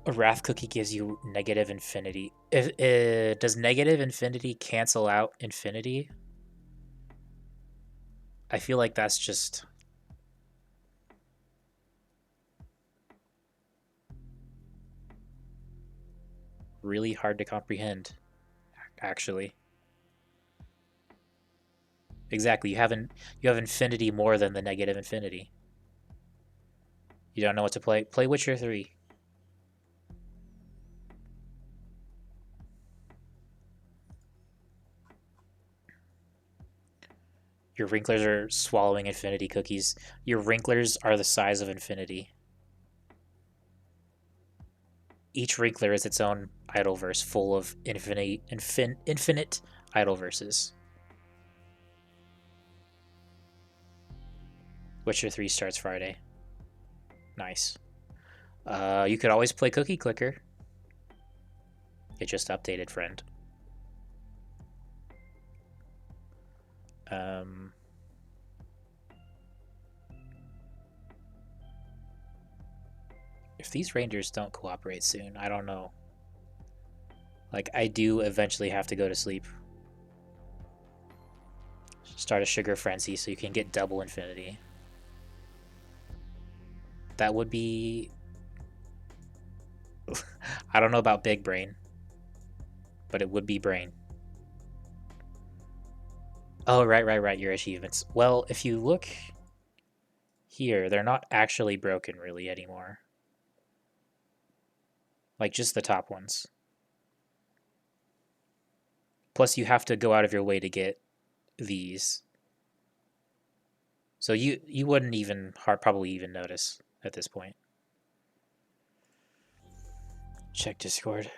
A wrath cookie gives you negative infinity. Does negative infinity cancel out infinity? I feel like that's just really hard to comprehend, actually. Exactly, you have infinity more than the negative infinity. You don't know what to play. Play Witcher 3. Your wrinklers are swallowing infinity cookies. Your wrinklers are the size of infinity. Each wrinkler is its own idol verse full of infinite idol verses. Witcher 3 starts Friday. Nice. You could always play Cookie Clicker. It just updated, friend. If these rangers don't cooperate soon, I don't know. Like, I do eventually have to go to sleep. Start a sugar frenzy so you can get double infinity. That would be... I don't know about big brain, but it would be brain. Oh, right, your achievements. Well, if you look here, they're not actually broken really anymore. Like, just the top ones. Plus, you have to go out of your way to get these. So you wouldn't even probably even notice at this point. Check Discord.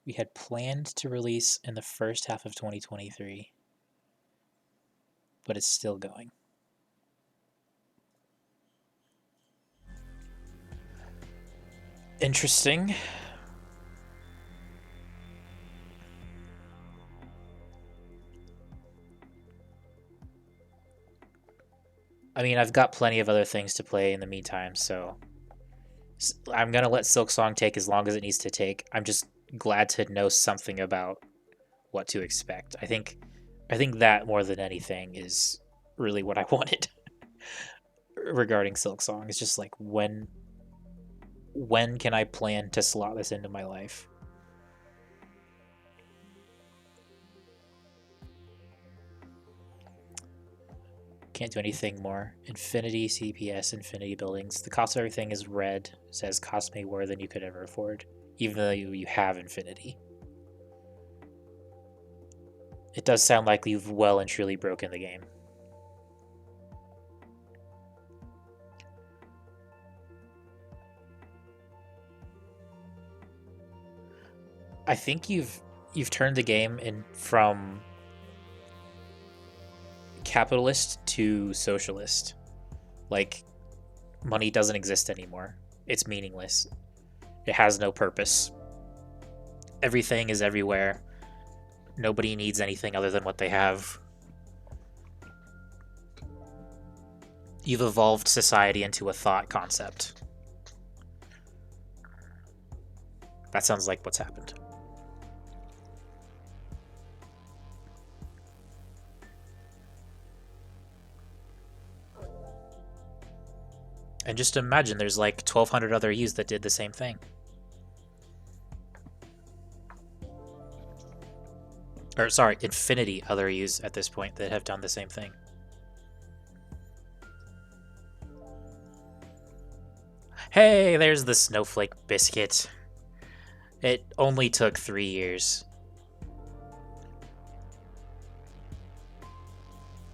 We had planned to release in the first half of 2023, but it's still going. Interesting. I mean, I've got plenty of other things to play in the meantime, so I'm gonna let Silksong take as long as it needs to take. I'm just glad to know something about what to expect. I think that more than anything is really what I wanted regarding Silksong. It's just like when can I plan to slot this into my life? Can't do anything more. Infinity CPS, infinity buildings. The cost of everything is red. It says cost me more than you could ever afford, even though you have infinity. It does sound like you've well and truly broken the game. I think you've turned the game from capitalist to socialist. Like, money doesn't exist anymore. It's meaningless. It has no purpose. Everything is everywhere. Nobody needs anything other than what they have. You've evolved society into a thought concept. That sounds like what's happened. And just imagine there's like 1,200 other U's that did the same thing. Or, sorry, infinity other use at this point that have done the same thing. Hey, there's the snowflake biscuit. It only took 3 years.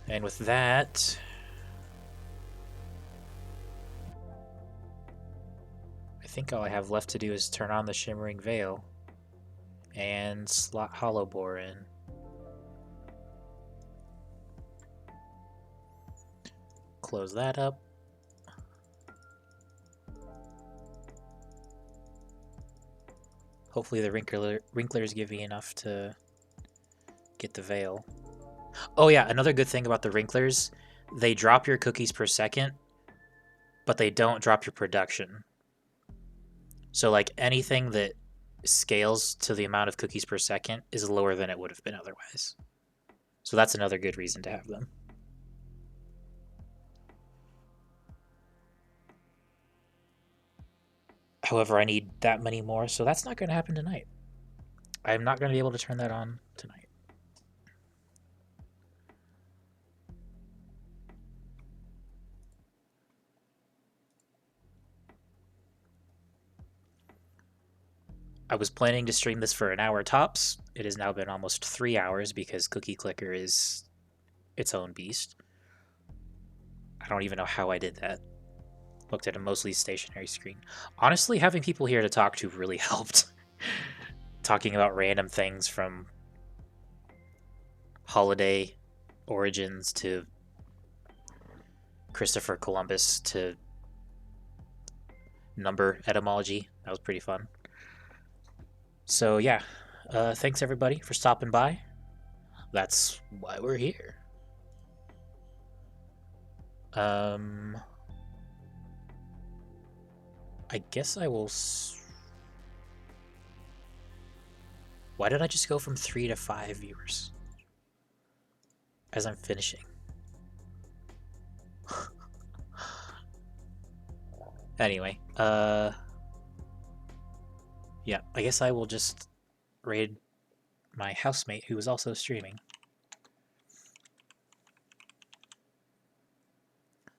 And with that, I think all I have left to do is turn on the Shimmering Veil and slot Hollow Bore in. Close that up. Hopefully the Wrinklers give me enough to get the Veil. Oh yeah, another good thing about the Wrinklers, they drop your cookies per second, but they don't drop your production. So like anything that scales to the amount of cookies per second is lower than it would have been otherwise. So that's another good reason to have them. However, I need that many more, so that's not going to happen tonight. I'm not going to be able to turn that on tonight. I was planning to stream this for an hour tops. It has now been almost 3 hours because Cookie Clicker is its own beast. I don't even know how I did that. Looked at a mostly stationary screen. Honestly, having people here to talk to really helped. Talking about random things from holiday origins to Christopher Columbus to number etymology. That was pretty fun. So yeah, thanks everybody for stopping by. That's why we're here. I guess I will. Why did I just go from 3 to 5 viewers as I'm finishing? Anyway, yeah, I guess I will just raid my housemate who is also streaming.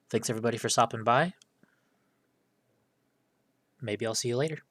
Thanks everybody for stopping by. Maybe I'll see you later.